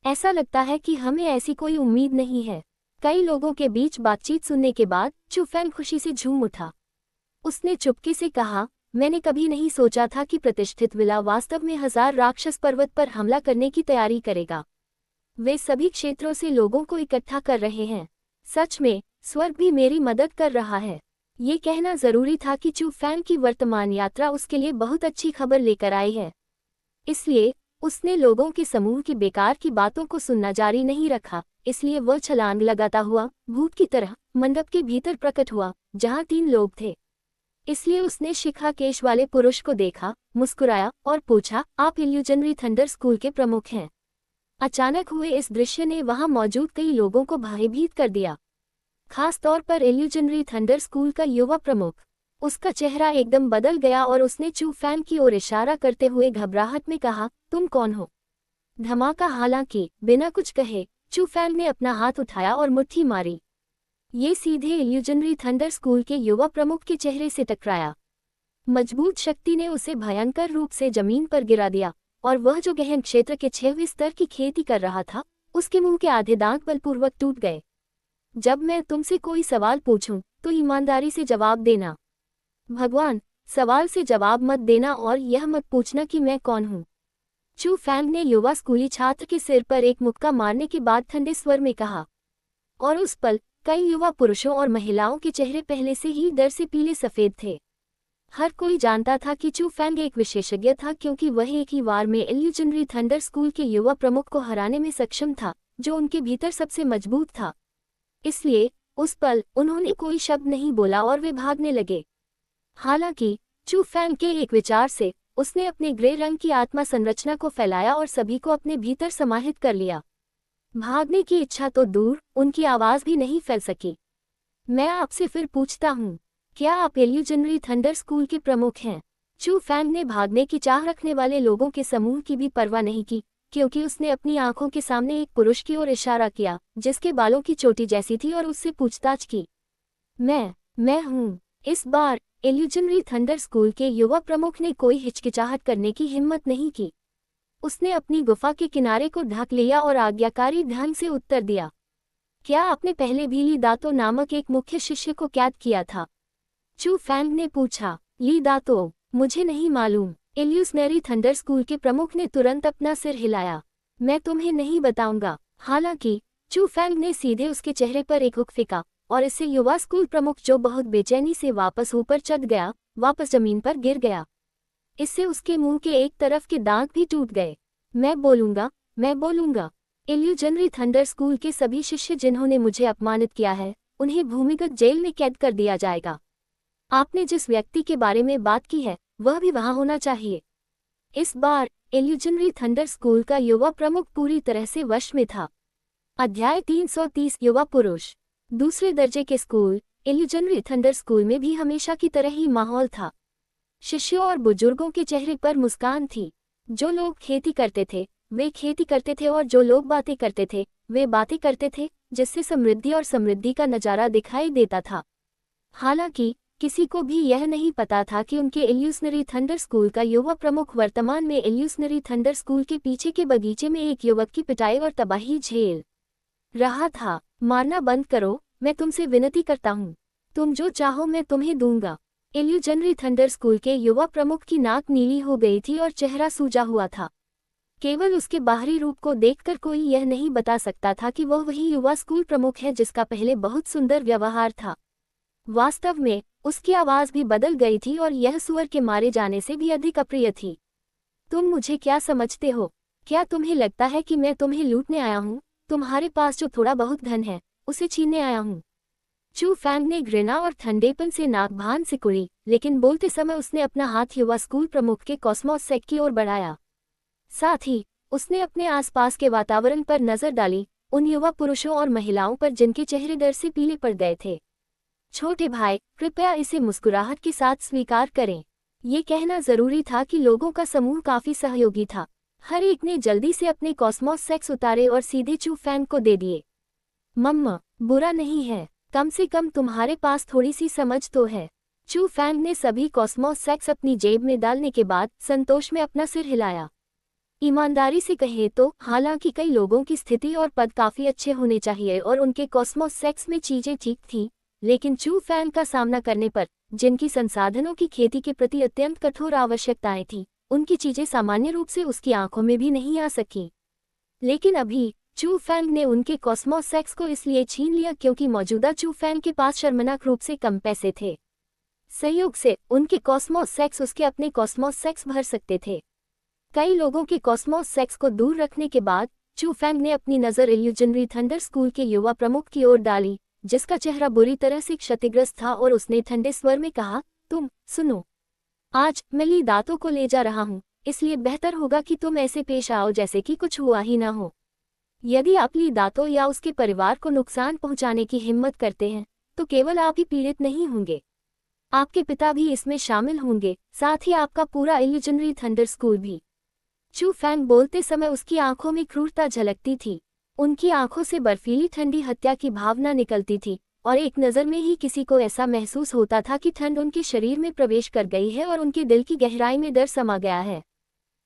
ऐसा लगता है कि हमें ऐसी कोई उम्मीद नहीं है। कई लोगों के बीच बातचीत सुनने के बाद चू फैंग खुशी से झूम उठा। उसने चुपके से कहा, मैंने कभी नहीं सोचा था कि प्रतिष्ठित विला वास्तव में 1000 राक्षस पर्वत पर हमला करने की तैयारी करेगा। वे सभी क्षेत्रों से लोगों को इकट्ठा कर रहे हैं। सच में स्वर्ग भी मेरी मदद कर रहा है। ये कहना जरूरी था कि चू फैंग की वर्तमान यात्रा उसके लिए बहुत अच्छी खबर लेकर आई है। इसलिए उसने लोगों के समूह की बेकार की बातों को सुनना जारी नहीं रखा। इसलिए वह छलांग लगाता हुआ भूत की तरह मंडप के भीतर प्रकट हुआ, जहां 3 लोग थे। इसलिए उसने शिखा केश वाले पुरुष को देखा, मुस्कुराया और पूछा, आप इल्यूजनरी थंडर स्कूल के प्रमुख हैं। अचानक हुए इस दृश्य ने वहां मौजूद कई लोगों को भयभीत कर दिया, खास तौर पर इल्यूजनरी थंडर स्कूल का युवा प्रमुख। उसका चेहरा एकदम बदल गया और उसने चू फैंग की ओर इशारा करते हुए घबराहट में कहा, तुम कौन हो? धमाका। हालांकि बिना कुछ कहे चू फैंग ने अपना हाथ उठाया और मुट्ठी मारी। ये सीधे इल्यूजनरी थंडर स्कूल के युवा प्रमुख के चेहरे से टकराया। मजबूत शक्ति ने उसे भयंकर रूप से जमीन पर गिरा दिया और वह जो गहन क्षेत्र के 6वें स्तर की खेती कर रहा था, उसके मुंह के आधे दांत बलपूर्वक टूट गए। जब मैं तुमसे कोई सवाल पूछूं तो ईमानदारी से जवाब देना। भगवान, सवाल से जवाब मत देना और यह मत पूछना कि मैं कौन हूं। चू फैंग ने युवा स्कूली छात्र के सिर पर एक मुक्का मारने के बाद ठंडे स्वर में कहा। और उस पल कई युवा पुरुषों और महिलाओं के चेहरे पहले से ही डर से पीले सफेद थे। हर कोई जानता था कि चू फैंग एक विशेषज्ञ था, क्योंकि वह एक ही वार में इल्यूजनरी थंडर स्कूल के युवा प्रमुख को हराने में सक्षम था, जो उनके भीतर सबसे मजबूत था। इसलिए उस पल उन्होंने कोई शब्द नहीं बोला और वे भागने लगे। हालांकि चू फैंग के एक विचार से उसने अपने ग्रे रंग की आत्मा संरचना को फैलाया और सभी को अपने भीतर समाहित कर लिया। भागने की इच्छा तो दूर, उनकी आवाज भी नहीं फैल सकी। मैं आपसे फिर पूछता हूँ, क्या आप इल्यूजनरी थंडर स्कूल के प्रमुख हैं? चू फैंग ने भागने की चाह रखने वाले लोगों के समूह की भी परवाह नहीं की, क्योंकि उसने अपनी आंखों के सामने एक पुरुष की ओर इशारा किया, जिसके बालों की चोटी जैसी थी, और उससे पूछताछ की। मैं हूँ। इस बार इल्यूजनरी थंडर स्कूल के युवा प्रमुख ने कोई हिचकिचाहट करने की हिम्मत नहीं की। उसने अपनी गुफा के किनारे को ढक लिया और आज्ञाकारी ढंग से उत्तर दिया, क्या आपने पहले भी ली दातो नामक एक मुख्य शिष्य को कैद किया था? चू फैंग ने पूछा। ली दातो? मुझे नहीं मालूम। इल्यूजनरी थंडर स्कूल के प्रमुख ने तुरंत अपना सिर हिलाया। मैं तुम्हें नहीं बताऊंगा। हालांकि चू फैंग ने सीधे उसके चेहरे पर एक हुक फेंका और इससे युवा स्कूल प्रमुख, जो बहुत बेचैनी से वापस ऊपर चढ़ गया, वापस जमीन पर गिर गया। इससे उसके मुंह के एक तरफ के दांत भी टूट गए। मैं बोलूंगा। इल्यूजनरी थंडर स्कूल के सभी शिष्य जिन्होंने मुझे अपमानित किया है, उन्हें भूमिगत जेल में कैद कर दिया जाएगा। आपने जिस व्यक्ति के बारे में बात की है, वह भी वहां होना चाहिए। इस बार इल्यूजनरी थंडर स्कूल का युवा प्रमुख पूरी तरह से वश में था। अध्याय 330। युवा पुरुष। दूसरे दर्जे के स्कूल इल्यूजनरी थंडर स्कूल में भी हमेशा की तरह ही माहौल था। शिष्यों और बुजुर्गों के चेहरे पर मुस्कान थी। जो लोग खेती करते थे वे खेती करते थे, और जो लोग बातें करते थे वे बातें करते थे, जिससे समृद्धि का नज़ारा दिखाई देता था। हालांकि किसी को भी यह नहीं पता था कि उनके इल्यूजनरी थंडर स्कूल का युवा प्रमुख वर्तमान में इल्यूजनरी थंडर स्कूल के पीछे के बगीचे में एक युवक की पिटाई और तबाही झेल रहा था। मारना बंद करो, मैं तुमसे विनती करता हूँ। तुम जो चाहो मैं तुम्हें दूंगा। इल्यूजनरी थंडर स्कूल के युवा प्रमुख की नाक नीली हो गई थी और चेहरा सूजा हुआ था। केवल उसके बाहरी रूप को देखकर कोई यह नहीं बता सकता था कि वह वही युवा स्कूल प्रमुख है जिसका पहले बहुत सुंदर व्यवहार था। वास्तव में उसकी आवाज भी बदल गई थी और यह सुअर के मारे जाने से भी अधिक अप्रिय थी। तुम मुझे क्या समझते हो? क्या तुम्हें लगता है कि मैं तुम्हें लूटने आया हूँ? तुम्हारे पास जो थोड़ा बहुत धन है, उसे छीनने आया हूँ। चू फैंग ने घृणा और ठंडेपन से नाक भान सिकुड़ी, लेकिन बोलते समय उसने अपना हाथ युवा स्कूल प्रमुख के कॉस्मोस सेक की ओर बढ़ाया। साथ ही उसने अपने आसपास के वातावरण पर नजर डाली, उन युवा पुरुषों और महिलाओं पर जिनके चेहरे डर से पीले पड़ गए थे। छोटे भाई, कृपया इसे मुस्कुराहट के साथ स्वीकार करें। ये कहना जरूरी था कि लोगों का समूह काफी सहयोगी था। हर एक ने जल्दी से अपने कॉस्मोस सेक्स उतारे और सीधे चू फैंग को दे दिए। मम्मा, बुरा नहीं है, कम से कम तुम्हारे पास थोड़ी सी समझ तो है। चू फैंग ने सभी कॉस्मोस सेक्स अपनी जेब में डालने के बाद संतोष में अपना सिर हिलाया। ईमानदारी से कहे तो हालांकि कई लोगों की स्थिति और पद काफी अच्छे होने चाहिए और उनके कॉस्मोस सेक्स में चीजें ठीक थीं, लेकिन चू फैंग का सामना करने पर, जिनकी संसाधनों की खेती के प्रति अत्यंत कठोर आवश्यकताएं थीं, उनकी चीजें सामान्य रूप से उसकी आंखों में भी नहीं आ सकी। लेकिन अभी चू फैंग ने उनके कॉस्मोस सेक्स को इसलिए छीन लिया क्योंकि मौजूदा चू फैंग के पास शर्मनाक रूप से कम पैसे थे। संयोग से उनके कॉस्मोस सेक्स उसके अपने कॉस्मोस सेक्स भर सकते थे। कई लोगों के कॉस्मोस सेक्स को दूर रखने के बाद चू फैंग ने अपनी नज़र इल्यूजनरी थंडर स्कूल के युवा प्रमुख की ओर डाली, जिसका चेहरा बुरी तरह से क्षतिग्रस्त था, और उसने ठंडे स्वर में कहा, तुम सुनो, आज मैं ली दातों को ले जा रहा हूँ, इसलिए बेहतर होगा कि तुम ऐसे पेश आओ जैसे कि कुछ हुआ ही ना हो। यदि आप ली दातों या उसके परिवार को नुकसान पहुंचाने की हिम्मत करते हैं तो केवल आप ही पीड़ित नहीं होंगे, आपके पिता भी इसमें शामिल होंगे, साथ ही आपका पूरा इल्यूजनरी थंडर स्कूल भी। चू फैंग बोलते समय उसकी आंखों में क्रूरता झलकती थी। उनकी आंखों से बर्फीली ठंडी हत्या की भावना निकलती थी, और एक नज़र में ही किसी को ऐसा महसूस होता था कि ठंड उनके शरीर में प्रवेश कर गई है और उनके दिल की गहराई में डर समा गया है।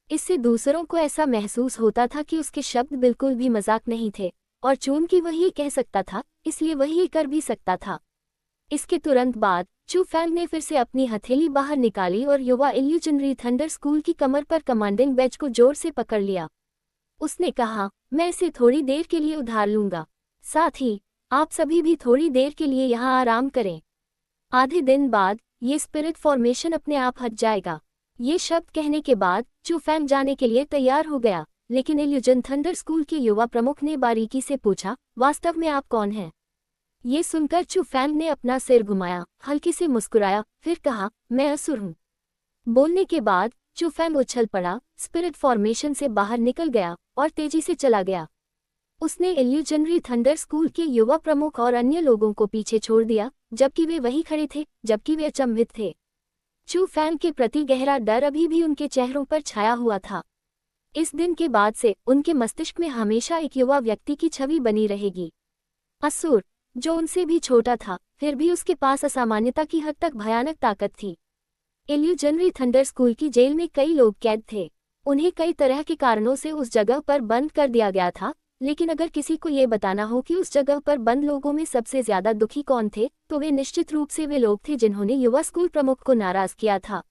इससे दूसरों को ऐसा महसूस होता था कि उसके शब्द बिल्कुल भी मजाक नहीं थे, और चूंकि वह ये कह सकता था इसलिए वह ये कर भी सकता था। इसके तुरंत बाद चू फैंग ने फिर से अपनी हथेली बाहर निकाली और युवा इल्यूजनरी थंडर स्कूल की कमर पर कमांडिंग बैज को जोर से पकड़ लिया। उसने कहा, मैं इसे थोड़ी देर के लिए उधार लूंगा, साथ ही आप सभी भी थोड़ी देर के लिए यहाँ आराम करें। आधे दिन बाद ये स्पिरिट फॉर्मेशन अपने आप हट जाएगा। ये शब्द कहने के बाद चू फैंग जाने के लिए तैयार हो गया, लेकिन इल्यूजन थंडर स्कूल के युवा प्रमुख ने बारीकी से पूछा, वास्तव में आप कौन हैं? ये सुनकर चू फैंग ने अपना सिर घुमाया, हल्के से मुस्कुराया, फिर कहा, मैं असुर हूँ। बोलने के बाद चू फैंग उछल पड़ा, स्पिरिट फॉर्मेशन से बाहर निकल गया और तेजी से चला गया। उसने इल्यूजनरी थंडर स्कूल के युवा प्रमुख और अन्य लोगों को पीछे छोड़ दिया, जबकि वे वहीं खड़े थे, जबकि वे अचंभित थे। चू फैंग के प्रति गहरा डर अभी भी उनके चेहरों पर छाया हुआ था। इस दिन के बाद से उनके मस्तिष्क में हमेशा एक युवा व्यक्ति की छवि बनी रहेगी, असुर, जो उनसे भी छोटा था, फिर भी उसके पास असामान्यता की हद तक भयानक ताकत थी। इल्यूजनरी थंडर स्कूल की जेल में कई लोग कैद थे। उन्हें कई तरह के कारणों से उस जगह पर बंद कर दिया गया था, लेकिन अगर किसी को ये बताना हो कि उस जगह पर बंद लोगों में सबसे ज्यादा दुखी कौन थे, तो वे निश्चित रूप से वे लोग थे जिन्होंने युवा स्कूल प्रमुख को नाराज किया था।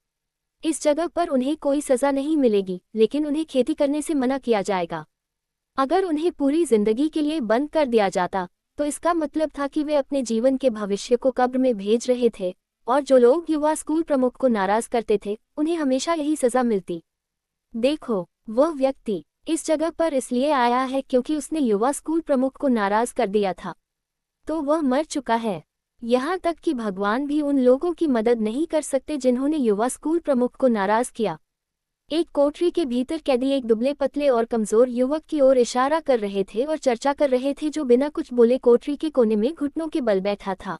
इस जगह पर उन्हें कोई सजा नहीं मिलेगी, लेकिन उन्हें खेती करने से मना किया जाएगा। अगर उन्हें पूरी जिंदगी के लिए बंद कर दिया जाता तो इसका मतलब था कि वे अपने जीवन के भविष्य को कब्र में भेज रहे थे, और जो लोग युवा स्कूल प्रमुख को नाराज करते थे उन्हें हमेशा यही सजा मिलती। देखो, वह व्यक्ति इस जगह पर इसलिए आया है क्योंकि उसने युवा स्कूल प्रमुख को नाराज कर दिया था, तो वह मर चुका है। यहाँ तक कि भगवान भी उन लोगों की मदद नहीं कर सकते जिन्होंने युवा स्कूल प्रमुख को नाराज किया। एक कोठरी के भीतर कैदी एक दुबले पतले और कमजोर युवक की ओर इशारा कर रहे थे और चर्चा कर रहे थे, जो बिना कुछ बोले कोठरी के कोने में घुटनों के बल बैठा था।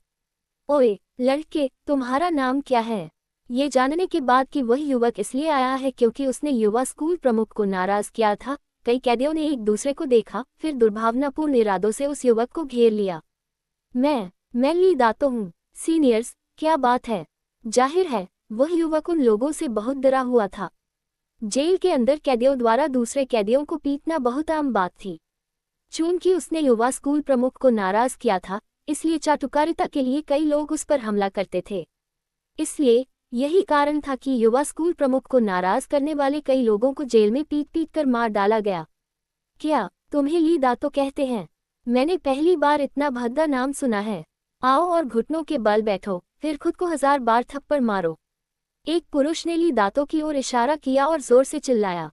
ओए लड़के, तुम्हारा नाम क्या है? ये जानने के बाद कि वह युवक इसलिए आया है क्योंकि उसने युवा स्कूल प्रमुख को नाराज किया था, कई कैदियों ने एक दूसरे को देखा, फिर दुर्भावनापूर्ण इरादों से उस युवक को घेर लिया। मैं ली दातो हूँ। सीनियर्स, क्या बात है? जाहिर है वह युवक उन लोगों से बहुत डरा हुआ था। जेल के अंदर कैदियों द्वारा दूसरे कैदियों को पीटना बहुत आम बात थी। चूंकि उसने युवा स्कूल प्रमुख को नाराज किया था, इसलिए चाटुकारिता के लिए कई लोग उस पर हमला करते थे। इसलिए यही कारण था कि युवा स्कूल प्रमुख को नाराज करने वाले कई लोगों को जेल में पीट पीट कर मार डाला गया। क्या तुम्हें ली दातो कहते हैं? मैंने पहली बार इतना भद्दा नाम सुना है। आओ और घुटनों के बल बैठो, फिर खुद को 1000 बार थप्पड़ मारो। एक पुरुष ने ली दातों की ओर इशारा किया और जोर से चिल्लाया,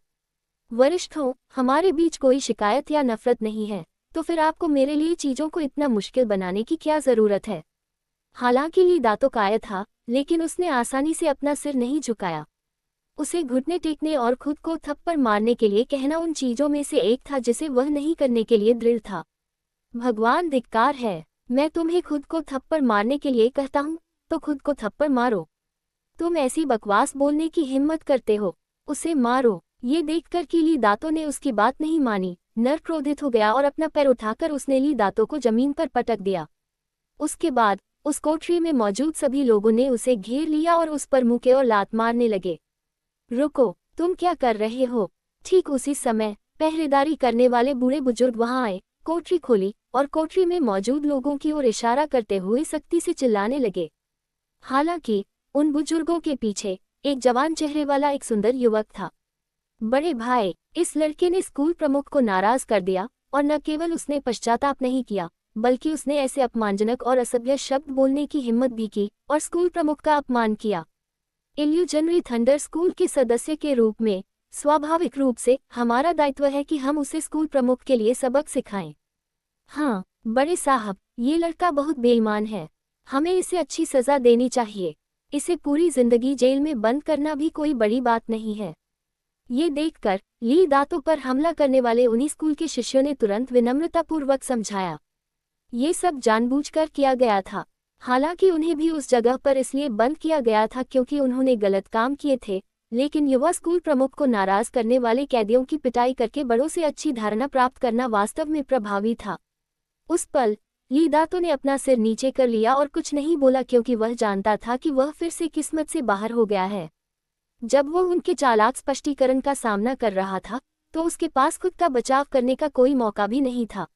वरिष्ठों, हमारे बीच कोई शिकायत या नफरत नहीं है, तो फिर आपको मेरे लिए चीजों को इतना मुश्किल बनाने की क्या जरूरत है? हालांकि ली दातो कायर था, लेकिन उसने आसानी से अपना सिर नहीं झुकाया। उसे घुटने टेकने और खुद को थप्पड़ मारने के लिए कहना उन चीजों में से एक था जिसे वह नहीं करने के लिए दृढ़ था। भगवान धिक्कार है, मैं तुम्हें खुद को थप्पड़ मारने के लिए कहता हूँ, तो खुद को थप्पड़ मारो। तुम ऐसी बकवास बोलने की हिम्मत करते हो, उसे मारो। ये देखकर कि ली दातो ने उसकी बात नहीं मानी, नर क्रोधित हो गया और अपना पैर उठाकर उसने ली दातो को जमीन पर पटक दिया। उसके बाद उस कोठरी में मौजूद सभी लोगों ने उसे घेर लिया और उस पर मुक्के और लात मारने लगे। रुको, तुम क्या कर रहे हो? ठीक उसी समय पहरेदारी करने वाले बूढ़े बुजुर्ग वहां आए, कोठरी खोली और कोठरी में मौजूद लोगों की ओर इशारा करते हुए सख्ती से चिल्लाने लगे। हालांकि उन बुजुर्गों के पीछे एक जवान चेहरे वाला एक सुंदर युवक था। बड़े भाई, इस लड़के ने स्कूल प्रमुख को नाराज कर दिया, और न केवल उसने पश्चाताप नहीं किया, बल्कि उसने ऐसे अपमानजनक और असभ्य शब्द बोलने की हिम्मत भी की और स्कूल प्रमुख का अपमान किया। इल्यूजनरी थंडर स्कूल के सदस्य के रूप में स्वाभाविक रूप से हमारा दायित्व है कि हम उसे स्कूल प्रमुख के लिए सबक सिखाएं। हाँ बड़े साहब, ये लड़का बहुत बेईमान है, हमें इसे अच्छी सजा देनी चाहिए। इसे पूरी जिंदगी जेल में बंद करना भी कोई बड़ी बात नहीं है। ये देखकर ली दातों पर हमला करने वाले उन्हीं स्कूल के शिष्यों ने तुरंत विनम्रतापूर्वक समझाया, ये सब जानबूझकर किया गया था। हालांकि उन्हें भी उस जगह पर इसलिए बंद किया गया था क्योंकि उन्होंने गलत काम किए थे, लेकिन युवा स्कूल प्रमुख को नाराज करने वाले कैदियों की पिटाई करके बड़ों से अच्छी धारणा प्राप्त करना वास्तव में प्रभावी था। उस पल ली दातो ने अपना सिर नीचे कर लिया और कुछ नहीं बोला, क्योंकि वह जानता था कि वह फिर से किस्मत से बाहर हो गया है। जब वह उनके चालाक स्पष्टीकरण का सामना कर रहा था तो उसके पास खुद का बचाव करने का कोई मौका भी नहीं था।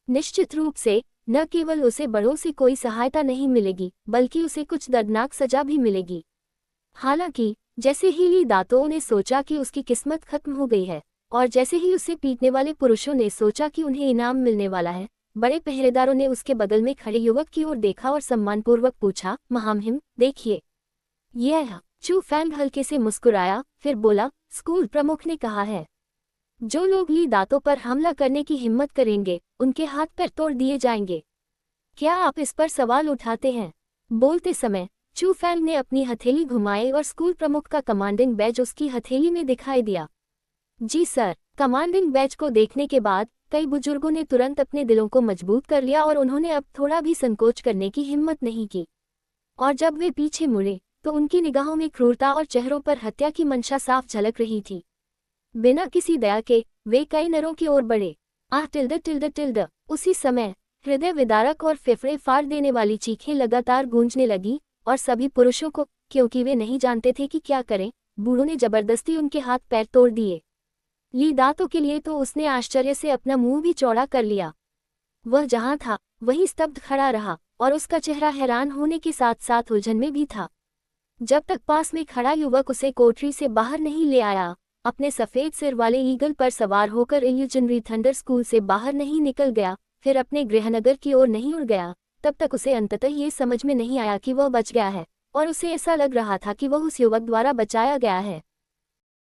निश्चित रूप से न केवल उसे बड़ों से कोई सहायता नहीं मिलेगी, बल्कि उसे कुछ दर्दनाक सजा भी मिलेगी। हालांकि जैसे ही ली दातो ने सोचा कि उसकी किस्मत खत्म हो गई है, और जैसे ही उसे पीटने वाले पुरुषों ने सोचा कि उन्हें इनाम मिलने वाला है, बड़े पहरेदारों ने उसके बगल में खड़े युवक की ओर देखा और सम्मानपूर्वक पूछा, महामहिम देखिए। यह चू फैंग हल्के से मुस्कुराया, फिर बोला, स्कूल प्रमुख ने कहा है, जो लोग ली दातों पर हमला करने की हिम्मत करेंगे उनके हाथ पैर तोड़ दिए जाएंगे। क्या आप इस पर सवाल उठाते हैं? बोलते समय चू फैंग ने अपनी हथेली घुमाई और स्कूल प्रमुख का कमांडिंग बैज उसकी हथेली में दिखाई दिया। जी सर। कमांडिंग बैज को देखने के बाद कई बुजुर्गों ने तुरंत अपने दिलों को मजबूत कर लिया और उन्होंने अब थोड़ा भी संकोच करने की हिम्मत नहीं की। और जब वे पीछे मुड़े तो उनकी निगाहों में क्रूरता और चेहरों पर हत्या की मंशा साफ झलक रही थी। बिना किसी दया के वे कई नरों की ओर बढ़े। आह टिल्ड टिल्ड टिल्ड। उसी समय हृदय विदारक और फेफड़े फाड़ देने वाली चीखें लगातार गूंजने लगी और सभी पुरुषों को, क्योंकि वे नहीं जानते थे कि क्या करें, बूढ़ों ने जबरदस्ती उनके हाथ पैर तोड़ दिए। ली दातों के लिए तो उसने आश्चर्य से अपना मुंह भी चौड़ा कर लिया। वह जहां था वहीं स्तब्ध खड़ा रहा और उसका चेहरा हैरान होने के साथ साथ उलझन में भी था। जब तक पास में खड़ा युवक उसे कोठरी से बाहर नहीं ले आया, अपने सफेद सिर वाले ईगल पर सवार होकर इल्यूजनरी थंडर स्कूल से बाहर नहीं निकल गया, फिर अपने गृहनगर की ओर नहीं उड़ गया, तब तक उसे अंततः ये समझ में नहीं आया कि वह बच गया है, और उसे ऐसा लग रहा था कि वह उस युवक द्वारा बचाया गया है।